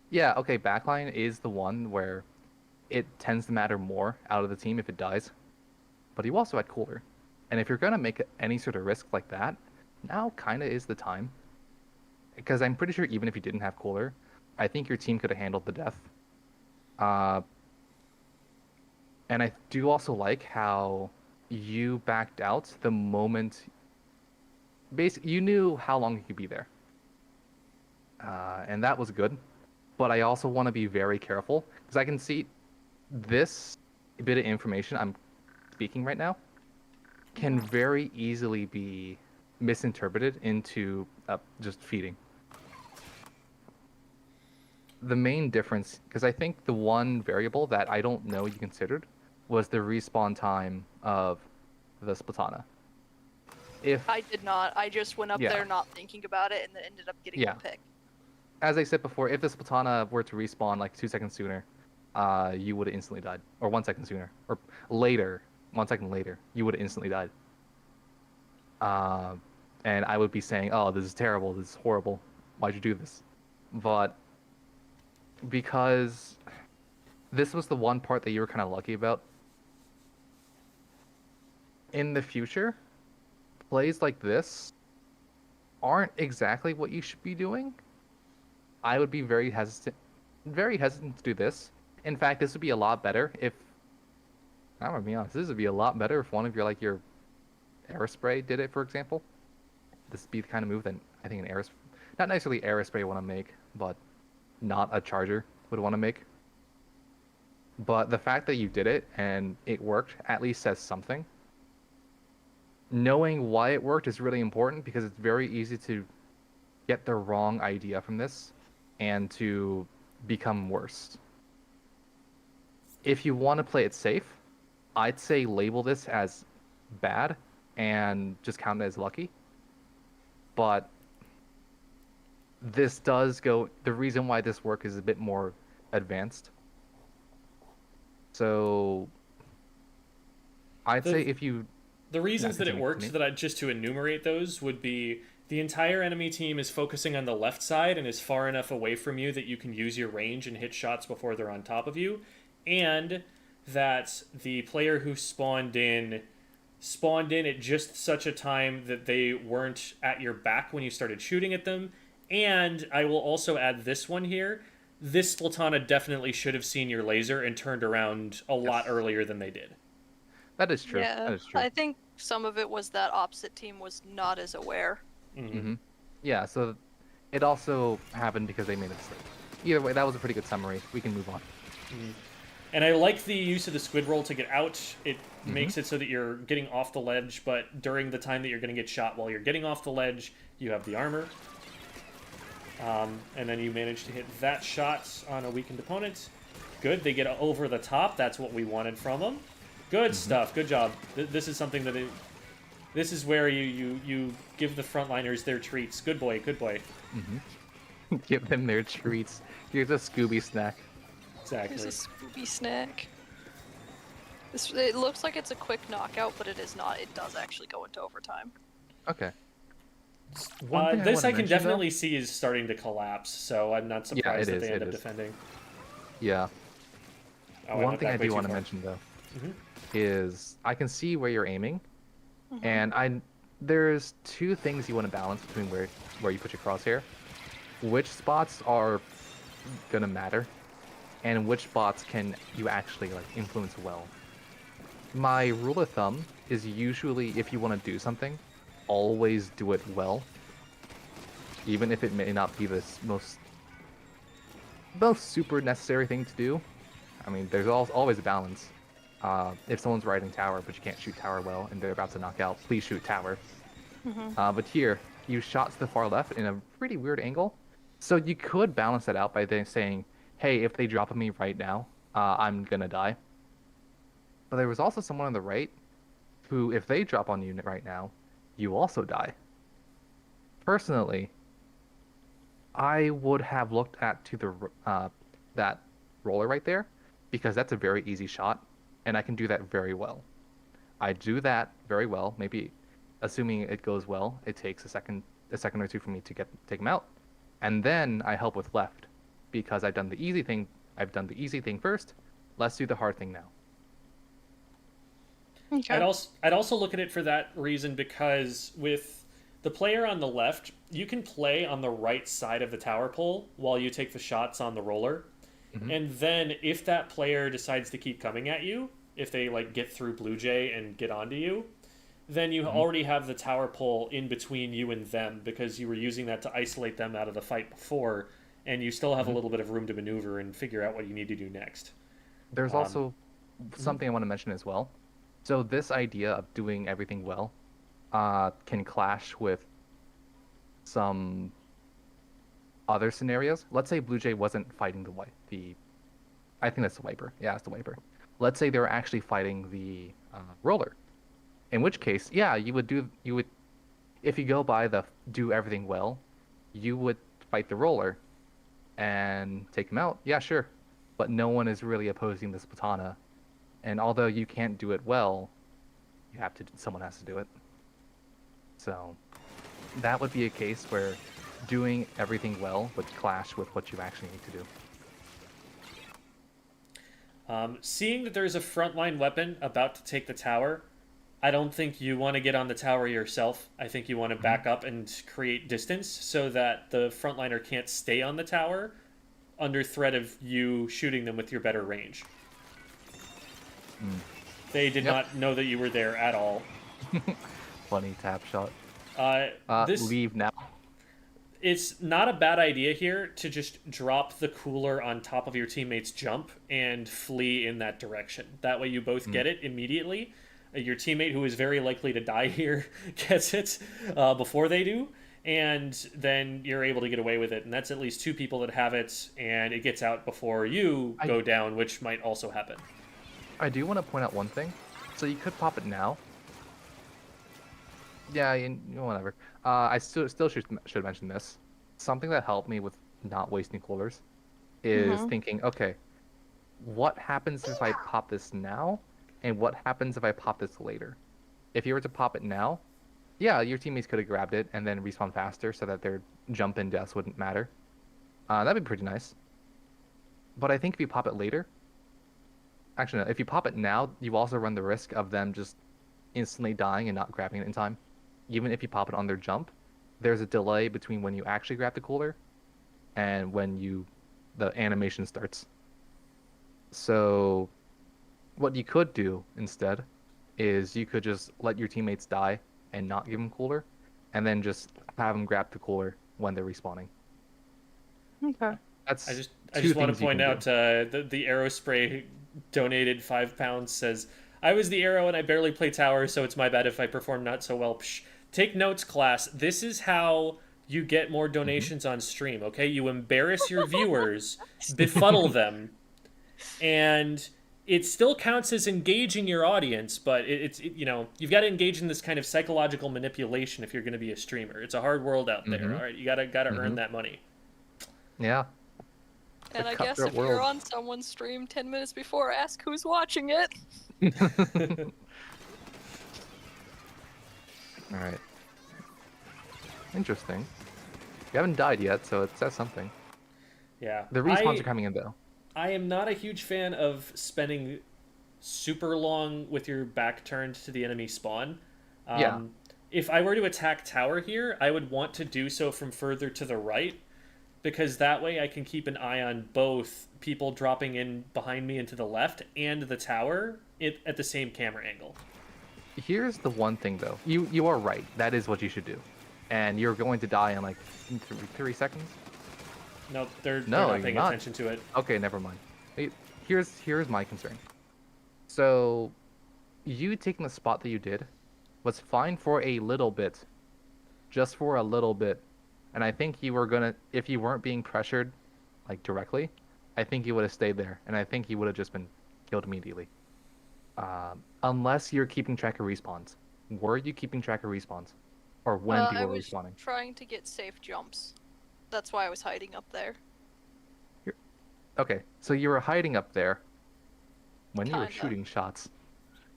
Speaker 2: yeah, okay, backline is the one where it tends to matter more out of the team if it dies. But you also had cooler. And if you're gonna make any sort of risk like that, now kinda is the time. Because I'm pretty sure even if you didn't have cooler, I think your team could have handled the death. And I do also like how you backed out the moment. Basically, you knew how long you could be there, and that was good. But I also want to be very careful because I can see this bit of information I'm speaking right now can very easily be misinterpreted into just feeding. the main difference, because I think the one variable that I don't know you considered was the respawn time of the Splatana. If
Speaker 4: I did not. I just went up
Speaker 2: Yeah.
Speaker 4: there not thinking about it and then ended up getting
Speaker 2: Yeah.
Speaker 4: the pick.
Speaker 2: as I said before, if the Splatana were to respawn like 2 seconds sooner, you would have instantly died. Or 1 second sooner. Or later, 1 second later, you would have instantly died. And I would be saying, oh, this is terrible, this is horrible, why'd you do this? But because this was the one part that you were kind of lucky about, in the future, plays like this aren't exactly what you should be doing. I would be very hesitant to do this. In fact, this would be a lot better if, I'm gonna be honest, this would be a lot better if one of your Aerospray did it, for example. This would be the kind of move that I think not necessarily Aerospray want to make, but not a Charger would want to make. But the fact that you did it and it worked at least says something. Knowing why it worked is really important because it's very easy to get the wrong idea from this and to become worse. If you want to play it safe, I'd say label this as bad and just count it as lucky. But this does go, the reason why this work is a bit more advanced. So I'd say if you...
Speaker 1: The reasons that it
Speaker 2: continue,
Speaker 1: worked,
Speaker 2: continue.
Speaker 1: just to enumerate those, would be the entire enemy team is focusing on the left side and is far enough away from you that you can use your range and hit shots before they're on top of you, and that the player who spawned in at just such a time that they weren't at your back when you started shooting at them. And I will also add this one here. This Splatana definitely should have seen your laser and turned around a lot earlier than they did.
Speaker 2: That is true.
Speaker 4: Yeah,
Speaker 2: That is true.
Speaker 4: I think some of it was that opposite team was not as aware.
Speaker 2: Mm-hmm. Yeah, so it also happened because they made a mistake. Either way, that was a pretty good summary. We can move on.
Speaker 1: And I like the use of the squid roll to get out. It makes it so that you're getting off the ledge, but during the time that you're going to get shot while you're getting off the ledge, you have the armor. And then you manage to hit that shot on a weakened opponent. Good, they get over the top. That's what we wanted from them. Good stuff. Good job. This is something that this is where you give the frontliners their treats. Good boy. Good boy.
Speaker 2: Give them their treats. Here's a Scooby snack.
Speaker 1: Exactly.
Speaker 4: Here's a Scooby snack. It looks like it's a quick knockout, but it is not. It does actually go into overtime.
Speaker 2: Okay.
Speaker 1: This I
Speaker 2: wanna
Speaker 1: can
Speaker 2: mention,
Speaker 1: definitely see is starting to collapse, so I'm not surprised that they end up defending.
Speaker 2: Yeah.
Speaker 1: Oh,
Speaker 2: One thing I do want to mention though is I can see where you're aiming, and there's two things you want to balance between where you put your crosshair, which spots are gonna matter, and which spots can you actually like influence well. My rule of thumb is usually if you want to do something, always do it well, even if it may not be the most super necessary thing to do. I mean, there's always a balance. If someone's riding tower, but you can't shoot tower well, and they're about to knock out, please shoot tower. But here, you shot to the far left in a pretty weird angle, so you could balance that out by then saying, hey, if they drop on me right now, I'm gonna die. But there was also someone on the right who, if they drop on you right now, you also die. Personally, I would have looked to the that roller right there, because that's a very easy shot, and I can do that very well. I do that very well. Maybe, assuming it goes well, it takes a second or two for me to take him out, and then I help with left, because I've done the easy thing. I've done the easy thing first. Let's do the hard thing now.
Speaker 4: Okay.
Speaker 1: I'd also look at it for that reason, because with the player on the left, you can play on the right side of the tower pole while you take the shots on the roller. And then if that player decides to keep coming at you, if they like get through Blue Jay and get onto you, then you already have the tower pole in between you and them, because you were using that to isolate them out of the fight before, and you still have a little bit of room to maneuver and figure out what you need to do next.
Speaker 2: There's also something I want to mention as well. So this idea of doing everything well can clash with some other scenarios, let's say Blue Jay wasn't fighting I think that's the wiper. Yeah, it's the wiper. Let's say they were actually fighting the roller. In which case, yeah, you would if you go by the do everything well, you would fight the roller and take him out. Yeah, sure. But no one is really opposing the Splatana. And although you can't do it well, someone has to do it. So that would be a case where doing everything well would clash with what you actually need to do.
Speaker 1: Seeing that there's a frontline weapon about to take the tower, I don't think you want to get on the tower yourself. I think you want to back up and create distance so that the frontliner can't stay on the tower under threat of you shooting them with your better range. They did not know that you were there at all.
Speaker 2: Funny tap shot.
Speaker 1: This
Speaker 2: Leave now.
Speaker 1: It's not a bad idea here to just drop the cooler on top of your teammate's jump and flee in that direction. That way you both get it immediately. Your teammate, who is very likely to die here, gets it before they do, and then you're able to get away with it. And that's at least 2 people that have it, and it gets out before you go down, which might also happen.
Speaker 2: I do want to point out one thing. So you could pop it now. Yeah, whatever. I still should mention this. Something that helped me with not wasting coolers is thinking, okay, what happens if I pop this now, and what happens if I pop this later? If you were to pop it now, yeah, your teammates could have grabbed it and then respawn faster so that their jump in deaths wouldn't matter. That'd be pretty nice. But I think if you pop it later, actually, no, if you pop it now, you also run the risk of them just instantly dying and not grabbing it in time. Even if you pop it on their jump, there's a delay between when you actually grab the cooler and when the animation starts. So what you could do instead is you could just let your teammates die and not give them cooler, and then just have them grab the cooler when they're respawning.
Speaker 5: Okay.
Speaker 1: I just want to point out the arrow spray donated £5 says, I was the arrow and I barely play tower, so it's my bad if I perform not so well. Psh. Take notes, class. This is how you get more donations on stream, okay? You embarrass your viewers, befuddle them, and it still counts as engaging your audience, but you've got to engage in this kind of psychological manipulation if you're going to be a streamer. It's a hard world out there, all right? You gotta earn that money.
Speaker 2: Yeah.
Speaker 4: And I guess if you're on someone's stream 10 minutes before, ask who's watching it.
Speaker 2: Alright. Interesting. You haven't died yet, so it says something.
Speaker 1: Yeah.
Speaker 2: The respawns are coming in, though.
Speaker 1: I am not a huge fan of spending super long with your back turned to the enemy spawn.
Speaker 2: Yeah.
Speaker 1: If I were to attack tower here, I would want to do so from further to the right, because that way I can keep an eye on both people dropping in behind me and to the left and the tower at the same camera angle.
Speaker 2: Here's the one thing, though. You are right. That is what you should do. And you're going to die in like 3 seconds?
Speaker 1: No, they're not paying attention to it.
Speaker 2: Okay, never mind. Here's my concern. So, you taking the spot that you did was fine for a little bit. Just for a little bit. And I think you were gonna, if you weren't being pressured, like directly, I think you would have stayed there. And I think you would have just been killed immediately. Unless you're keeping track of respawns. Were you keeping track of respawns? Or when people were respawning?
Speaker 4: I was trying to get safe jumps. That's why I was hiding up there.
Speaker 2: Okay, so you were hiding up there when you were
Speaker 4: Kinda.
Speaker 2: shooting shots.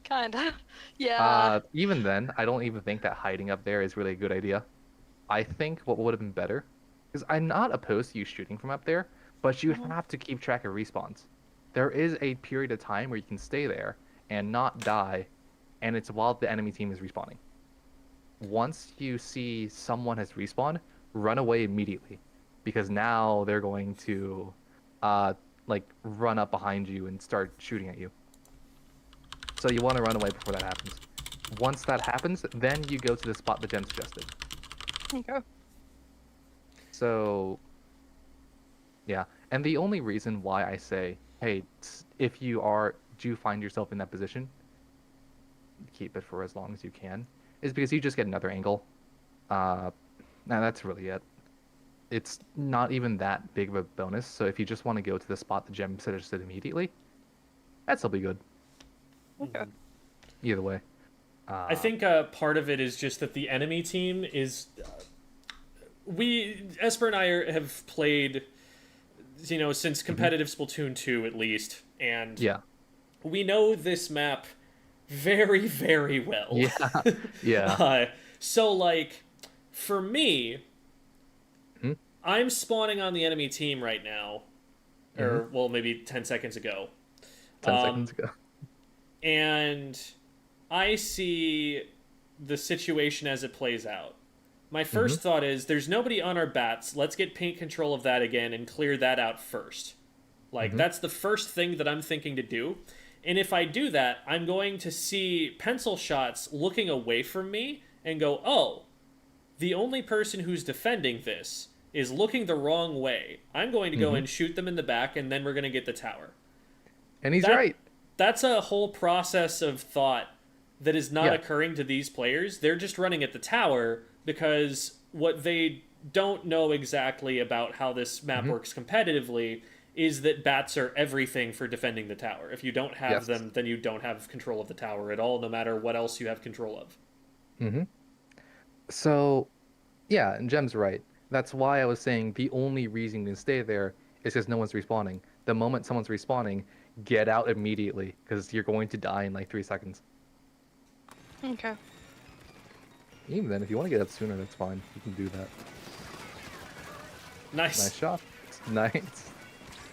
Speaker 4: Kinda. Yeah.
Speaker 2: Even then, I don't even think that hiding up there is really a good idea. I think what would have been better, because I'm not opposed to you shooting from up there, but you have to keep track of respawns. There is a period of time where you can stay there and not die, and it's while the enemy team is respawning. Once you see someone has respawned, run away immediately, because now they're going to run up behind you and start shooting at you. So you want to run away before that happens. Once that happens, then you go to the spot that Jen suggested.
Speaker 4: Okay.
Speaker 2: So, yeah. And the only reason why I say, hey, if you do find yourself in that position, keep it for as long as you can, is because you just get another angle. Now that's really it. it's not even that big of a bonus. So if you just want to go to the spot the gem suggested immediately, that'd still be good.
Speaker 4: Okay.
Speaker 2: Either way.
Speaker 1: I think part of it is just that the enemy team is. Esper and I have played, since competitive Splatoon 2 at least, and
Speaker 2: Yeah.
Speaker 1: we know this map very, very well.
Speaker 2: Yeah. Yeah.
Speaker 1: So, like, for me,
Speaker 2: Hmm?
Speaker 1: I'm spawning on the enemy team right now, or, well, maybe 10 seconds ago.
Speaker 2: 10 seconds ago.
Speaker 1: And I see the situation as it plays out. My first thought is, there's nobody on our bats. Let's get paint control of that again and clear that out first. Like, that's the first thing that I'm thinking to do. And if I do that, I'm going to see pencil shots looking away from me and go, oh, the only person who's defending this is looking the wrong way. I'm going to go and shoot them in the back, and then we're going to get the tower.
Speaker 2: And he's right.
Speaker 1: That's a whole process of thought that is not
Speaker 2: Yeah.
Speaker 1: occurring to these players. They're just running at the tower because what they don't know exactly about how this map works competitively is that bats are everything for defending the tower. If you don't have
Speaker 2: Yes.
Speaker 1: them, then you don't have control of the tower at all, no matter what else you have control of.
Speaker 2: So, yeah, and Jem's right. That's why I was saying the only reason you can stay there is because no one's respawning. The moment someone's respawning, get out immediately, because you're going to die in like 3 seconds.
Speaker 4: Okay.
Speaker 2: Even then, if you want to get out sooner, that's fine. You can do that.
Speaker 1: Nice.
Speaker 2: Nice shot. Nice.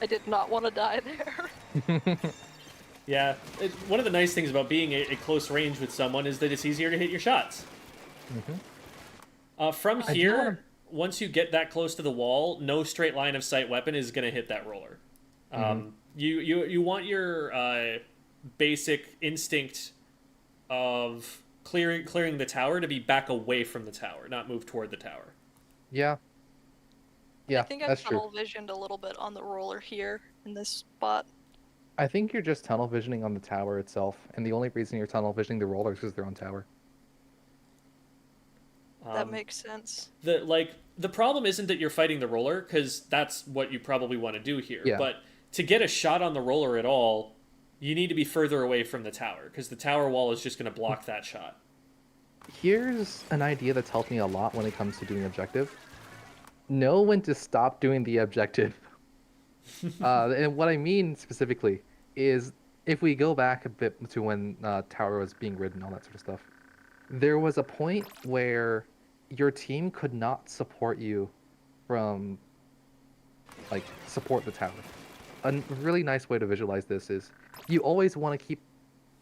Speaker 4: I did not want to die there.
Speaker 1: Yeah. One of the nice things about being at close range with someone is that it's easier to hit your shots. From
Speaker 2: do
Speaker 1: here,
Speaker 2: wanna-
Speaker 1: once you get that close to the wall, no straight line of sight weapon is going to hit that roller. You want your basic instinct of clearing the tower to be back away from the tower, not move toward the tower.
Speaker 2: Yeah. Yeah,
Speaker 4: I think I've
Speaker 2: that's true.
Speaker 4: tunnel visioned a little bit on the roller here in this spot.
Speaker 2: I think you're just tunnel visioning on the tower itself, and the only reason you're tunnel visioning the roller is because they're on tower.
Speaker 4: That makes sense.
Speaker 1: The problem isn't that you're fighting the roller, because that's what you probably want to do here.
Speaker 2: Yeah.
Speaker 1: But to get a shot on the roller at all, you need to be further away from the tower, because the tower wall is just going to block that shot.
Speaker 2: Here's an idea that's helped me a lot when it comes to doing objective. Know when to stop doing the objective. And what I mean specifically is, if we go back a bit to when tower was being ridden, all that sort of stuff, there was a point where your team could not support you from, like, support the tower. A really nice way to visualize this is, you always want to keep,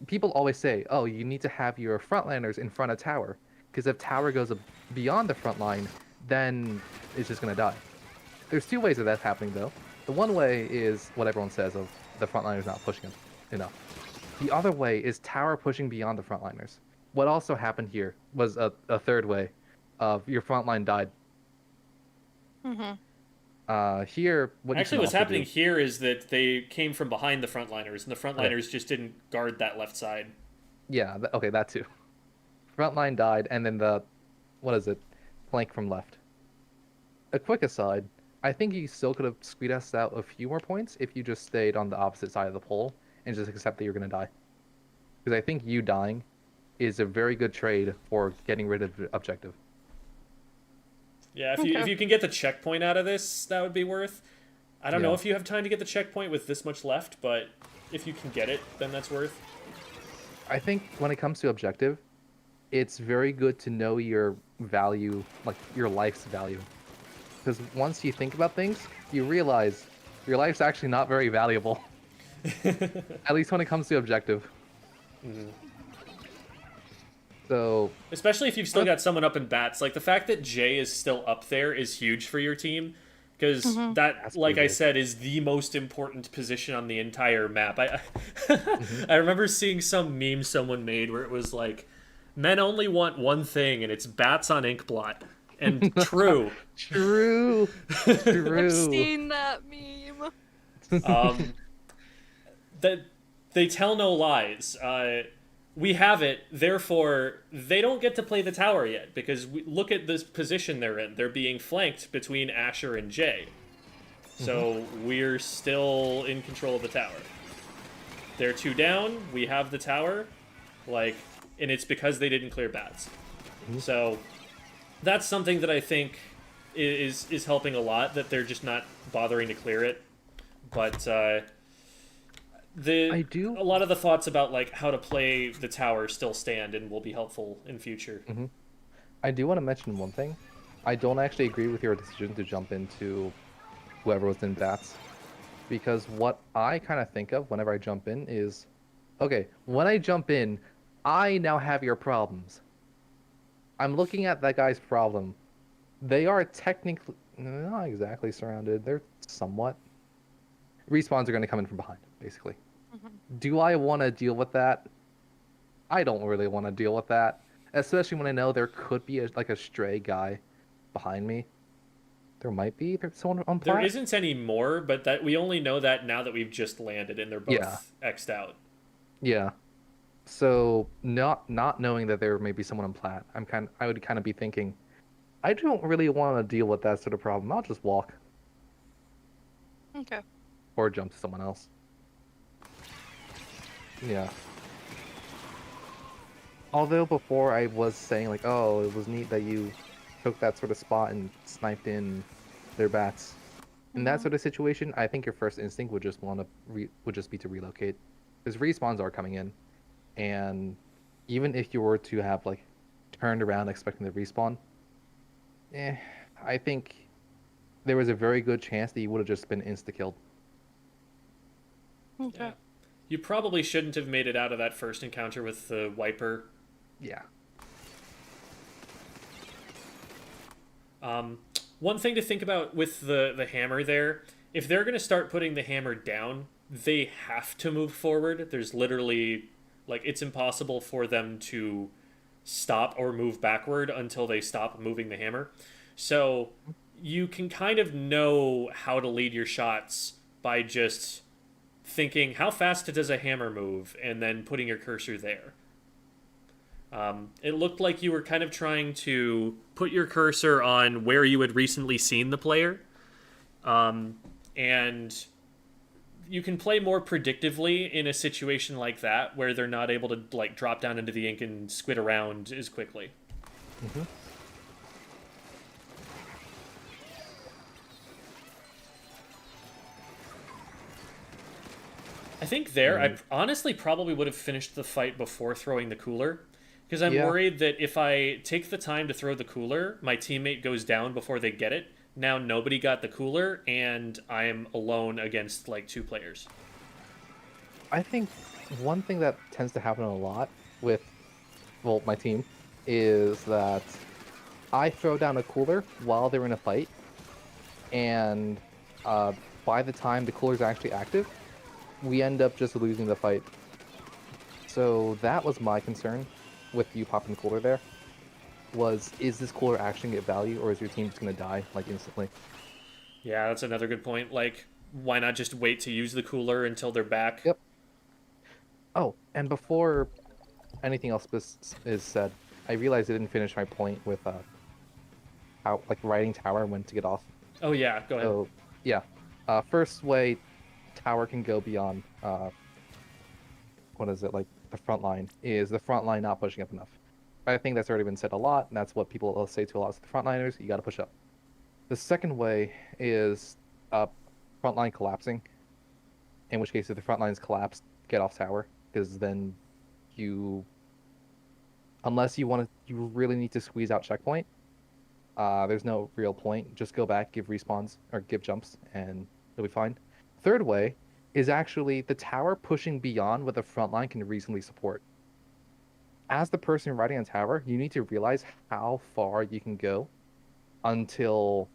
Speaker 2: people always say, oh, you need to have your frontliners in front of tower, because if tower goes beyond the front line, then it's just going to die. There's two ways of that happening, though. The one way is what everyone says of the frontliners not pushing enough. The other way is tower pushing beyond the frontliners. What also happened here was a third way of your frontline died. Here, what
Speaker 1: Actually,
Speaker 2: you
Speaker 1: what's
Speaker 2: can also
Speaker 1: happening
Speaker 2: do,
Speaker 1: here is that they came from behind the frontliners, and the frontliners just didn't guard that left side.
Speaker 2: yeah, okay, that too. Frontline died, and then flank from left. A quick aside, I think you still could have squeezed us out a few more points if you just stayed on the opposite side of the pole and just accept that you're going to die. Because I think you dying is a very good trade for getting rid of the objective.
Speaker 1: Yeah, if you can get the checkpoint out of this, that would be worth. I don't know
Speaker 2: Yeah.
Speaker 1: if you have time to get the checkpoint with this much left, but if you can get it, then that's worth.
Speaker 2: I think when it comes to objective, it's very good to know your value, like your life's value. Because once you think about things, you realize your life's actually not very valuable. At least when it comes to objective. So,
Speaker 1: Especially if you've still got someone up in bats. Like, the fact that Jay is still up there is huge for your team. Because that,
Speaker 2: That's
Speaker 1: like
Speaker 2: pretty
Speaker 1: I
Speaker 2: big.
Speaker 1: said, is the most important position on the entire map. I remember seeing some meme someone made where it was like, men only want one thing, and it's bats on Inkblot. And true.
Speaker 2: true. True.
Speaker 4: I've seen that meme.
Speaker 1: That they tell no lies. we have it. Therefore, they don't get to play the tower yet because look at this position they're in. They're being flanked between Asher and Jay. So we're still in control of the tower. They're 2 down. We have the tower, and it's because they didn't clear bats. So that's something that I think is helping a lot. That they're just not bothering to clear it. But a lot of the thoughts about how to play the tower still stand and will be helpful in future.
Speaker 2: I do want to mention one thing. I don't actually agree with your decision to jump into whoever was in bats, because what I kind of think of whenever I jump in is, okay, when I jump in, I now have your problems. I'm looking at that guy's problem. They are technically not exactly surrounded. They're somewhat. Respawns are going to come in from behind, basically. Do I want to deal with that? I don't really want to deal with that, especially when I know there could be a stray guy behind me. There might be. There's someone on plat.
Speaker 1: There isn't any more, but that we only know that now that we've just landed and they're both X'd out.
Speaker 2: Yeah. So not knowing that there may be someone on plat, I would kind of be thinking, I don't really want to deal with that sort of problem. I'll just walk.
Speaker 4: Okay.
Speaker 2: Or jump to someone else. Yeah. Although before I was saying oh, it was neat that you took that sort of spot and sniped in their bats. In that sort of situation, I think your first instinct would just be to relocate, because respawns are coming in, and even if you were to have turned around expecting the respawn, I think there was a very good chance that you would have just been insta-killed.
Speaker 4: Okay.
Speaker 1: Yeah. You probably shouldn't have made it out of that first encounter with the wiper.
Speaker 2: Yeah.
Speaker 1: One thing to think about with the hammer there, if they're going to start putting the hammer down, they have to move forward. There's literally, it's impossible for them to stop or move backward until they stop moving the hammer. So you can kind of know how to lead your shots by just thinking, how fast does a hammer move, and then putting your cursor there. It looked like you were kind of trying to put your cursor on where you had recently seen the player. And you can play more predictively in a situation like that, where they're not able to drop down into the ink and squid around as quickly. I think I honestly probably would have finished the fight before throwing the cooler, because I'm worried that if I take the time to throw the cooler, my teammate goes down before they get it. Now nobody got the cooler, and I am alone against 2 players.
Speaker 2: I think one thing that tends to happen a lot with, my team, is that I throw down a cooler while they're in a fight, and by the time the cooler's actually active, we end up just losing the fight. So that was my concern with you popping the cooler there. Is this cooler actually going to get value, or is your team just going to die instantly?
Speaker 1: Yeah, that's another good point. Why not just wait to use the cooler until they're back?
Speaker 2: Yep. Oh, and before anything else is said, I realized I didn't finish my point with how riding tower and when to get off.
Speaker 1: Oh yeah, go ahead.
Speaker 2: So yeah, first way tower can go beyond the front line is the front line not pushing up enough. I think that's already been said a lot, and that's what people will say to a lot of the frontliners. You got to push up. The second way is front line collapsing, in which case if the front lines collapse, get off tower, because then unless you really need to squeeze out checkpoint, there's no real point. Just go back, give respawns, or give jumps, and you'll be fine. Third way is actually the tower pushing beyond what the front line can reasonably support. As the person riding on tower, you need to realize how far you can go until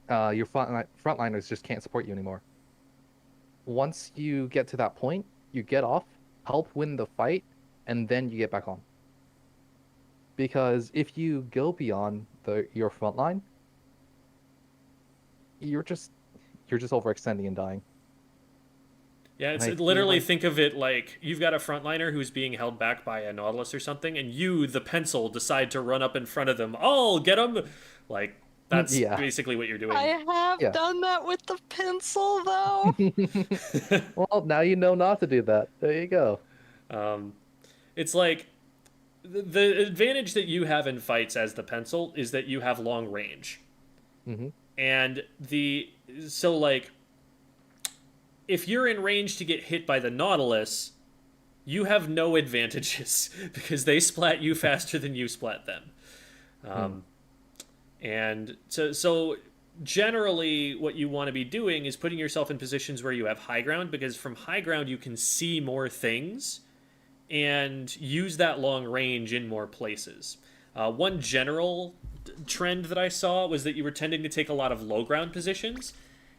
Speaker 2: your frontliners just can't support you anymore. Once you get to that point, you get off, help win the fight, and then you get back on. Because if you go beyond your front line, you're just overextending and dying.
Speaker 1: Yeah,
Speaker 2: And
Speaker 1: it's
Speaker 2: I feel
Speaker 1: literally
Speaker 2: like-
Speaker 1: think of it like you've got a frontliner who's being held back by a Nautilus or something, and you, the pencil, decide to run up in front of them. Oh, get them! Like that's
Speaker 2: Yeah.
Speaker 1: basically what you're doing.
Speaker 4: I have
Speaker 2: Yeah.
Speaker 4: done that with the pencil though.
Speaker 2: Well, now you know not to do that. There you go.
Speaker 1: It's like the advantage that you have in fights as the pencil is that you have long range,
Speaker 2: Hmm.
Speaker 1: and so like if you're in range to get hit by the Nautilus, you have no advantages because they splat you faster than you splat them. And so generally what you want to be doing is putting yourself in positions where you have high ground, because from high ground you can see more things and use that long range in more places. One general trend that I saw was that you were tending to take a lot of low ground positions,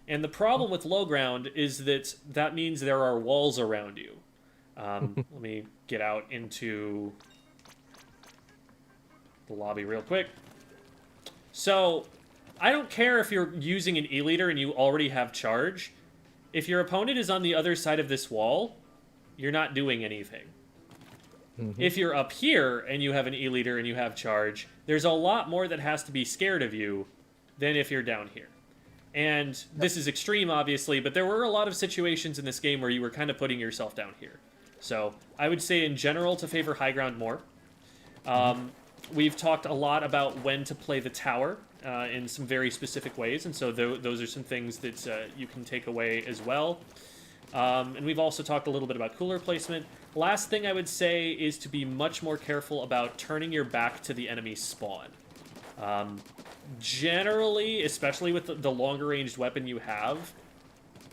Speaker 1: and the problem with low ground is that means there are walls around you. Let me get out into the lobby real quick. So, I don't care if you're using an E-liter and you already have charge. If your opponent is on the other side of this wall, you're not doing anything. If you're up here and you have an E-liter and you have charge, there's a lot more that has to be scared of you than if you're down here. And this is extreme, obviously, but there were a lot of situations in this game where you were kind of putting yourself down here. So I would say in general to favor high ground more. We've talked a lot about when to play the tower in some very specific ways, and so those are some things that you can take away as well. And we've also talked a little bit about cooler placement. Last thing I would say is to be much more careful about turning your back to the enemy spawn. Generally, especially with the longer ranged weapon you have,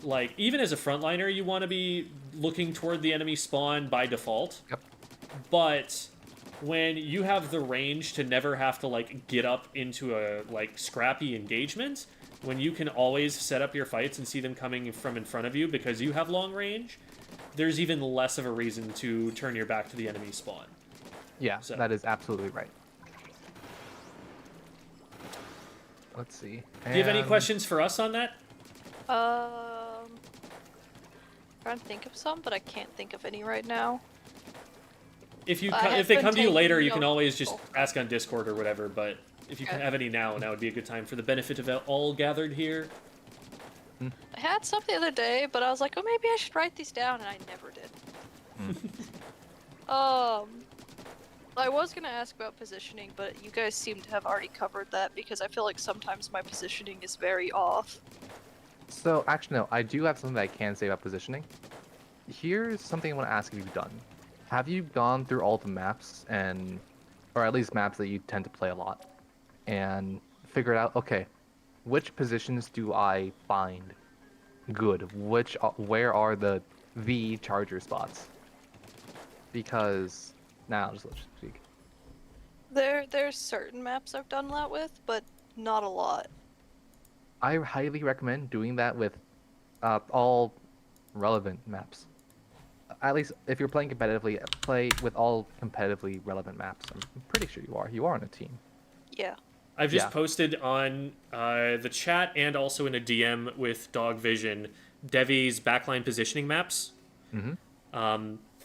Speaker 1: like, even as a frontliner, you want to be looking toward the enemy spawn by default.
Speaker 2: Yep.
Speaker 1: But when you have the range to never have to, like, get up into a, like, scrappy engagement, when you can always set up your fights and see them coming from in front of you because you have long range, there's even less of a reason to turn your back to the enemy spawn.
Speaker 2: Yeah,
Speaker 1: So-
Speaker 2: that is absolutely right. Let's see.
Speaker 1: Do you have any
Speaker 2: And-
Speaker 1: questions for us on that?
Speaker 4: Trying to think of some, but I can't think of any right now.
Speaker 1: If
Speaker 4: I have
Speaker 1: if they
Speaker 4: been
Speaker 1: come to you later,
Speaker 4: taking
Speaker 1: you can
Speaker 4: notes.
Speaker 1: always just ask on Discord or whatever, but if you can
Speaker 4: Okay.
Speaker 1: have any now would be a good time for the benefit of all gathered here.
Speaker 4: I had some the other day, but I was like, oh, maybe I should write these down, and I never did. I was gonna ask about positioning, but you guys seem to have already covered that because I feel like sometimes my positioning is very off.
Speaker 2: So, actually, no, I do have something that I can say about positioning. Here's something I want to ask if you've done. Have you gone through all the maps, or at least maps that you tend to play a lot, and figured out, okay, which positions do I find good? Where are the charger spots? Because, now, just let you speak.
Speaker 4: There's certain maps I've done that with, but not a lot.
Speaker 2: I highly recommend doing that with all relevant maps. At least if you're playing competitively, play with all competitively relevant maps. I'm pretty sure you are. You are on a team.
Speaker 4: Yeah.
Speaker 1: I've just
Speaker 2: Yeah.
Speaker 1: posted on the chat and also in a DM with Dog Vision Devi's backline positioning maps.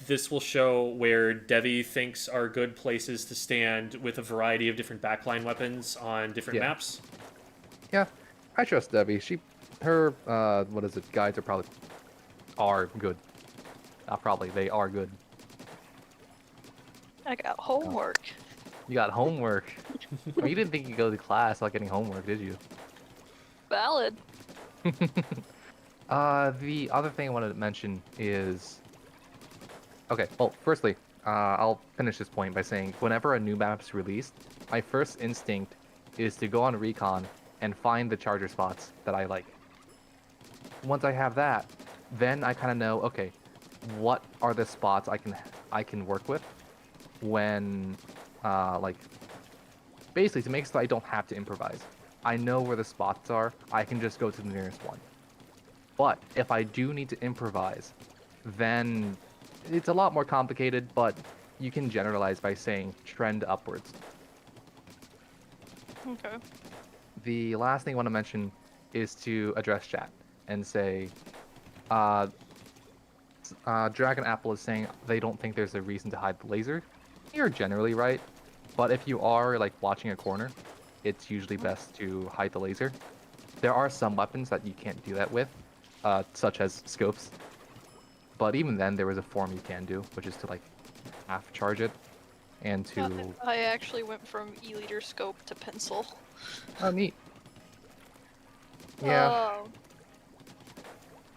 Speaker 1: This will show where Devi thinks are good places to stand with a variety of different backline weapons on different
Speaker 2: Yeah.
Speaker 1: maps.
Speaker 2: Yeah, I trust Debbie. Her guides are good. Not probably, they are good.
Speaker 4: I got homework.
Speaker 2: You got homework. Well, you didn't think you'd go to class without getting homework, did you?
Speaker 4: Valid.
Speaker 2: The other thing I wanted to mention is... Okay, well, firstly, I'll finish this point by saying whenever a new map is released, my first instinct is to go on recon and find the charger spots that I like. Once I have that, then I kind of know, okay, what are the spots I can work with when, basically to make so I don't have to improvise. I know where the spots are, I can just go to the nearest one. But if I do need to improvise, then it's a lot more complicated, but you can generalize by saying trend upwards.
Speaker 4: Okay.
Speaker 2: The last thing I want to mention is to address chat and say, Dragon Apple is saying they don't think there's a reason to hide the laser. You're generally right, but if you are like watching a corner, it's usually best to hide the laser. There are some weapons that you can't do that with, such as scopes. But even then, there is a form you can do, which is to like half charge it, and to
Speaker 4: I actually went from E-liter scope to pencil.
Speaker 2: oh neat. Yeah.
Speaker 4: Oh.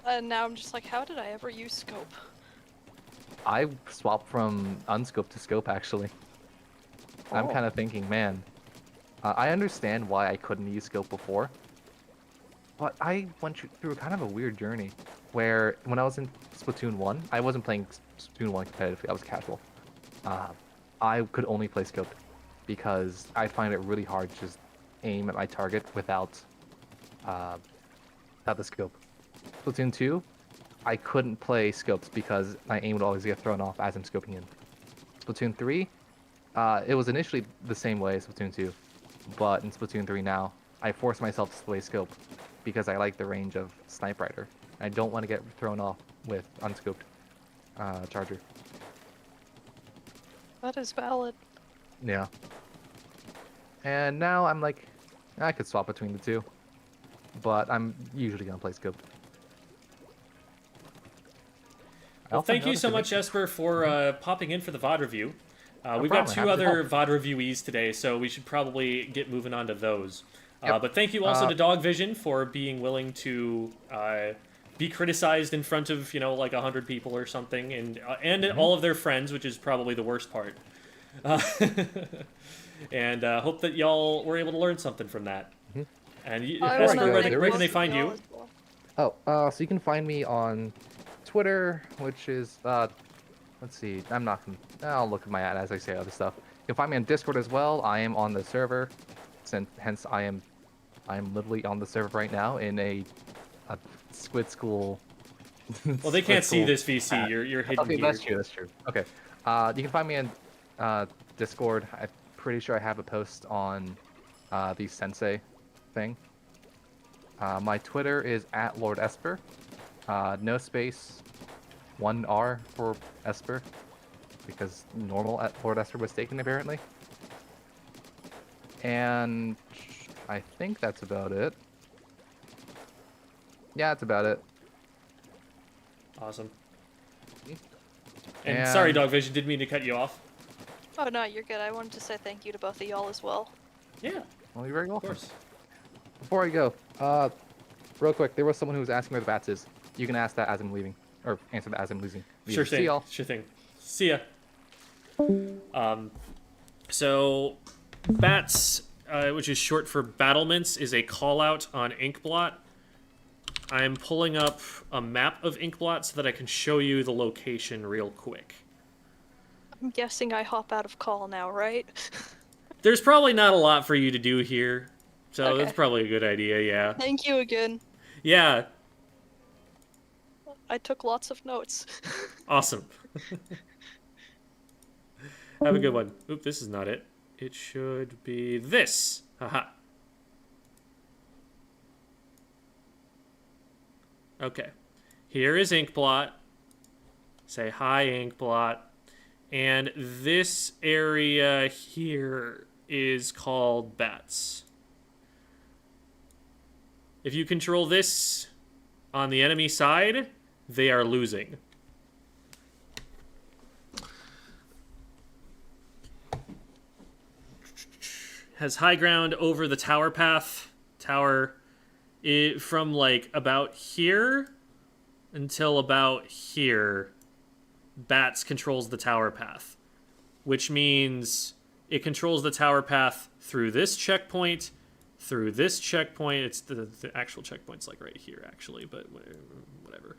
Speaker 4: And now I'm just like, how did I ever use scope?
Speaker 2: I swapped from unscope to scope actually. I'm
Speaker 3: Oh.
Speaker 2: kind of thinking, man, I understand why I couldn't use scope before, but I went through kind of a weird journey where when I was in Splatoon 1, I wasn't playing Splatoon 1 competitively, I was casual. I could only play scoped because I find it really hard to just aim at my target without the scope. Splatoon 2, I couldn't play scopes because my aim would always get thrown off as I'm scoping in. Splatoon 3, it was initially the same way as Splatoon 2, but in Splatoon 3 now, I force myself to play scope because I like the range of Snipe Rider. I don't want to get thrown off with unscoped charger.
Speaker 4: That is valid.
Speaker 2: Yeah. And now I'm like, I could swap between the two, but I'm usually gonna play scoped. I
Speaker 1: Well,
Speaker 2: also
Speaker 1: thank you
Speaker 2: noticed
Speaker 1: so
Speaker 2: it
Speaker 1: much,
Speaker 2: makes-
Speaker 1: Esper, for popping in for the VOD review. We've got
Speaker 2: problem,
Speaker 1: two
Speaker 2: happy to
Speaker 1: other
Speaker 2: help.
Speaker 1: VOD reviewees today, so we should probably get moving on to those.
Speaker 2: Yep.
Speaker 1: But thank you also
Speaker 2: Uh,
Speaker 1: to Dog Vision for being willing to be criticized in front of, like 100 people or something, and all of their friends, which is probably the worst part. And hope that y'all were able to learn something from that. And
Speaker 4: I
Speaker 2: Esper,
Speaker 4: wanna
Speaker 2: where
Speaker 4: thank
Speaker 2: can
Speaker 4: both
Speaker 1: they
Speaker 4: of
Speaker 1: find
Speaker 4: y'all
Speaker 1: you?
Speaker 4: as well.
Speaker 2: Oh, so you can find me on Twitter, which is let's see, I'll look at my ad as I say other stuff. You can find me on Discord as well. I am on the server, hence I am literally on the server right now in a Squid School.
Speaker 1: Well, they can't see
Speaker 2: School
Speaker 1: this VC.
Speaker 2: ad.
Speaker 1: You're hidden
Speaker 2: Okay,
Speaker 1: here.
Speaker 2: that's true. Okay, you can find me on Discord. I'm pretty sure I have a post on the Sensei thing. My Twitter is @LordEsper. No space, 1R for Esper, because normal @Lord Esper was taken apparently. And I think that's about it. Yeah, that's about it.
Speaker 1: Awesome. And sorry,
Speaker 2: And-
Speaker 1: Dog Vision, didn't mean to cut you off.
Speaker 4: Oh no, you're good. I wanted to say thank you to both of y'all as well.
Speaker 1: Yeah,
Speaker 2: Well, you're very
Speaker 1: of
Speaker 2: welcome.
Speaker 1: course.
Speaker 2: Before I go, real quick, there was someone who was asking where the bats is. You can ask that as I'm leaving, or answer that as I'm losing.
Speaker 1: Sure
Speaker 2: See
Speaker 1: thing.
Speaker 2: y'all.
Speaker 1: Sure thing. See ya. So, Bats, which is short for battlements, is a call out on Inkblot. I'm pulling up a map of Inkblot so that I can show you the location real quick.
Speaker 4: I'm guessing I hop out of call now, right?
Speaker 1: There's probably not a lot for you to do here, so
Speaker 4: Okay.
Speaker 1: that's probably a good idea, yeah.
Speaker 4: Thank you again.
Speaker 1: Yeah,
Speaker 4: I took lots of notes.
Speaker 1: awesome. Have a good one. Oop, this is not it. It should be this. Haha. Okay. Here is Inkblot. Say hi, Inkblot. And this area here is called Bats. If you control this on the enemy side, they are losing. Has high ground over the tower path. Tower from like about here until about here. Bats controls the tower path, which means it controls the tower path through this checkpoint, through this checkpoint. It's the actual checkpoint's like right here actually, but whatever.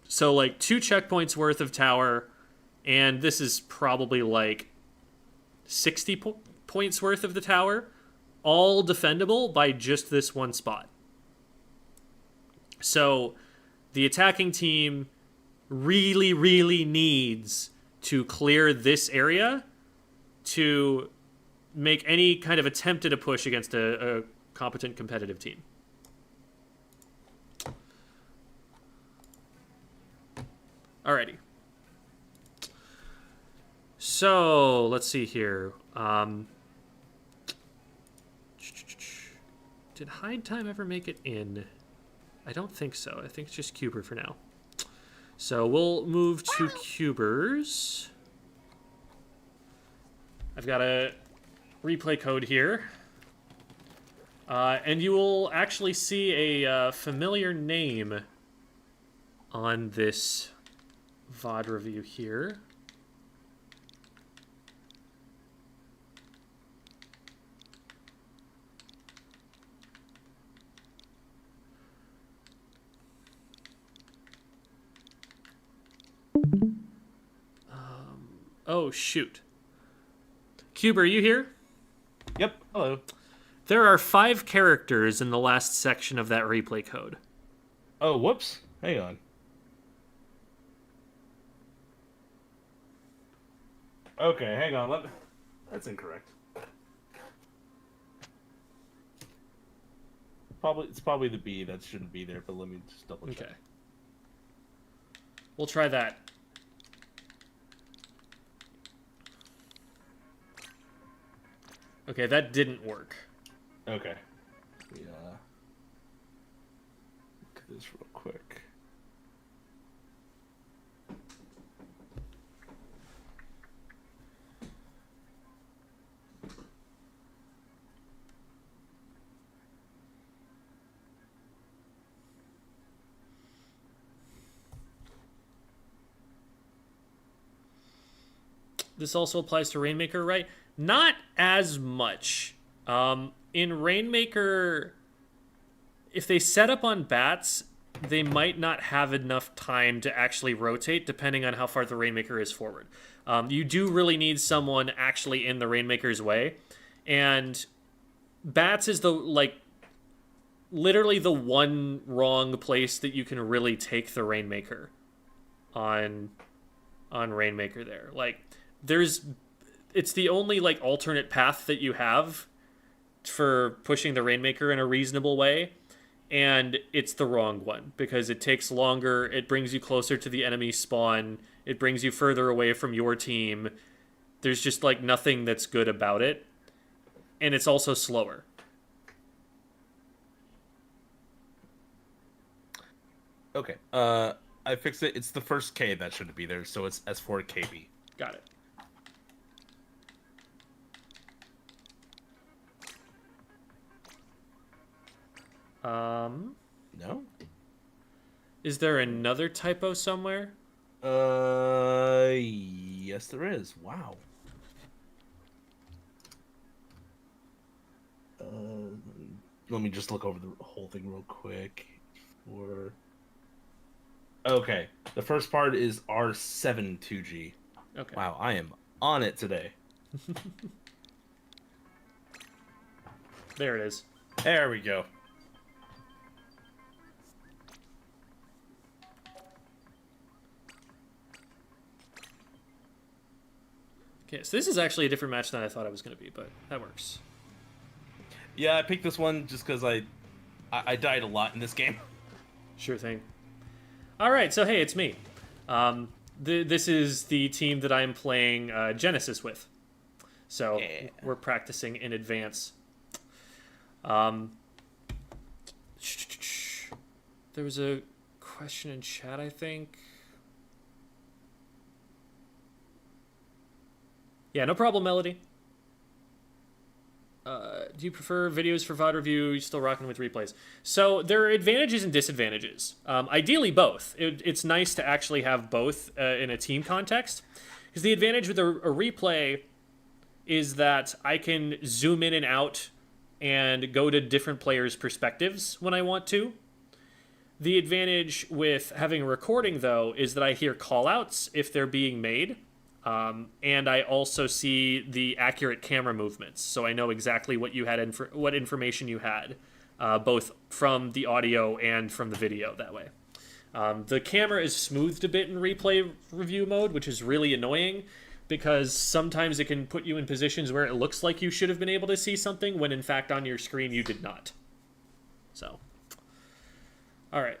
Speaker 1: So like 2 checkpoints worth of tower, and this is probably like 60 points worth of the tower, all defendable by just this one spot. So the attacking team really, really needs to clear this area to make any kind of attempt at a push against a competent competitive team. Alrighty. So, let's see here. Did hide time ever make it in? I don't think so. I think it's just Cuber for now. So we'll move to Cubers. I've got a replay code here. And you will actually see a familiar name on this VOD review here. Oh, shoot. Cube, are you here?
Speaker 3: Yep. Hello.
Speaker 1: There are 5 characters in the last section of that replay code.
Speaker 3: Oh, whoops. Hang on. Okay, hang on. That's incorrect. It's probably the B that shouldn't be there, but let me just double check.
Speaker 1: Okay. We'll try that. Okay, that didn't work.
Speaker 3: Okay. Yeah. Look at this real quick.
Speaker 1: This also applies to Rainmaker, right? Not as much. In Rainmaker, if they set up on bats, they might not have enough time to actually rotate, depending on how far the Rainmaker is forward. You do really need someone actually in the Rainmaker's way. And bats is literally the one wrong place that you can really take the Rainmaker on Rainmaker there. It's the only alternate path that you have for pushing the Rainmaker in a reasonable way, and it's the wrong one because it takes longer, it brings you closer to the enemy spawn, it brings you further away from your team. There's just nothing that's good about it, and it's also slower.
Speaker 3: Okay. I fixed it. It's the first K that shouldn't be there, so it's S4KB.
Speaker 1: Got it.
Speaker 3: No?
Speaker 1: Is there another typo somewhere?
Speaker 3: Yes there is. Wow. Let me just look over the whole thing real quick. Okay. The first part is R7 2G.
Speaker 1: Okay.
Speaker 3: Wow, I am on it today.
Speaker 1: There it is.
Speaker 3: There we go.
Speaker 1: Okay, so this is actually a different match than I thought it was going to be, but that works.
Speaker 3: Yeah, I picked this one just because I died a lot in this game.
Speaker 1: Sure thing. All right, so hey, it's me. This is the team that I'm playing Genesis with. So
Speaker 3: yeah.
Speaker 1: We're practicing in advance. There was a question in chat, I think. Yeah, no problem, Melody. Do you prefer videos for VOD review? You're still rocking with replays. So there are advantages and disadvantages. Ideally, both. It's nice to actually have both in a team context. Because the advantage with a replay is that I can zoom in and out and go to different players' perspectives when I want to. The advantage with having a recording, though, is that I hear call-outs if they're being made. And I also see the accurate camera movements, so I know exactly what you had what information you had, both from the audio and from the video that way. The camera is smoothed a bit in replay review mode, which is really annoying because sometimes it can put you in positions where it looks like you should have been able to see something when in fact on your screen you did not. So, all right.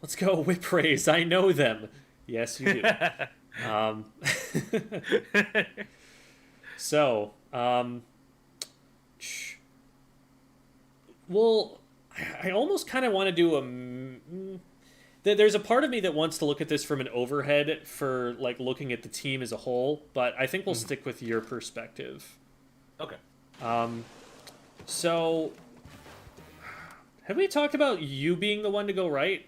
Speaker 1: Let's go, whip raise. I know them. Yes, you do. um, so, well, I almost kind of want to do there's a part of me that wants to look at this from an overhead for like looking at the team as a whole, but I think we'll stick with your perspective.
Speaker 3: Okay.
Speaker 1: So, have we talked about you being the one to go right?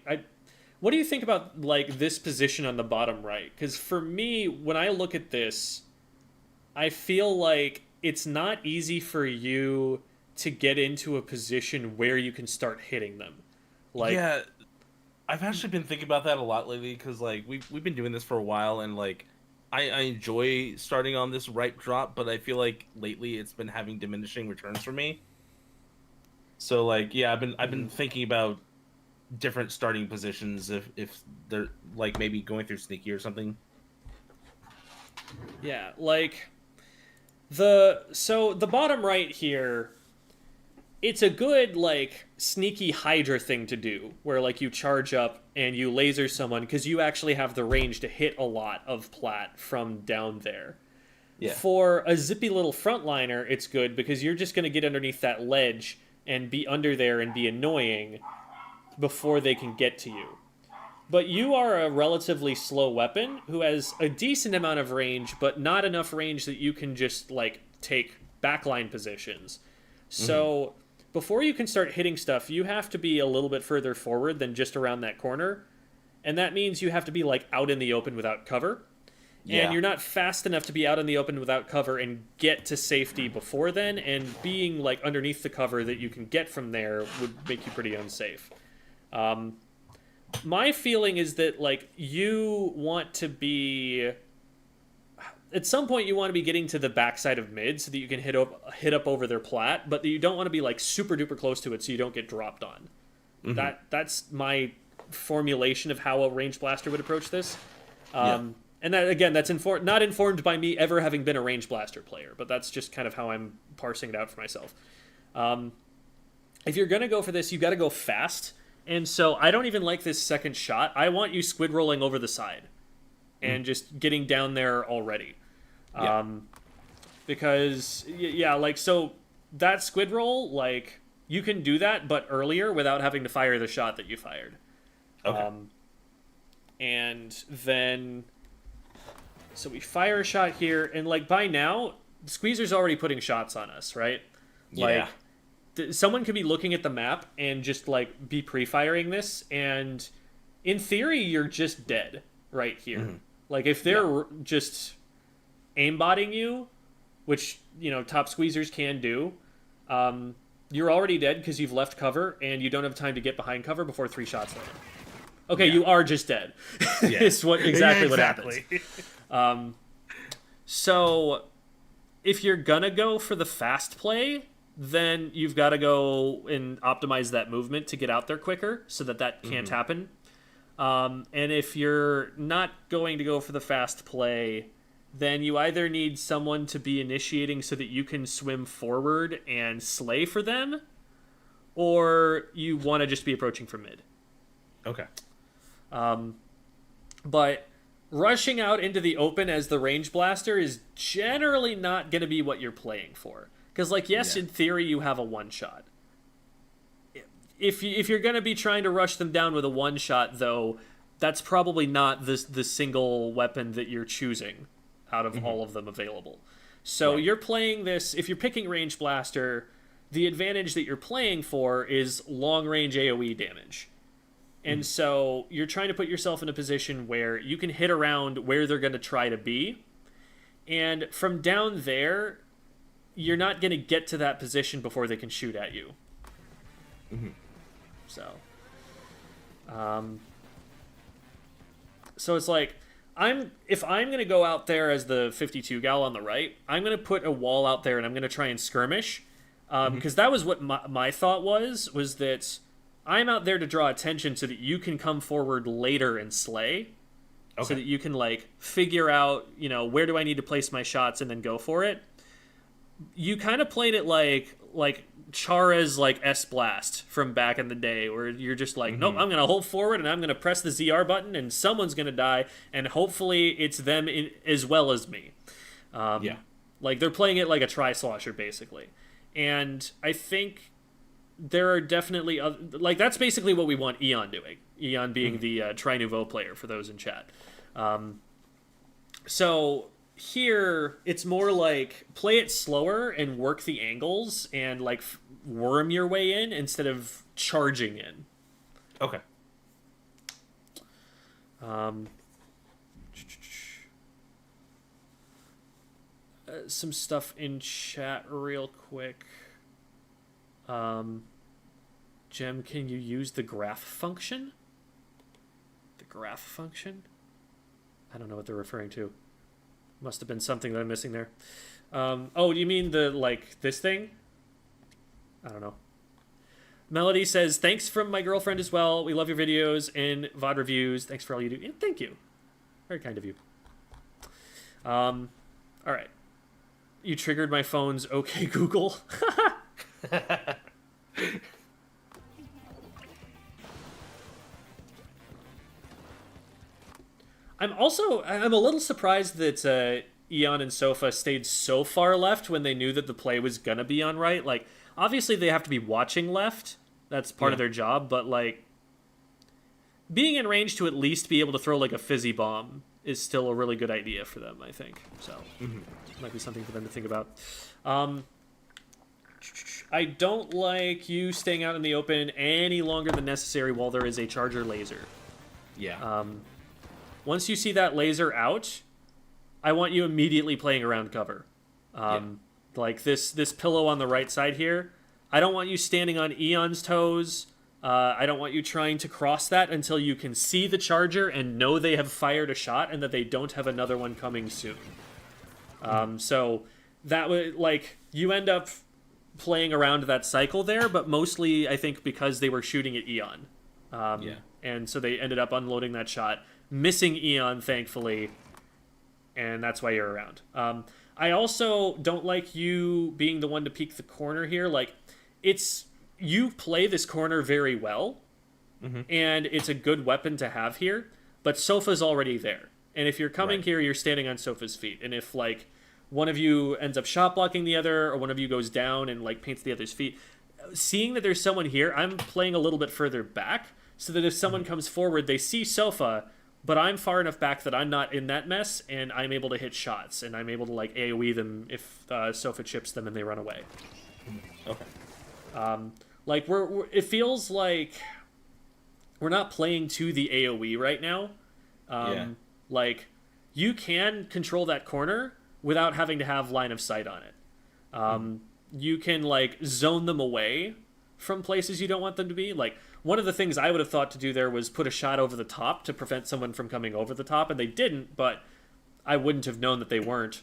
Speaker 1: What do you think about like this position on the bottom right? Because for me, when I look at this, I feel like it's not easy for you to get into a position where you can start hitting them. Like,
Speaker 3: yeah, I've actually been thinking about that a lot lately because like we've been doing this for a while, and like I enjoy starting on this right drop, but I feel like lately it's been having diminishing returns for me. So like yeah, I've been thinking about different starting positions if they're like maybe going through sneaky or something.
Speaker 1: Yeah, like the bottom right here, it's a good like sneaky Hydra thing to do where like you charge up and you laser someone because you actually have the range to hit a lot of plat from down there.
Speaker 3: Yeah.
Speaker 1: For a zippy little frontliner, it's good because you're just going to get underneath that ledge and be under there and be annoying before they can get to you. But you are a relatively slow weapon who has a decent amount of range, but not enough range that you can just like take backline positions. So before you can start hitting stuff, you have to be a little bit further forward than just around that corner. And that means you have to be like out in the open without cover.
Speaker 3: Yeah.
Speaker 1: And you're not fast enough to be out in the open without cover and get to safety before then. And being like underneath the cover that you can get from there would make you pretty unsafe. My feeling is that like you want to be at some point you want to be getting to the backside of mid so that you can hit up over their plat, but you don't want to be like super duper close to it so you don't get dropped on. That's my formulation of how a range blaster would approach this. And that again, that's not informed by me ever having been a range blaster player, but that's just kind of how I'm parsing it out for myself. If you're gonna go for this, you got to go fast. And so I don't even like this second shot. I want you squid rolling over the side and just getting down there already. Because, yeah, like, so that squid roll, like, you can do that, but earlier without having to fire the shot that you fired.
Speaker 3: Okay.
Speaker 1: And then, so we fire a shot here, and, like, by now, Squeezer's already putting shots on us, right?
Speaker 3: Yeah.
Speaker 1: Like, someone could be looking at the map and just like be pre-firing this, and in theory you're just dead right here. Like if they're just aimbotting you, which you know top squeezers can do, you're already dead because you've left cover and you don't have time to get behind cover before 3 shots land. Okay, you are just dead. It's exactly what happens. So if you're gonna go for the fast play, then you've got to go and optimize that movement to get out there quicker so that can't happen. And if you're not going to go for the fast play, then you either need someone to be initiating so that you can swim forward and slay for them, or you want to just be approaching from mid.
Speaker 3: Okay.
Speaker 1: But rushing out into the open as the range blaster is generally not going to be what you're playing for. Because, like, yes, in theory, you have a one-shot. If you're going to be trying to rush them down with a one-shot, though, that's probably not the single weapon that you're choosing out of all of them available. So you're playing this... If you're picking Range Blaster, the advantage that you're playing for is long-range AoE damage. And so you're trying to put yourself in a position where you can hit around where they're going to try to be. And from down there... you're not going to get to that position before they can shoot at you. So it's like, if I'm going to go out there as the 52 gal on the right, I'm going to put a wall out there and I'm going to try and skirmish. Because that was what my thought was that I'm out there to draw attention so that you can come forward later and slay. So that you can, like, figure out, you know, where do I need to place my shots and then go for it. You kind of played it like like Chara's like S Blast from back in the day, where you're just like, nope, I'm gonna hold forward and I'm gonna press the ZR button and someone's gonna die, and hopefully it's them as well as me.
Speaker 3: Yeah.
Speaker 1: Like they're playing it like a tri-slosher basically, and I think there are definitely other, like that's basically what we want Eon doing. Eon being the Tri Nouveau player for those in chat. So here it's more like play it slower and work the angles and like worm your way in instead of charging in.
Speaker 3: Okay.
Speaker 1: Some stuff in chat real quick. Gem, can you use the graph function? The graph function? I don't know what they're referring to. Must have been something that I'm missing there. Oh, do you mean the, like, this thing? I don't know. Melody says, thanks from my girlfriend as well. We love your videos and VOD reviews. Thanks for all you do. And thank you. Very kind of you. All right. You triggered my phone's OK Google. I'm a little surprised that Eon and Sofa stayed so far left when they knew that the play was gonna be on right. Like, obviously they have to be watching left. That's part of their job, but like being in range to at least be able to throw like a fizzy bomb is still a really good idea for them, I think. So might be something for them to think about. I don't like you staying out in the open any longer than necessary while there is a charger laser.
Speaker 3: Yeah.
Speaker 1: Once you see that laser out, I want you immediately playing around cover. Like this pillow on the right side here, I don't want you standing on Eon's toes. I don't want you trying to cross that until you can see the charger and know they have fired a shot and that they don't have another one coming soon. So that would, like, you end up playing around that cycle there, but mostly I think because they were shooting at Eon. And so they ended up unloading that shot, missing Eon, thankfully, and that's why you're around. I also don't like you being the one to peek the corner here. Like, you play this corner very well, and it's a good weapon to have here, but Sofa's already there. And if you're coming here, you're standing on Sofa's feet. And if, like, one of you ends up shot blocking the other, or one of you goes down and, like, paints the other's feet, seeing that there's someone here, I'm playing a little bit further back, so that if someone comes forward, they see Sofa, but I'm far enough back that I'm not in that mess, and I'm able to hit shots, and I'm able to, like, AoE them if Sofa chips them and they run away.
Speaker 3: Okay.
Speaker 1: Like, it feels like we're not playing to the AoE right now. Like, you can control that corner without having to have line of sight on it. You can, like, zone them away from places you don't want them to be. Like, one of the things I would have thought to do there was put a shot over the top to prevent someone from coming over the top, and they didn't, but I wouldn't have known that they weren't.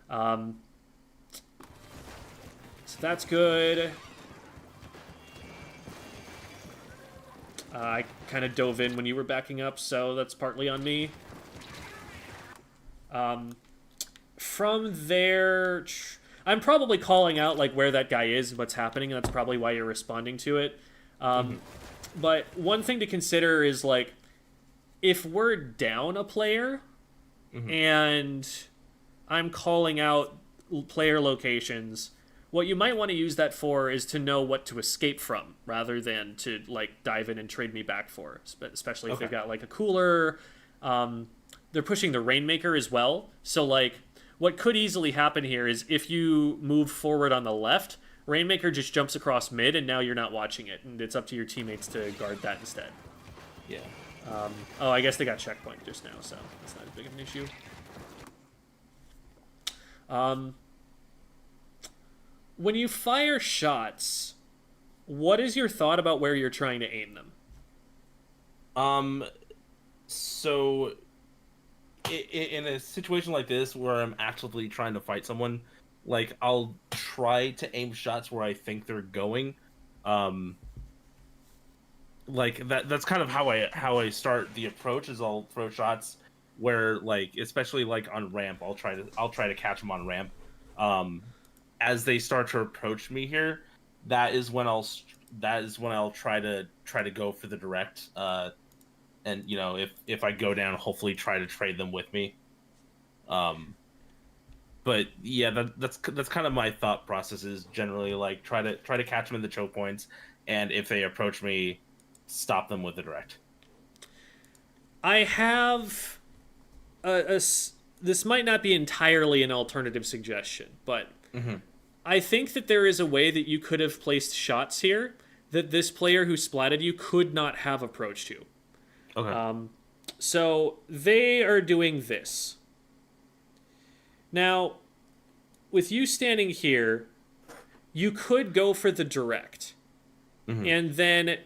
Speaker 1: So that's good. I kind of dove in when you were backing up, so that's partly on me. From there, I'm probably calling out, like, where that guy is and what's happening, and that's probably why you're responding to it. But one thing to consider is, like, if we're down a player and I'm calling out player locations, what you might want to use that for is to know what to escape from, rather than to, like, dive in and trade me back for, especially if they've got, like, a cooler. They're pushing the Rainmaker as well, so, like, what could easily happen here is if you move forward on the left, Rainmaker just jumps across mid, and now you're not watching it, and it's up to your teammates to guard that instead.
Speaker 3: Yeah.
Speaker 1: Oh, I guess they got checkpoint just now, so that's not as big of an issue. When you fire shots, what is your thought about where you're trying to aim them?
Speaker 3: So in a situation like this where I'm actively trying to fight someone, like, I'll try to aim shots where I think they're going. Like, that's kind of how I start the approach, is I'll throw shots where, like, especially like on ramp, I'll try to catch them on ramp. As they start to approach me here, that is when I'll try to go for the direct. And you know, if I go down, hopefully try to trade them with me. But yeah, that's kind of my thought process, is generally like try to catch them in the choke points, and if they approach me, stop them with the direct.
Speaker 1: I have this might not be entirely an alternative suggestion, but I think that there is a way that you could have placed shots here that this player who splatted you could not have approached you.
Speaker 3: Okay.
Speaker 1: So they are doing this. Now, with you standing here, you could go for the direct. And then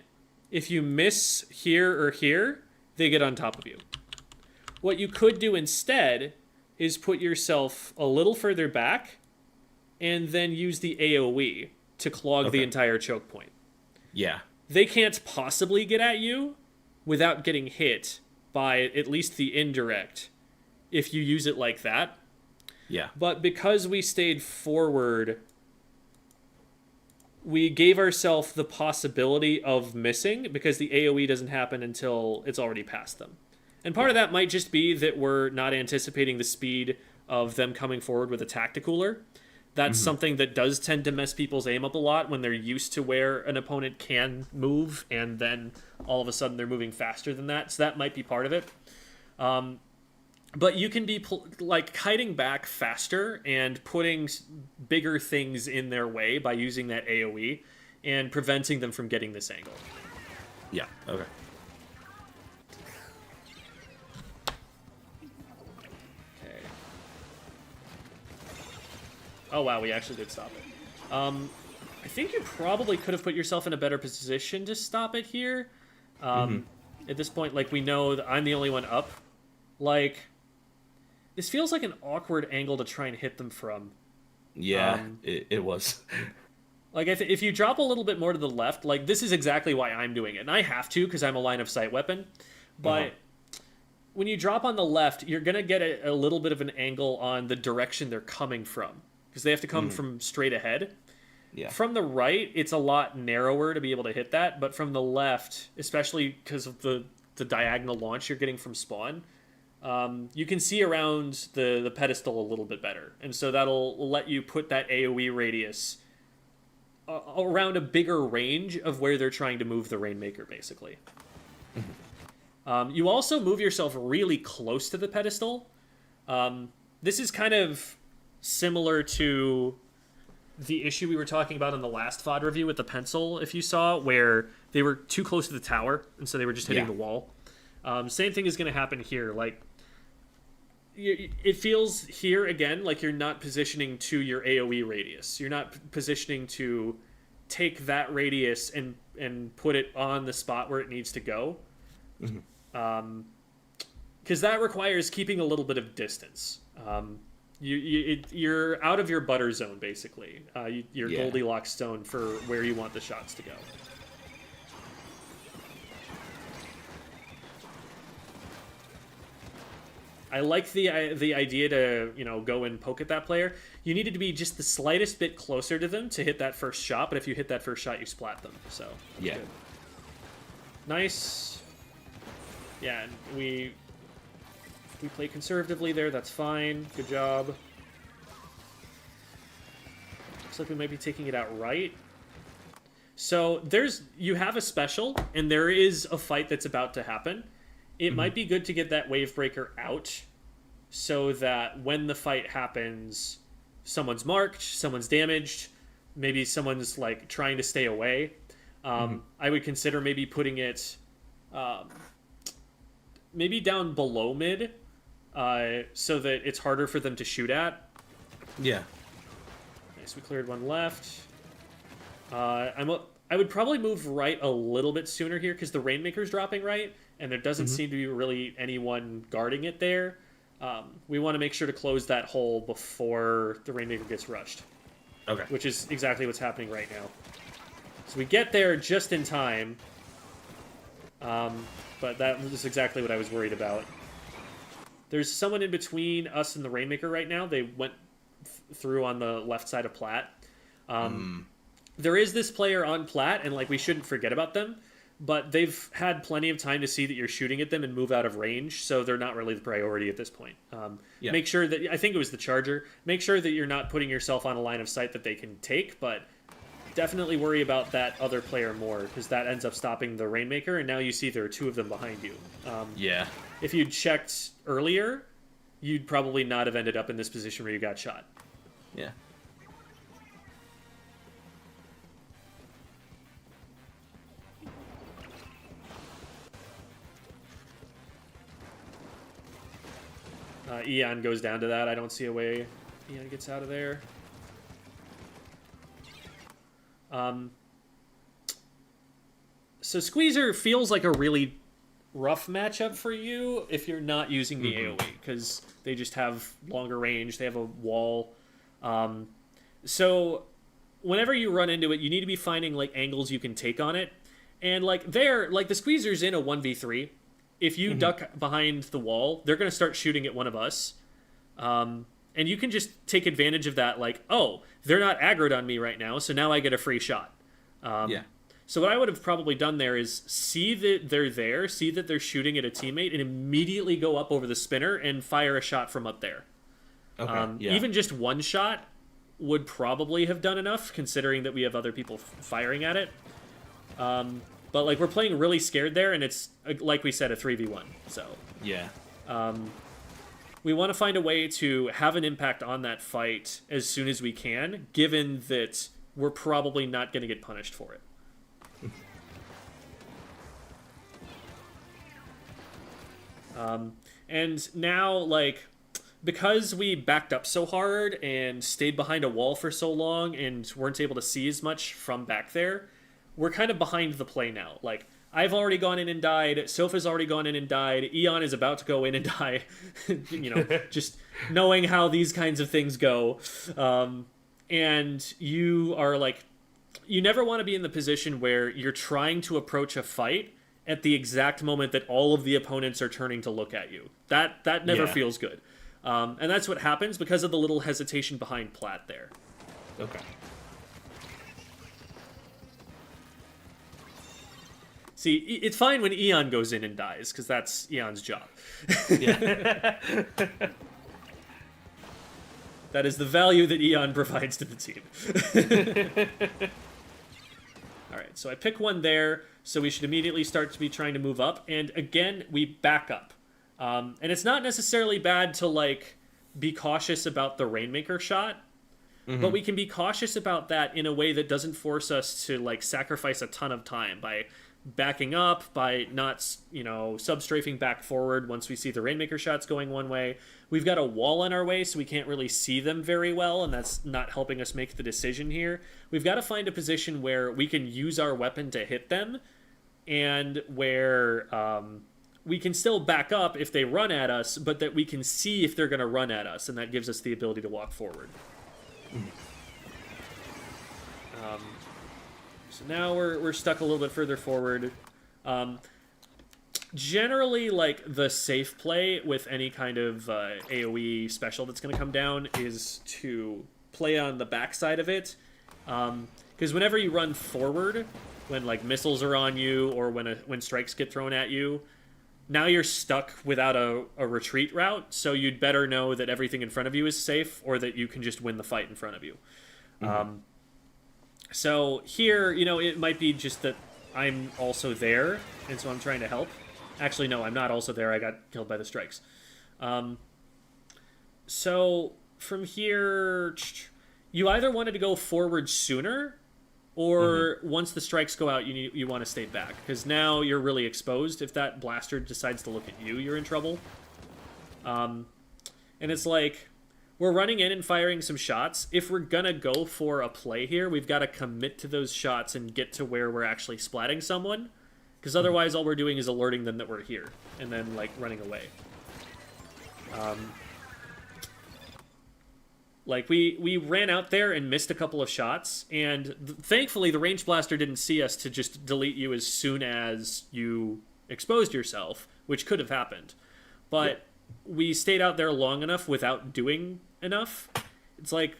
Speaker 1: if you miss here or here, they get on top of you. What you could do instead is put yourself a little further back and then use the AoE to clog the entire choke point.
Speaker 3: Yeah.
Speaker 1: They can't possibly get at you without getting hit by at least the indirect if you use it like that.
Speaker 3: Yeah.
Speaker 1: But because we stayed forward, we gave ourselves the possibility of missing because the AoE doesn't happen until it's already past them. And part of that might just be that we're not anticipating the speed of them coming forward with a tacticooler. That's something that does tend to mess people's aim up a lot when they're used to where an opponent can move and then all of a sudden they're moving faster than that. So that might be part of it. But you can be like kiting back faster and putting bigger things in their way by using that AoE and preventing them from getting this angle.
Speaker 3: Yeah. Okay.
Speaker 1: Okay. Oh wow, we actually did stop it. I think you probably could have put yourself in a better position to stop it here. At this point, like, we know that I'm the only one up. Like, this feels like an awkward angle to try and hit them from.
Speaker 3: Yeah, it was.
Speaker 1: Like, if you drop a little bit more to the left, like, this is exactly why I'm doing it. And I have to, because I'm a line of sight weapon. But when you drop on the left, you're going to get a little bit of an angle on the direction they're coming from. Because they have to come from straight ahead.
Speaker 3: Yeah.
Speaker 1: From the right, it's a lot narrower to be able to hit that. But from the left, especially because of the diagonal launch you're getting from spawn, you can see around the pedestal a little bit better. And so that'll let you put that AoE radius around a bigger range of where they're trying to move the Rainmaker, basically. You also move yourself really close to the pedestal. This is kind of similar to the issue we were talking about in the last VOD review with the pencil, if you saw, where they were too close to the tower, and so they were just hitting the wall. Same thing is going to happen here. Like, it feels here again like you're not positioning to your AoE radius. You're not positioning to take that radius and put it on the spot where it needs to go. Because that requires keeping a little bit of distance. You're out of your butter zone, basically. Your Goldilocks zone for where you want the shots to go. I like the idea to, go and poke at that player. You needed to be just the slightest bit closer to them to hit that first shot, but if you hit that first shot, you splat them. So
Speaker 3: yeah,
Speaker 1: good. Nice. Yeah, and we play conservatively there. That's fine. Good job. Looks like we might be taking it out right. So you have a special, and there is a fight that's about to happen. It might be good to get that wave breaker out so that when the fight happens, someone's marked, someone's damaged, maybe someone's like trying to stay away. I would consider maybe putting it maybe down below mid so that it's harder for them to shoot at.
Speaker 3: Yeah.
Speaker 1: Nice, we cleared one left. I would probably move right a little bit sooner here because the Rainmaker's dropping right, and there doesn't seem to be really anyone guarding it there. We want to make sure to close that hole before the Rainmaker gets rushed.
Speaker 3: Okay.
Speaker 1: Which is exactly what's happening right now. So we get there just in time. But that was exactly what I was worried about. There's someone in between us and the Rainmaker right now. They went through on the left side of Plat. there is this player on plat, and like we shouldn't forget about them, but they've had plenty of time to see that you're shooting at them and move out of range, so they're not really the priority at this point.
Speaker 3: Yeah.
Speaker 1: Make sure that, I think it was the Charger, make sure that you're not putting yourself on a line of sight that they can take, but definitely worry about that other player more, because that ends up stopping the Rainmaker, and now you see there are two of them behind you.
Speaker 3: Yeah.
Speaker 1: If you'd checked earlier, you'd probably not have ended up in this position where you got shot.
Speaker 3: Yeah.
Speaker 1: Eon goes down to that. I don't see a way Eon gets out of there. So Squeezer feels like a really rough matchup for you if you're not using the AoE, because they just have longer range. They have a wall. So whenever you run into it, you need to be finding like angles you can take on it. And like the Squeezer's in a 1v3. If you duck behind the wall, they're going to start shooting at one of us. And you can just take advantage of that, like, oh, they're not aggroed on me right now, so now I get a free shot.
Speaker 3: Yeah.
Speaker 1: So what I would have probably done there is see that they're there, see that they're shooting at a teammate, and immediately go up over the spinner and fire a shot from up there.
Speaker 3: Okay. Yeah.
Speaker 1: Even just one shot would probably have done enough, considering that we have other people firing at it. But like we're playing really scared there, and it's like we said, a 3v1. So
Speaker 3: Yeah.
Speaker 1: we want to find a way to have an impact on that fight as soon as we can, given that we're probably not going to get punished for it. And now, like, because we backed up so hard and stayed behind a wall for so long and weren't able to see as much from back there, we're kind of behind the play now. Like, I've already gone in and died. Sofa's already gone in and died. Eon is about to go in and die. You know, just knowing how these kinds of things go. And you are like, you never want to be in the position where you're trying to approach a fight at the exact moment that all of the opponents are turning to look at you. That never feels good. And that's what happens because of the little hesitation behind plat there.
Speaker 3: Okay.
Speaker 1: See, it's fine when Eon goes in and dies, because that's Eon's job.
Speaker 3: Yeah.
Speaker 1: That is the value that Eon provides to the team. Alright, so I pick one there, so we should immediately start to be trying to move up, and again, we back up. And it's not necessarily bad to, like, be cautious about the Rainmaker shot, but we can be cautious about that in a way that doesn't force us to, like, sacrifice a ton of time by backing up, by not, you know, sub-strafing back forward once we see the Rainmaker shots going one way. We've got a wall in our way, so we can't really see them very well, and that's not helping us make the decision here. We've got to find a position where we can use our weapon to hit them, and where we can still back up if they run at us, but that we can see if they're going to run at us, and that gives us the ability to walk forward. So now we're stuck a little bit further forward. Generally, like, the safe play with any kind of AoE special that's going to come down is to play on the backside of it. Because whenever you run forward, when, like, missiles are on you or when strikes get thrown at you, now you're stuck without a retreat route, so you'd better know that everything in front of you is safe or that you can just win the fight in front of you. So here, you know, it might be just that I'm also there, and so I'm trying to help. Actually, no, I'm not also there. I got killed by the strikes. So from here, you either wanted to go forward sooner, or once the strikes go out, you want to stay back, because now you're really exposed. If that blaster decides to look at you, you're in trouble. And it's like, we're running in and firing some shots. If we're gonna go for a play here, we've got to commit to those shots and get to where we're actually splatting someone, because otherwise all we're doing is alerting them that we're here, and then, like, running away. Like, we ran out there and missed a couple of shots, and thankfully the range blaster didn't see us to just delete you as soon as you exposed yourself, which could have happened. But we stayed out there long enough without doing enough. It's like,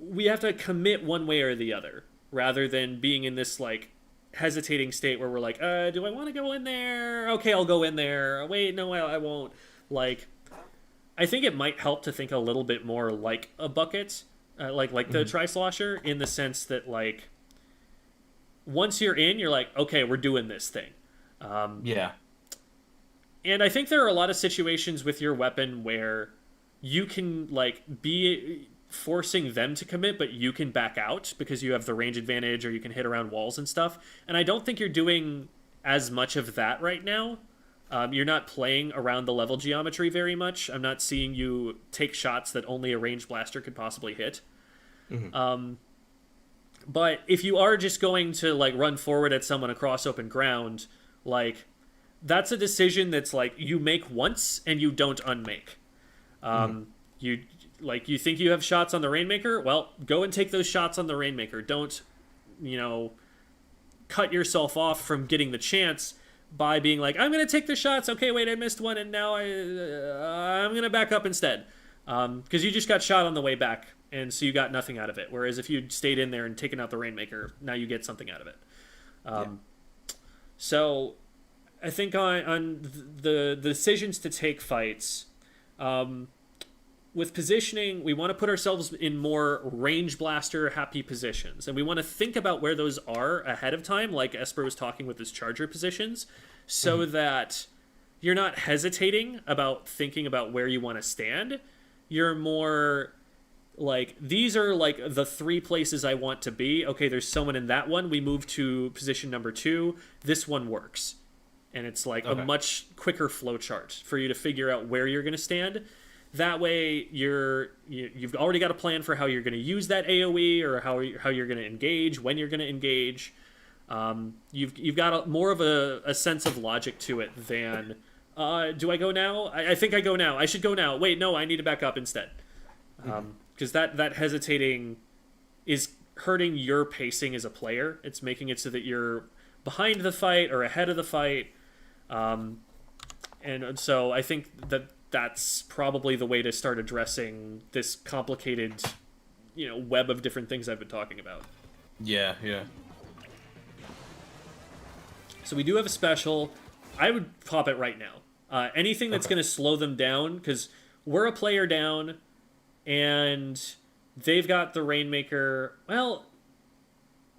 Speaker 1: we have to commit one way or the other, rather than being in this like hesitating state where we're like, do I want to go in there? Okay, I'll go in there. Wait, no, I won't. Like, I think it might help to think a little bit more like a bucket, like the Tri-Slosher, in the sense that, like, once you're in, you're like, okay, we're doing this thing.
Speaker 3: Yeah.
Speaker 1: And I think there are a lot of situations with your weapon where you can, like, be forcing them to commit, but you can back out because you have the range advantage, or you can hit around walls and stuff. And I don't think you're doing as much of that right now. You're not playing around the level geometry very much. I'm not seeing you take shots that only a ranged blaster could possibly hit. But if you are just going to, like, run forward at someone across open ground, like, that's a decision that's, like, you make once and you don't unmake. You think you have shots on the Rainmaker? Well, go and take those shots on the Rainmaker. Don't, cut yourself off from getting the chance by being like, I'm going to take the shots. Okay, wait, I missed one, and now I'm going to back up instead. Because you just got shot on the way back, and so you got nothing out of it. Whereas if you'd stayed in there and taken out the Rainmaker, now you get something out of it. So I think on the decisions to take fights, with positioning, we want to put ourselves in more range blaster happy positions, and we want to think about where those are ahead of time, like Esper was talking with his charger positions, so that you're not hesitating about thinking about where you want to stand. You're more like, these are like the 3 places I want to be. Okay, there's someone in that one. We move to position number 2. This one works. And it's like a much quicker flow chart for you to figure out where you're going to stand. That way, you've already got a plan for how you're going to use that AoE, or how you're going to engage, when you're going to engage. You've got more of a sense of logic to it than, do I go now? I think I go now. I should go now. Wait, no, I need to back up instead. Because that hesitating is hurting your pacing as a player. It's making it so that you're behind the fight or ahead of the fight. And so I think that's probably the way to start addressing this complicated, web of different things I've been talking about.
Speaker 3: Yeah.
Speaker 1: So we do have a special. I would pop it right now. Anything that's going to slow them down, because we're a player down, and they've got the Rainmaker. Well,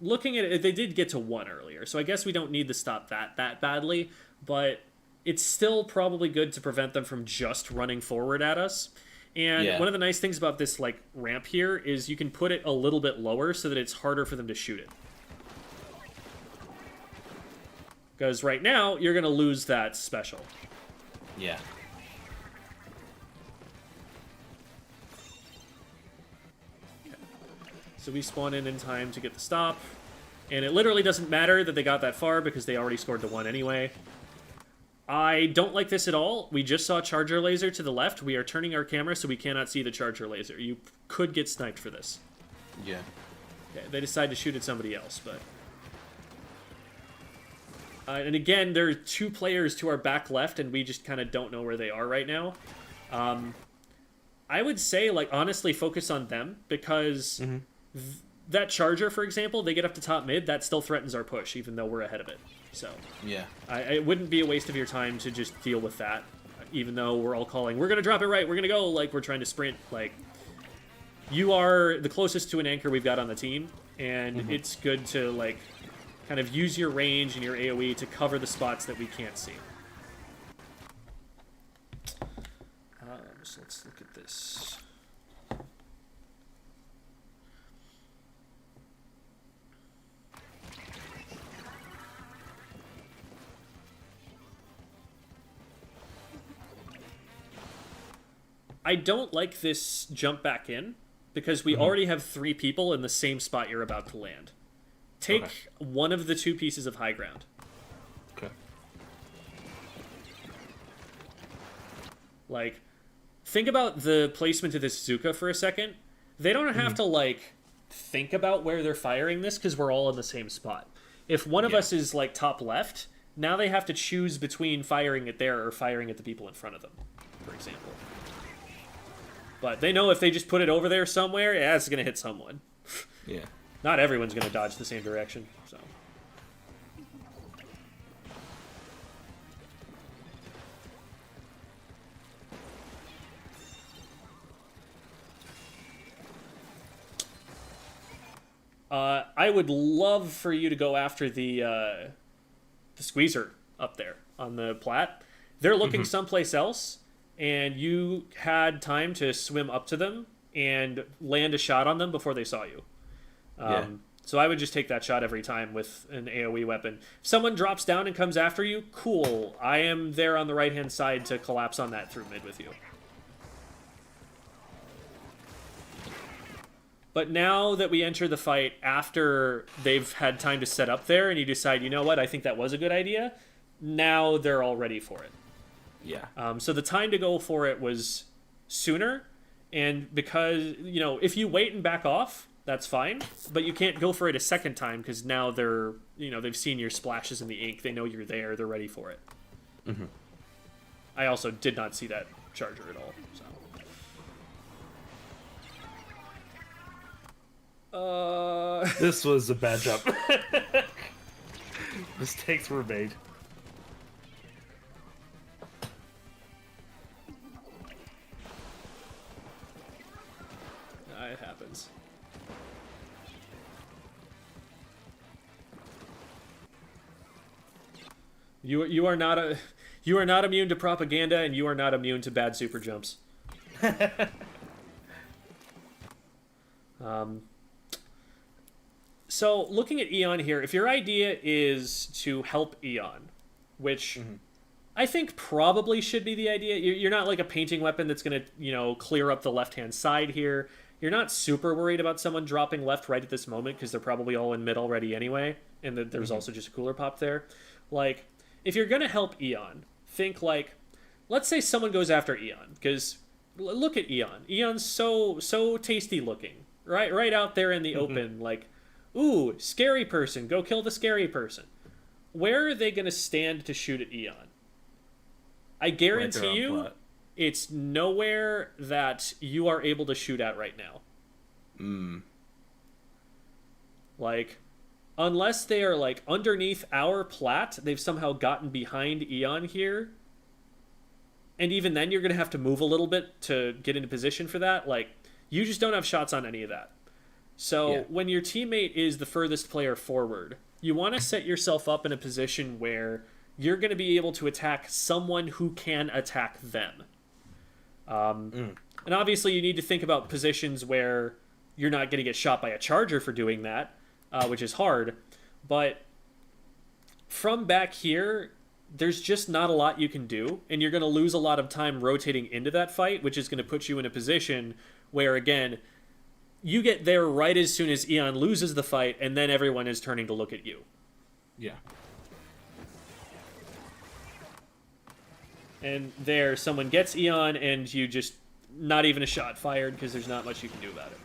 Speaker 1: looking at it, they did get to 1 earlier, so I guess we don't need to stop that badly, but it's still probably good to prevent them from just running forward at us. And one of the nice things about this, like, ramp here is you can put it a little bit lower so that it's harder for them to shoot it. Because right now, you're going to lose that special.
Speaker 3: Yeah.
Speaker 1: So we spawn in time to get the stop. And it literally doesn't matter that they got that far because they already scored the 1 anyway. I don't like this at all. We just saw Charger Laser to the left. We are turning our camera so we cannot see the Charger Laser. You could get sniped for this.
Speaker 3: Yeah.
Speaker 1: Okay, they decide to shoot at somebody else, but... and again, there are 2 players to our back left, and we just kind of don't know where they are right now. I would say, like, honestly, focus on them, because that Charger, for example, they get up to top mid, that still threatens our push, even though we're ahead of it. So,
Speaker 3: yeah,
Speaker 1: it wouldn't be a waste of your time to just deal with that, even though we're all calling, we're going to drop it right, we're going to go, like, we're trying to sprint. Like, you are the closest to an anchor we've got on the team, and it's good to, like, kind of use your range and your AoE to cover the spots that we can't see. So let's look at this. I don't like this jump back in, because we already have 3 people in the same spot you're about to land. Take one of the 2 pieces of high ground.
Speaker 3: Okay.
Speaker 1: Like, think about the placement of this Zuka for a second. They don't have to, like, think about where they're firing this, because we're all in the same spot. If one of us is, like, top left, now they have to choose between firing it there or firing at the people in front of them, for example. But they know if they just put it over there somewhere, yeah, it's going to hit someone.
Speaker 3: Yeah.
Speaker 1: Not everyone's going to dodge the same direction, so... I would love for you to go after the squeezer up there on the plat. They're looking someplace else, and you had time to swim up to them and land a shot on them before they saw you. So I would just take that shot every time with an AoE weapon. If someone drops down and comes after you, cool. I am there on the right-hand side to collapse on that through mid with you. But now that we enter the fight after they've had time to set up there and you decide, you know what, I think that was a good idea, now they're all ready for it.
Speaker 3: Yeah.
Speaker 1: So the time to go for it was sooner, and because, you know, if you wait and back off, that's fine, but you can't go for it a second time because now they're, you know, they've seen your splashes in the ink, they know you're there, they're ready for it. I also did not see that charger at all, so...
Speaker 3: This was a bad jump. Mistakes were made.
Speaker 1: It happens. You are not immune to propaganda, and you are not immune to bad super jumps. So, looking at Eon here, if your idea is to help Eon, which I think probably should be the idea. You're not like a painting weapon that's going to, you know, clear up the left-hand side here. You're not super worried about someone dropping left right at this moment because they're probably all in mid already anyway, and there's also just a cooler pop there. Like, if you're going to help Eon, think like, let's say someone goes after Eon, because look at Eon. Eon's so tasty looking, right out there in the open, like, ooh, scary person, go kill the scary person. Where are they going to stand to shoot at Eon? I guarantee you it's nowhere that you are able to shoot at right now. Like, unless they are, like, underneath our plat, they've somehow gotten behind Eon here. And even then, you're going to have to move a little bit to get into position for that. Like, you just don't have shots on any of that. So, when your teammate is the furthest player forward, you want to set yourself up in a position where you're going to be able to attack someone who can attack them. And obviously you need to think about positions where you're not going to get shot by a charger for doing that, which is hard. But from back here, there's just not a lot you can do, and you're going to lose a lot of time rotating into that fight, which is going to put you in a position where, again, you get there right as soon as Eon loses the fight, and then everyone is turning to look at you.
Speaker 3: Yeah.
Speaker 1: And there, someone gets Eon, and you just... not even a shot fired, because there's not much you can do about it.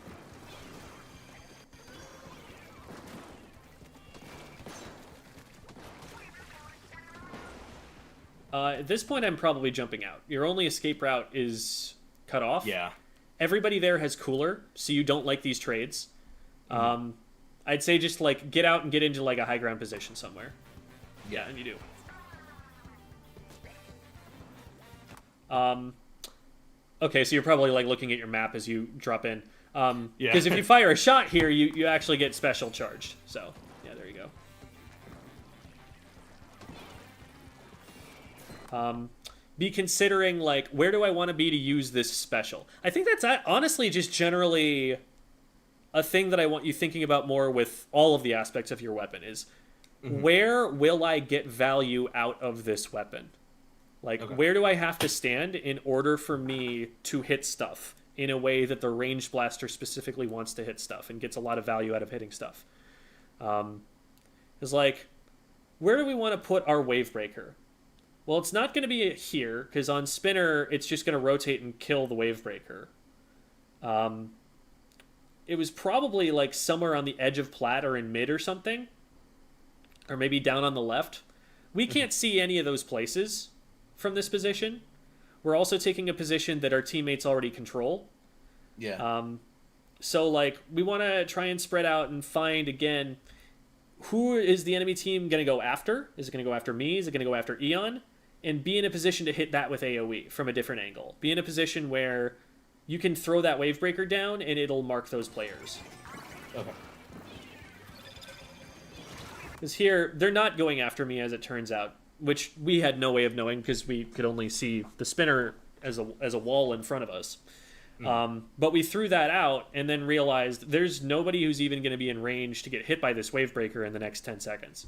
Speaker 1: At this point, I'm probably jumping out. Your only escape route is cut off.
Speaker 3: Yeah.
Speaker 1: Everybody there has cooler, so you don't like these trades. I'd say just, like, get out and get into, like, a high ground position somewhere. Yeah, and you do. Okay, so you're probably, like, looking at your map as you drop in. Because if you fire a shot here, you actually get special charged. So, yeah, there you go. Be considering, like, where do I want to be to use this special? I think that's honestly just generally a thing that I want you thinking about more with all of the aspects of your weapon is, where will I get value out of this weapon? Like, where do I have to stand in order for me to hit stuff in a way that the ranged blaster specifically wants to hit stuff and gets a lot of value out of hitting stuff? It's like, where do we want to put our wave breaker? Well, it's not going to be here, because on spinner, it's just going to rotate and kill the wave breaker. It was probably, like, somewhere on the edge of plat or in mid or something. Or maybe down on the left. We can't see any of those places from this position. We're also taking a position that our teammates already control.
Speaker 3: Yeah.
Speaker 1: So like we want to try and spread out and find again who is the enemy team going to go after? Is it going to go after me? Is it going to go after Eon? And be in a position to hit that with AoE from a different angle. Be in a position where you can throw that wave breaker down and it'll mark those players.
Speaker 3: Okay.
Speaker 1: Because here, they're not going after me, as it turns out, which we had no way of knowing because we could only see the spinner as a wall in front of us. But we threw that out and then realized there's nobody who's even going to be in range to get hit by this wave breaker in the next 10 seconds.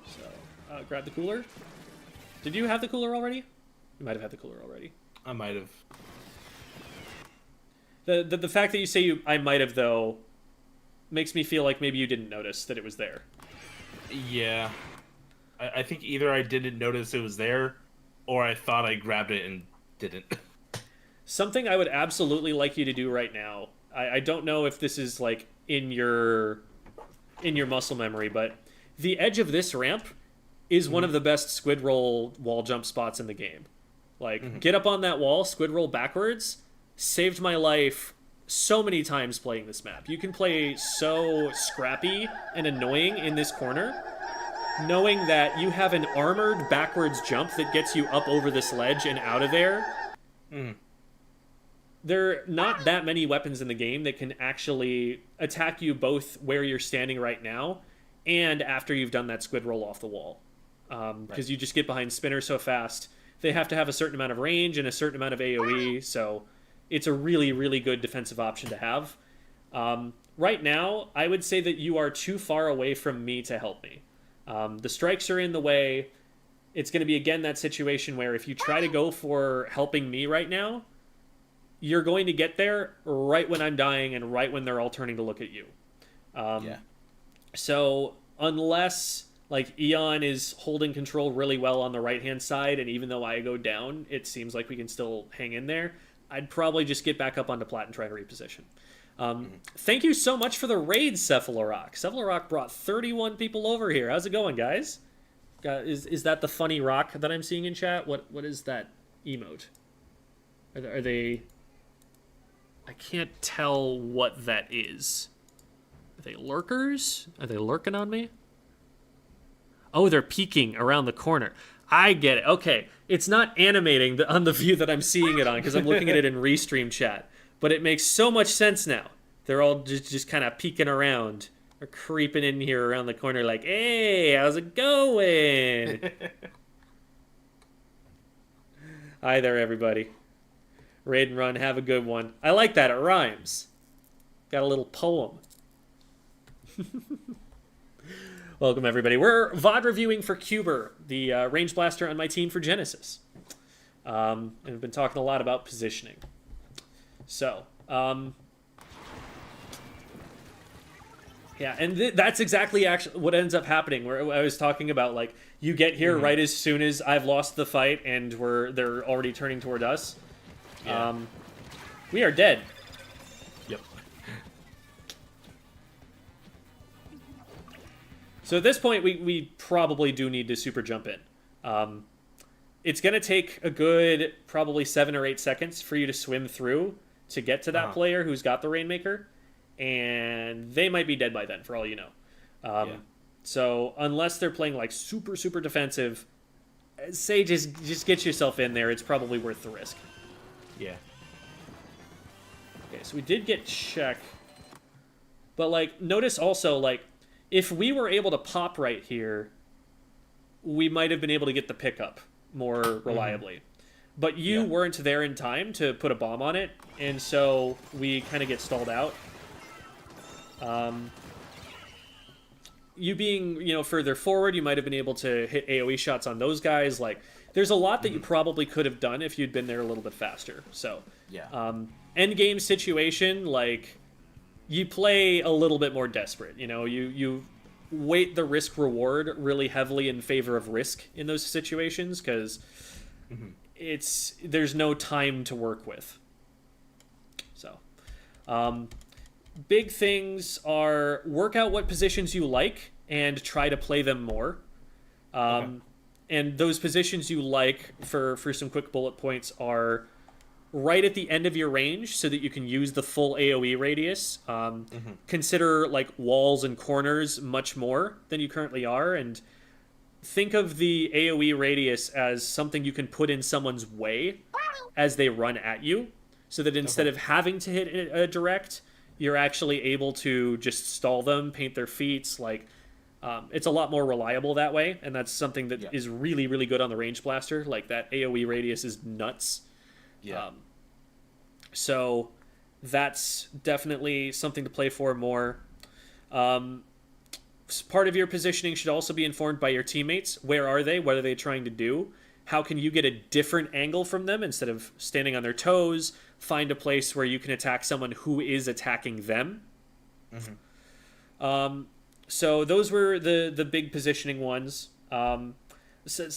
Speaker 1: So, grab the cooler. Did you have the cooler already? You might have had the cooler already.
Speaker 3: I might have.
Speaker 1: The fact that you say I might have, though, makes me feel like maybe you didn't notice that it was there.
Speaker 3: Yeah. I think either I didn't notice it was there, or I thought I grabbed it and didn't.
Speaker 1: Something I would absolutely like you to do right now. I don't know if this is like in your muscle memory, but the edge of this ramp is one of the best squid roll wall jump spots in the game. Like, get up on that wall, squid roll backwards, saved my life so many times playing this map. You can play so scrappy and annoying in this corner, knowing that you have an armored backwards jump that gets you up over this ledge and out of there. There are not that many weapons in the game that can actually attack you both where you're standing right now and after you've done that squid roll off the wall. Because you just get behind spinner so fast. They have to have a certain amount of range and a certain amount of AoE, so it's a really, really good defensive option to have. Right now, I would say that you are too far away from me to help me. The strikes are in the way. It's going to be, again, that situation where if you try to go for helping me right now, you're going to get there right when I'm dying and right when they're all turning to look at you. So unless like Eon is holding control really well on the right-hand side, and even though I go down, it seems like we can still hang in there, I'd probably just get back up onto plat and try to reposition. Thank you so much for the raid, Cephalorock. Cephalorock brought 31 people over here. How's it going, guys? Is that the funny rock that I'm seeing in chat? What is that emote? Are they... I can't tell what that is. Are they lurkers? Are they lurking on me? Oh, they're peeking around the corner. I get it. Okay, it's not animating on the view that I'm seeing it on because I'm looking at it in Restream chat. But it makes so much sense now. They're all just kind of peeking around or creeping in here around the corner like, hey, how's it going? Hi there, everybody. Raid and run, have a good one. I like that, it rhymes. Got a little poem. Welcome, everybody. We're VOD reviewing for Cuber, the range blaster on my team for Genesis. And we've been talking a lot about positioning. So, yeah, and that's exactly actually what ends up happening, where I was talking about, like, you get here right as soon as I've lost the fight and they're already turning toward us.
Speaker 3: Yeah.
Speaker 1: We are dead.
Speaker 3: Yep.
Speaker 1: So at this point, we probably do need to super jump in. It's going to take a good probably 7 or 8 seconds for you to swim through to get to that player who's got the Rainmaker, and they might be dead by then, for all you know. So unless they're playing like super, super defensive, say just get yourself in there. It's probably worth the risk.
Speaker 3: Yeah.
Speaker 1: Okay, so we did get check. But, like, notice also, like, if we were able to pop right here, we might have been able to get the pickup more reliably. But you weren't there in time to put a bomb on it, and so we kind of get stalled out. You being, further forward, you might have been able to hit AoE shots on those guys. Like, there's a lot that you probably could have done if you'd been there a little bit faster. So, end game situation, like, you play a little bit more desperate. You weight the risk reward really heavily in favor of risk in those situations because there's no time to work with. So, big things are work out what positions you like and try to play them more. And those positions you like for some quick bullet points are right at the end of your range so that you can use the full AoE radius. Consider like walls and corners much more than you currently are, and think of the AoE radius as something you can put in someone's way as they run at you, so that instead of having to hit a direct, you're actually able to just stall them, paint their feet. Like, it's a lot more reliable that way, and that's something that is really, really good on the range blaster. Like, that AoE radius is nuts.
Speaker 3: Yeah.
Speaker 1: So that's definitely something to play for more. Part of your positioning should also be informed by your teammates. Where are they? What are they trying to do? How can you get a different angle from them instead of standing on their toes? Find a place where you can attack someone who is attacking them. So those were the big positioning ones. So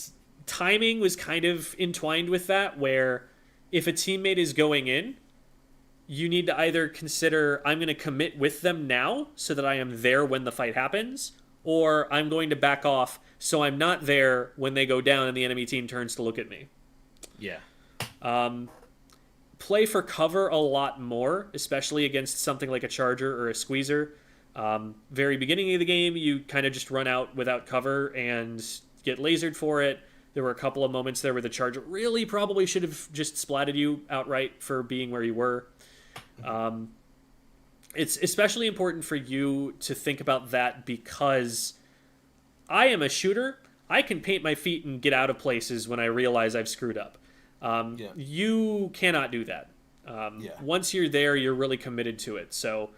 Speaker 1: timing was kind of entwined with that, where if a teammate is going in, you need to either consider, I'm going to commit with them now so that I am there when the fight happens, or I'm going to back off so I'm not there when they go down and the enemy team turns to look at me.
Speaker 3: Yeah.
Speaker 1: Play for cover a lot more, especially against something like a charger or a squeezer. Very beginning of the game, you kind of just run out without cover and get lasered for it. There were a couple of moments there where the charger really probably should have just splatted you outright for being where you were. It's especially important for you to think about that because I am a shooter. I can paint my feet and get out of places when I realize I've screwed up. You cannot do that. Once you're there, you're really committed to it. So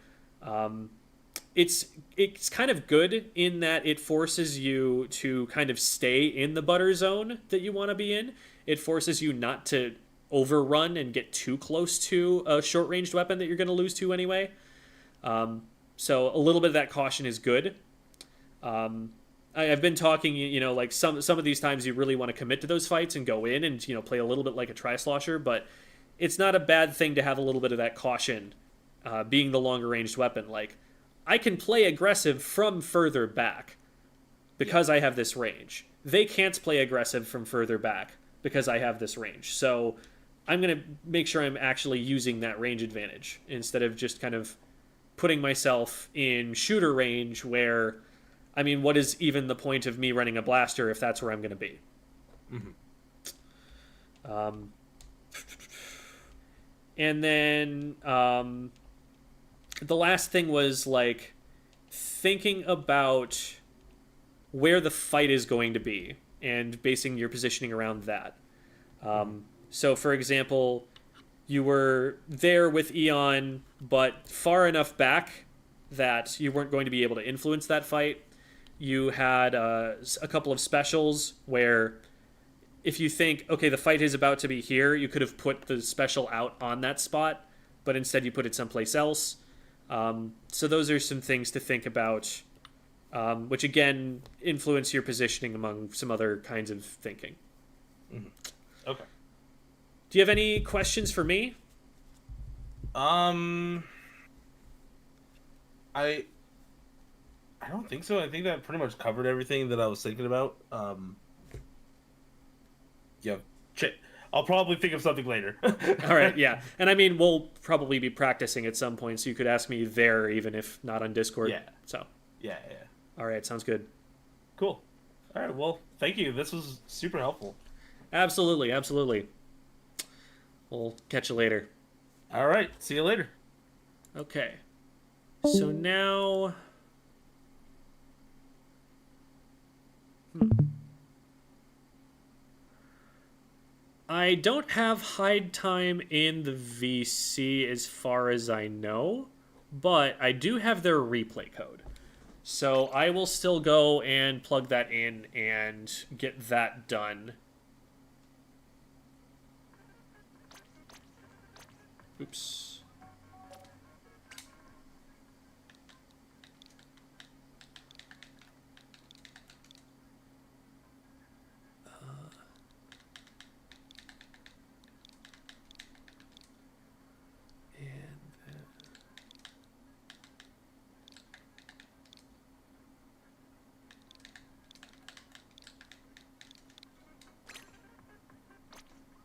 Speaker 1: it's kind of good in that it forces you to kind of stay in the butter zone that you want to be in. It forces you not to overrun and get too close to a short-ranged weapon that you're going to lose to anyway. So a little bit of that caution is good. I've been talking, like some of these times you really want to commit to those fights and go in and, play a little bit like a tri-slosher, but it's not a bad thing to have a little bit of that caution, being the longer-ranged weapon. Like, I can play aggressive from further back because I have this range. They can't play aggressive from further back because I have this range. So I'm going to make sure I'm actually using that range advantage instead of just kind of putting myself in shooter range where, I mean, what is even the point of me running a blaster if that's where I'm going to be? And then the last thing was, like, thinking about where the fight is going to be and basing your positioning around that. So, for example, you were there with Eon, but far enough back that you weren't going to be able to influence that fight. You had a couple of specials where if you think, okay, the fight is about to be here, you could have put the special out on that spot, but instead you put it someplace else. So those are some things to think about, which again influence your positioning among some other kinds of thinking.
Speaker 3: Okay.
Speaker 1: Do you have any questions for me?
Speaker 3: I don't think so. I think that pretty much covered everything that I was thinking about. Yeah, I'll probably think of something later.
Speaker 1: All right, yeah. And I mean, we'll probably be practicing at some point, so you could ask me there, even if not on Discord.
Speaker 3: Yeah.
Speaker 1: So.
Speaker 3: Yeah.
Speaker 1: All right, sounds good.
Speaker 3: Cool. All right, well, thank you. This was super helpful.
Speaker 1: Absolutely. We'll catch you later.
Speaker 3: All right, see you later.
Speaker 1: Okay. So now... I don't have hide time in the VC as far as I know, but I do have their replay code. So I will still go and plug that in and get that done. Oops.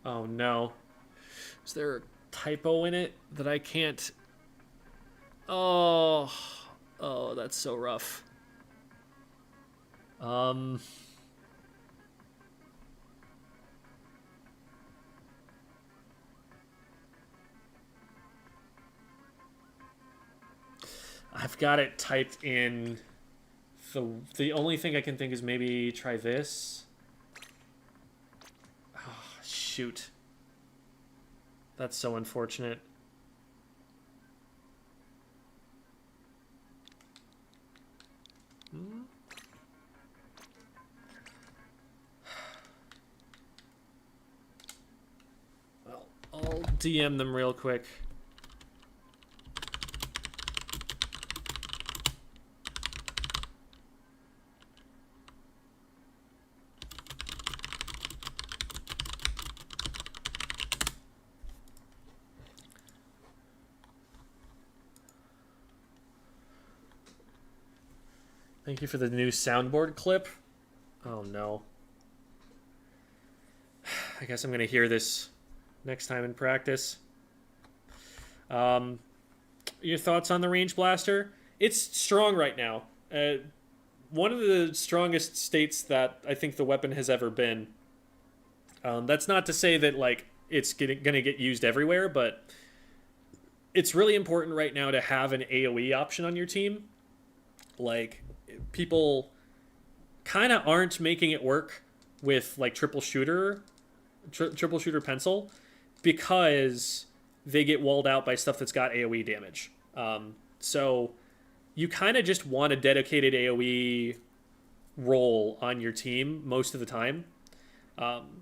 Speaker 1: Oh no. Is there a typo in it that I can't... Oh, that's so rough. I've got it typed in. The only thing I can think is maybe try this. Oh, shoot. That's so unfortunate. Well, I'll DM them real quick. Thank you for the new soundboard clip. Oh no. I guess I'm gonna hear this next time in practice. Your thoughts on the range blaster? It's strong right now. One of the strongest states that I think the weapon has ever been. That's not to say that like it's gonna get used everywhere, but it's really important right now to have an AoE option on your team. Like, people kind of aren't making it work with like triple shooter pencil because they get walled out by stuff that's got AoE damage. So you kind of just want a dedicated AoE role on your team most of the time.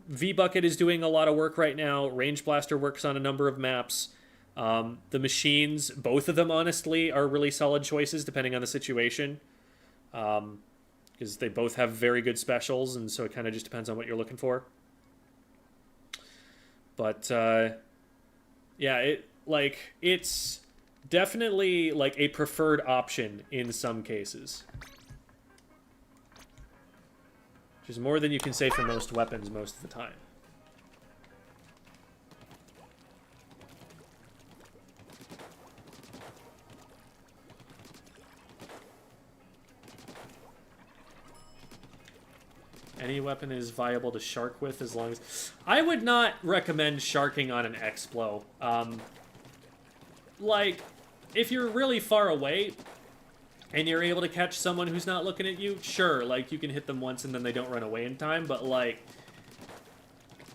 Speaker 1: V-Bucket is doing a lot of work right now. Range Blaster works on a number of maps. The machines, both of them honestly, are really solid choices depending on the situation. Because they both have very good specials, and so it kind of just depends on what you're looking for. But yeah, it's definitely like a preferred option in some cases. Which is more than you can say for most weapons most of the time. Any weapon is viable to shark with as long as... I would not recommend sharking on an X-Blow. Like, if you're really far away and you're able to catch someone who's not looking at you, sure, like, you can hit them once and then they don't run away in time, but, like,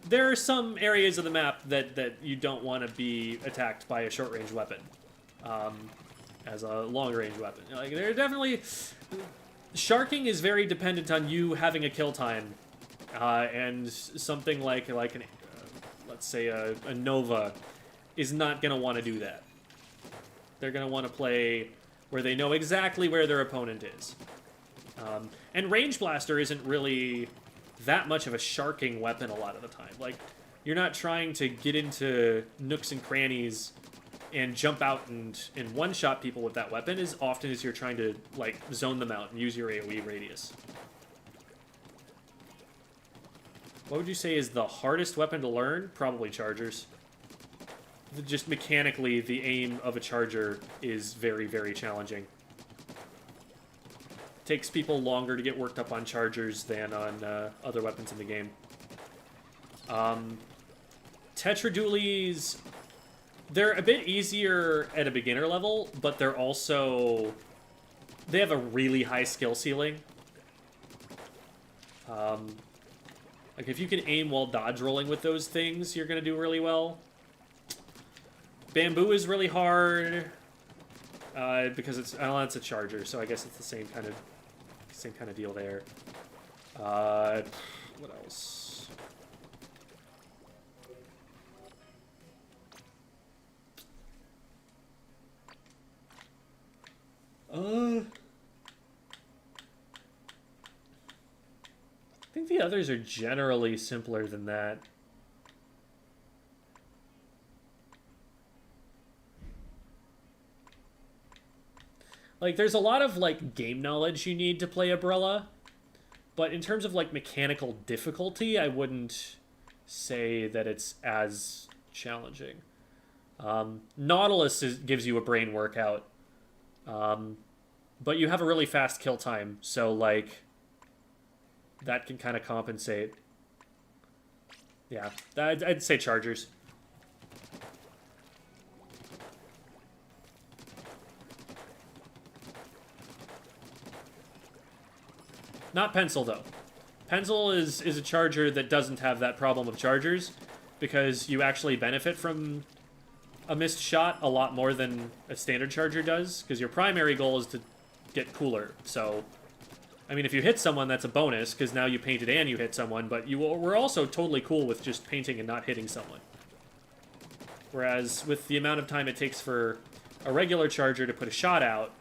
Speaker 1: there are some areas of the map that you don't want to be attacked by a short-range weapon as a long-range weapon. Like, there are definitely... Sharking is very dependent on you having a kill time, and something like an, let's say a Nova is not going to want to do that. They're going to want to play where they know exactly where their opponent is. And Range Blaster isn't really that much of a sharking weapon a lot of the time. Like, you're not trying to get into nooks and crannies and jump out and one-shot people with that weapon as often as you're trying to, like, zone them out and use your AoE radius. What would you say is the hardest weapon to learn? Probably chargers. Just mechanically, the aim of a charger is very, very challenging. It takes people longer to get worked up on chargers than on other weapons in the game. Tetradualies... They're a bit easier at a beginner level, but they're also... They have a really high skill ceiling. Like, if you can aim while dodge rolling with those things, you're going to do really well. Bamboo is really hard, because it's a charger, so I guess it's the same kind of deal there. What else? I think the others are generally simpler than that. Like, there's a lot of, like, game knowledge you need to play Umbrella, but in terms of, like, mechanical difficulty, I wouldn't say that it's as challenging. Nautilus gives you a brain workout, but you have a really fast kill time, so like that can kind of compensate. Yeah, I'd say Chargers. Not Pencil, though. Pencil is a charger that doesn't have that problem of chargers, because you actually benefit from a missed shot a lot more than a standard charger does, because your primary goal is to get cooler. So, I mean, if you hit someone, that's a bonus, because now you painted and you hit someone, but we're also totally cool with just painting and not hitting someone. Whereas, with the amount of time it takes for a regular charger to put a shot out,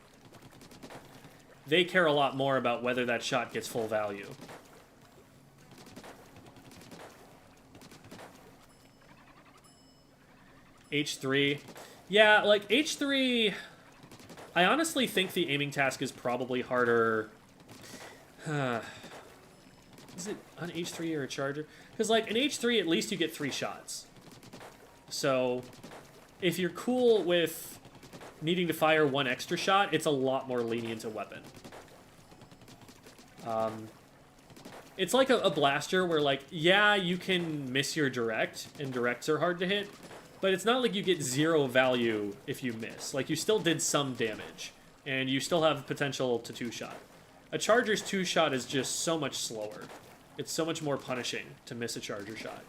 Speaker 1: they care a lot more about whether that shot gets full value. H3. Yeah, like, H3... I honestly think the aiming task is probably harder... Is it on H3 or a charger? Because, like, an H3, at least you get 3 shots. So, if you're cool with needing to fire 1 extra shot, it's a lot more lenient a weapon. It's like a blaster where, like, yeah, you can miss your direct, and directs are hard to hit, but it's not like you get 0 value if you miss. Like, you still did some damage, and you still have potential to 2-shot. A charger's 2-shot is just so much slower. It's so much more punishing to miss a charger shot.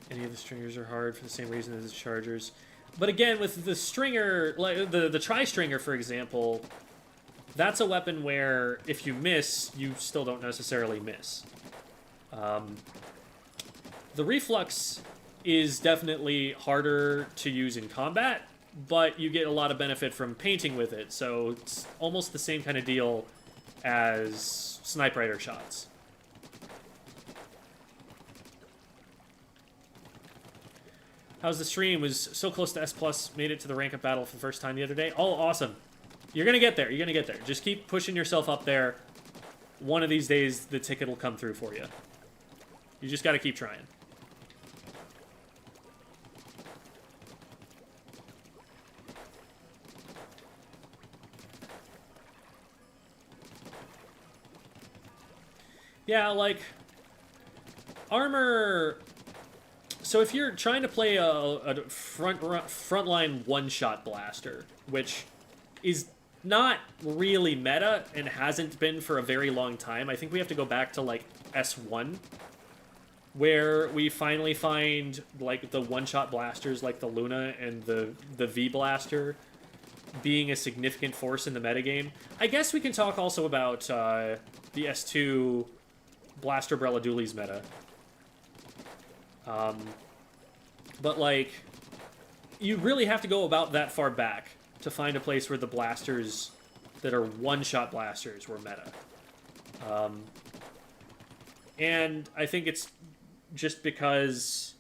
Speaker 1: Any of the stringers are hard for the same reason as the chargers. But again, with the stringer, like the tri-stringer, for example, that's a weapon where if you miss, you still don't necessarily miss. The reflux is definitely harder to use in combat, but you get a lot of benefit from painting with it, so it's almost the same kind of deal as sniper rider shots. How's the stream? Was so close to S+, made it to the rank up battle for the first time the other day. Oh, awesome. You're gonna get there, you're gonna get there. Just keep pushing yourself up there. One of these days, the ticket will come through for you. You just gotta keep trying. Yeah, like, armor... So if you're trying to play a frontline one-shot blaster, which is not really meta and hasn't been for a very long time, I think we have to go back to, like, S1, where we finally find, like, the one-shot blasters like the Luna and the V blaster being a significant force in the metagame. I guess we can talk also about the S2 Blaster Umbrella Dualies meta. But, like, you really have to go about that far back to find a place where the blasters that are one-shot blasters were meta. And I think it's just because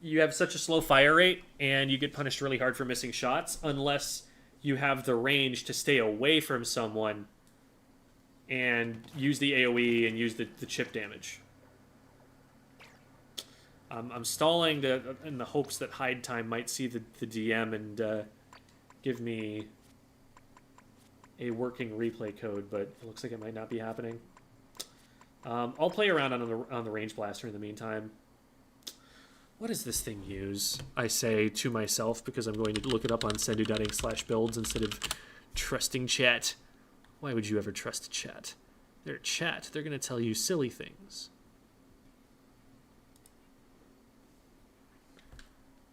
Speaker 1: you have such a slow fire rate and you get punished really hard for missing shots unless you have the range to stay away from someone and use the AoE and use the chip damage. I'm stalling in the hopes that hide time might see the DM and give me a working replay code, but it looks like it might not be happening. I'll play around on the range blaster in the meantime. What does this thing use? I say to myself because I'm going to look it up on sendu.ink/builds instead of trusting chat. Why would you ever trust chat? They're chat. They're going to tell you silly things.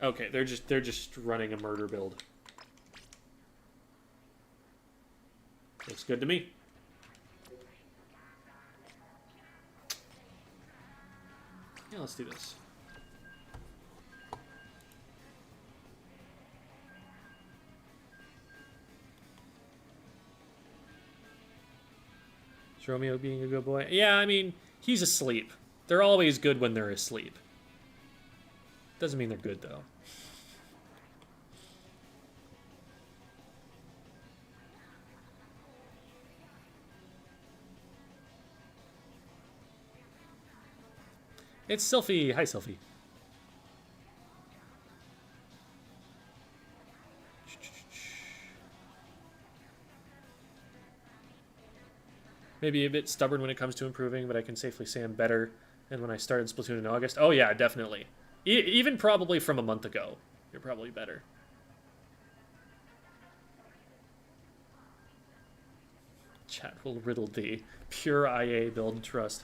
Speaker 1: Okay, they're just running a murder build. Looks good to me. Yeah, let's do this. Is Romeo being a good boy? Yeah, I mean, he's asleep. They're always good when they're asleep. Doesn't mean they're good, though. It's Sylphie. Hi, Sylphie. Maybe a bit stubborn when it comes to improving, but I can safely say I'm better than when I started Splatoon in August. Oh yeah, definitely. Even probably from a month ago, you're probably better. Chat will riddle thee. Pure IA build trust.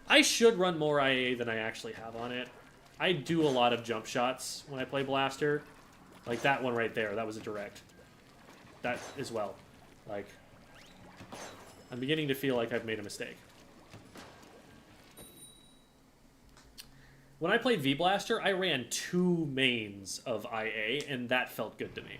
Speaker 1: I should run more IA than I actually have on it. I do a lot of jump shots when I play Blaster. Like that one right there, that was a direct. That as well. Like, I'm beginning to feel like I've made a mistake. When I played V-Blaster, I ran 2 mains of IA, and that felt good to me.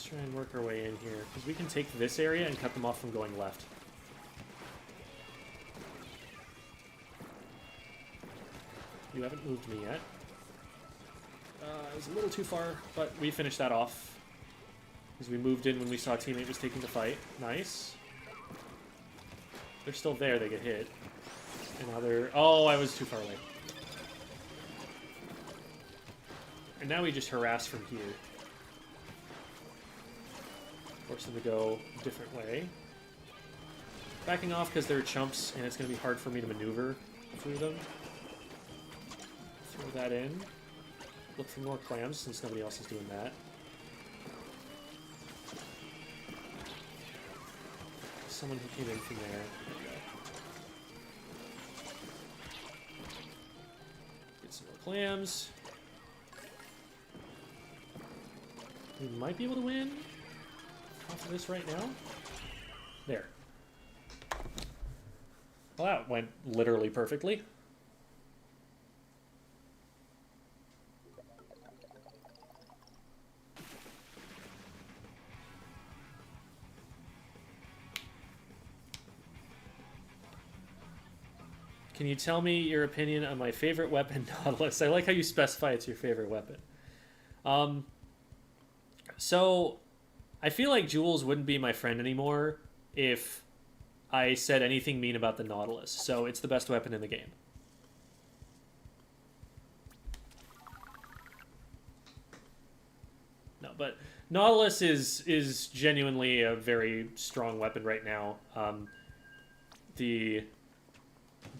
Speaker 1: Try and work our way in here, because we can take this area and cut them off from going left. You haven't moved me yet. It was a little too far, but we finished that off. Because we moved in when we saw a teammate was taking the fight. Nice. They're still there, they get hit. And now they're... Oh, I was too far away. And now we just harass from here. Force them to go a different way. Backing off because they're chumps and it's going to be hard for me to maneuver through them. Throw that in. Look for more clams since nobody else is doing that. Someone who came in from there. There we go. Get some more clams. We might be able to win. Off of this right now. There. Well, that went literally perfectly. Can you tell me your opinion on my favorite weapon, Nautilus? I like how you specify it's your favorite weapon. So... I feel like Jules wouldn't be my friend anymore if I said anything mean about the Nautilus, so it's the best weapon in the game. No, but Nautilus is genuinely a very strong weapon right now. The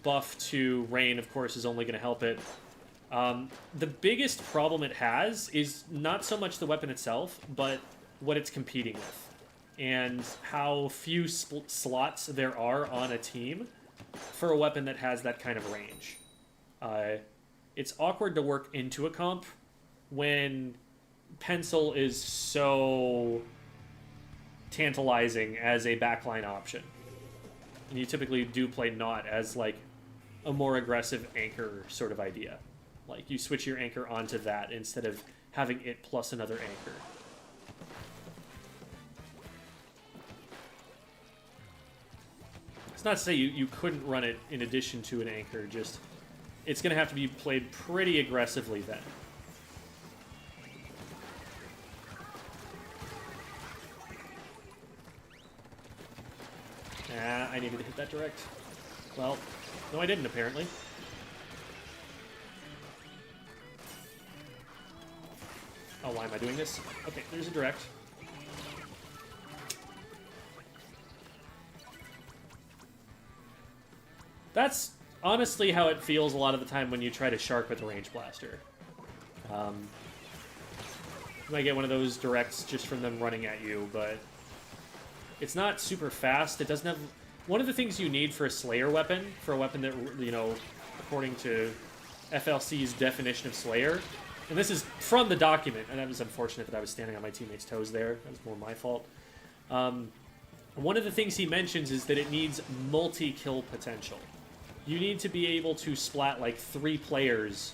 Speaker 1: buff to Rain, of course, is only going to help it. The biggest problem it has is not so much the weapon itself, but what it's competing with, and how few slots there are on a team for a weapon that has that kind of range. It's awkward to work into a comp when Pencil is so tantalizing as a backline option. And you typically do play Not as like a more aggressive anchor sort of idea. Like you switch your anchor onto that instead of having it plus another anchor. It's not to say you couldn't run it in addition to an anchor, just it's going to have to be played pretty aggressively then. I needed to hit that direct. Well, no I didn't apparently. Oh, why am I doing this? Okay, there's a direct. That's honestly how it feels a lot of the time when you try to shark with a range blaster. You might get one of those directs just from them running at you, but it's not super fast. It doesn't have... One of the things you need for a Slayer weapon, for a weapon that, you know, according to FLC's definition of Slayer, and this is from the document, and that was unfortunate that I was standing on my teammate's toes there. That was more my fault. One of the things he mentions is that it needs multi-kill potential. You need to be able to splat like 3 players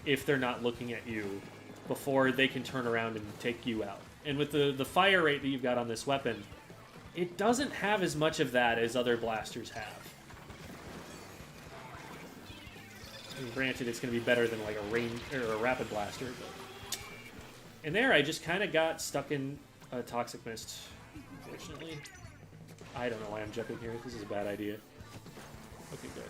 Speaker 1: if they're not looking at you before they can turn around and take you out. And with the fire rate that you've got on this weapon, it doesn't have as much of that as other blasters have. And granted, it's going to be better than like a range or a rapid blaster, but... And there, I just kind of got stuck in a toxic mist, unfortunately. I don't know why I'm jumping here. This is a bad idea. Okay, good.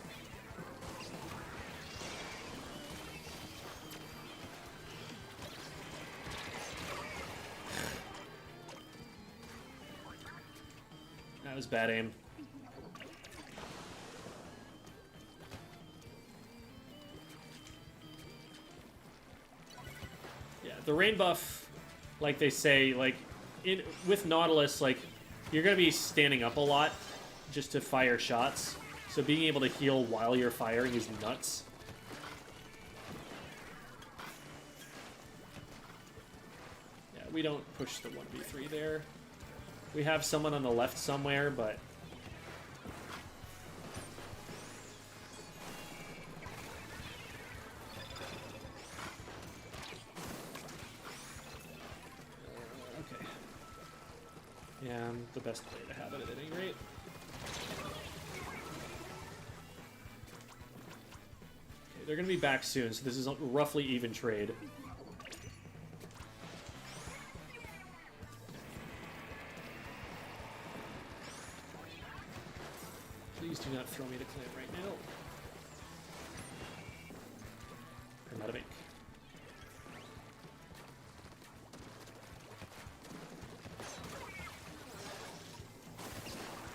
Speaker 1: That was bad aim. Yeah, the rain buff, like they say, like, with Nautilus, like, you're going to be standing up a lot just to fire shots. So being able to heal while you're firing is nuts. Yeah, we don't push the 1v3 there. We have someone on the left somewhere, but... okay. Yeah, I'm the best player to have it at any rate. Okay, they're going to be back soon, so this is a roughly even trade. Please do not throw me to Clam right now. I'm out of ink.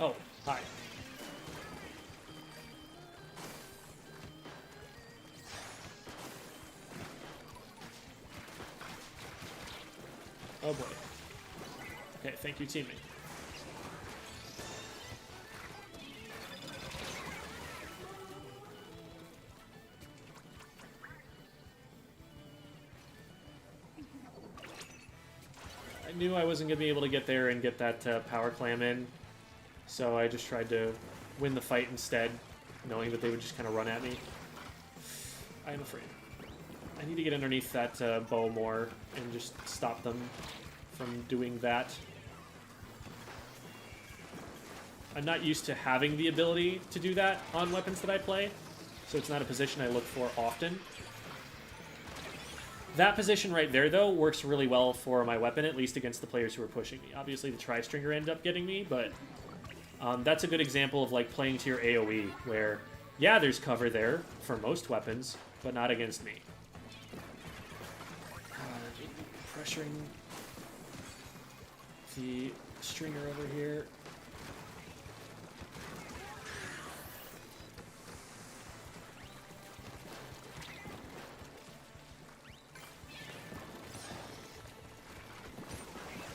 Speaker 1: Oh, hi. Oh boy. Okay, thank you, teammate. I knew I wasn't going to be able to get there and get that power clam in, so I just tried to win the fight instead, knowing that they would just kind of run at me. I'm afraid. I need to get underneath that bow more and just stop them from doing that. I'm not used to having the ability to do that on weapons that I play, so it's not a position I look for often. That position right there, though, works really well for my weapon, at least against the players who are pushing me. Obviously, the Tri-Stringer ended up getting me, but that's a good example of like playing to your AoE, where, yeah, there's cover there for most weapons, but not against me. Pressuring the stringer over here.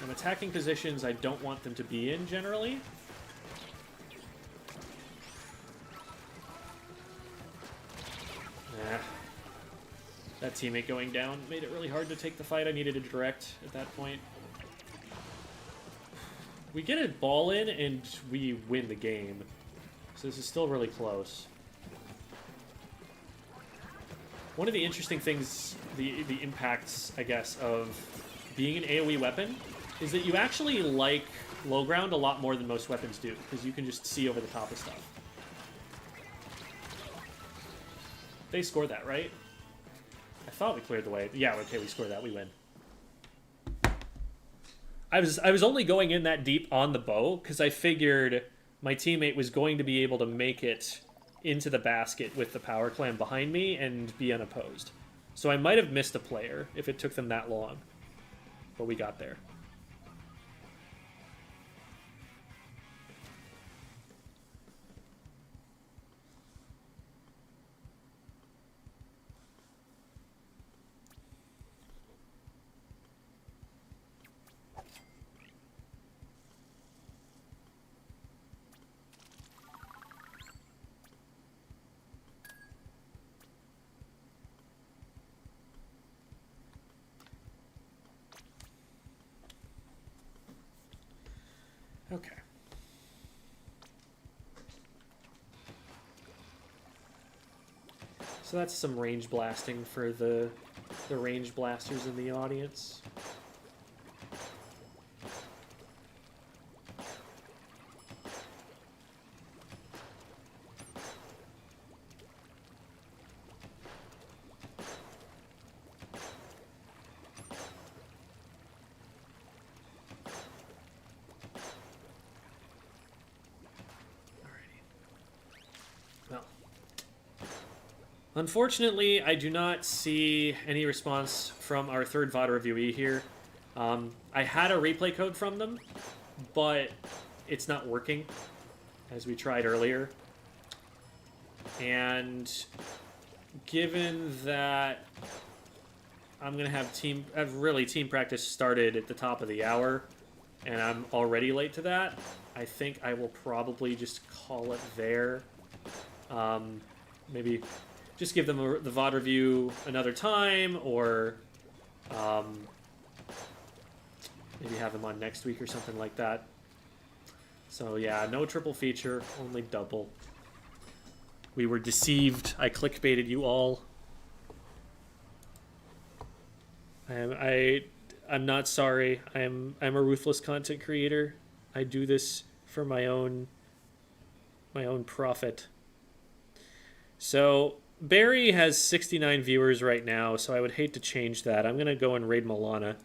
Speaker 1: I'm attacking positions I don't want them to be in, generally. Nah. That teammate going down made it really hard to take the fight. I needed a direct at that point. We get a ball in and we win the game. So this is still really close. One of the interesting things, the impacts, I guess, of being an AoE weapon is that you actually like low ground a lot more than most weapons do, because you can just see over the top of stuff. They scored that, right? I thought we cleared the way. Yeah, okay, we scored that. We win. I was only going in that deep on the bow because I figured my teammate was going to be able to make it into the basket with the power clam behind me and be unopposed. So I might have missed a player if it took them that long. But we got there. So that's some range blasting for the range blasters in the audience. Unfortunately, I do not see any response from our third VOD reviewee here. I had a replay code from them, but it's not working, as we tried earlier. And given that I'm going to have team practice started at the top of the hour, and I'm already late to that, I think I will probably just call it there. Maybe just give them the VOD review another time, or maybe have them on next week or something like that. So yeah, no triple feature, only double. We were deceived. I clickbaited you all. I'm not sorry. I'm a ruthless content creator. I do this for my own profit. So Barry has 69 viewers right now, so I would hate to change that. I'm gonna go and raid Milana.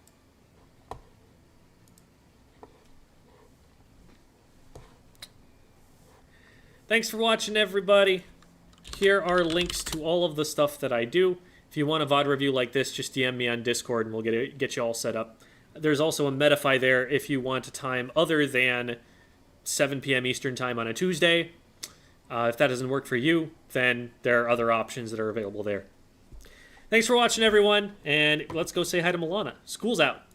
Speaker 1: Thanks for watching, everybody. Here are links to all of the stuff that I do. If you want a VOD review like this, just DM me on Discord and we'll get you all set up. There's also a Medify there if you want a time other than 7 p.m. Eastern time on a Tuesday. If that doesn't work for you, then there are other options that are available there. Thanks for watching, everyone, and let's go say hi to Milana. School's out.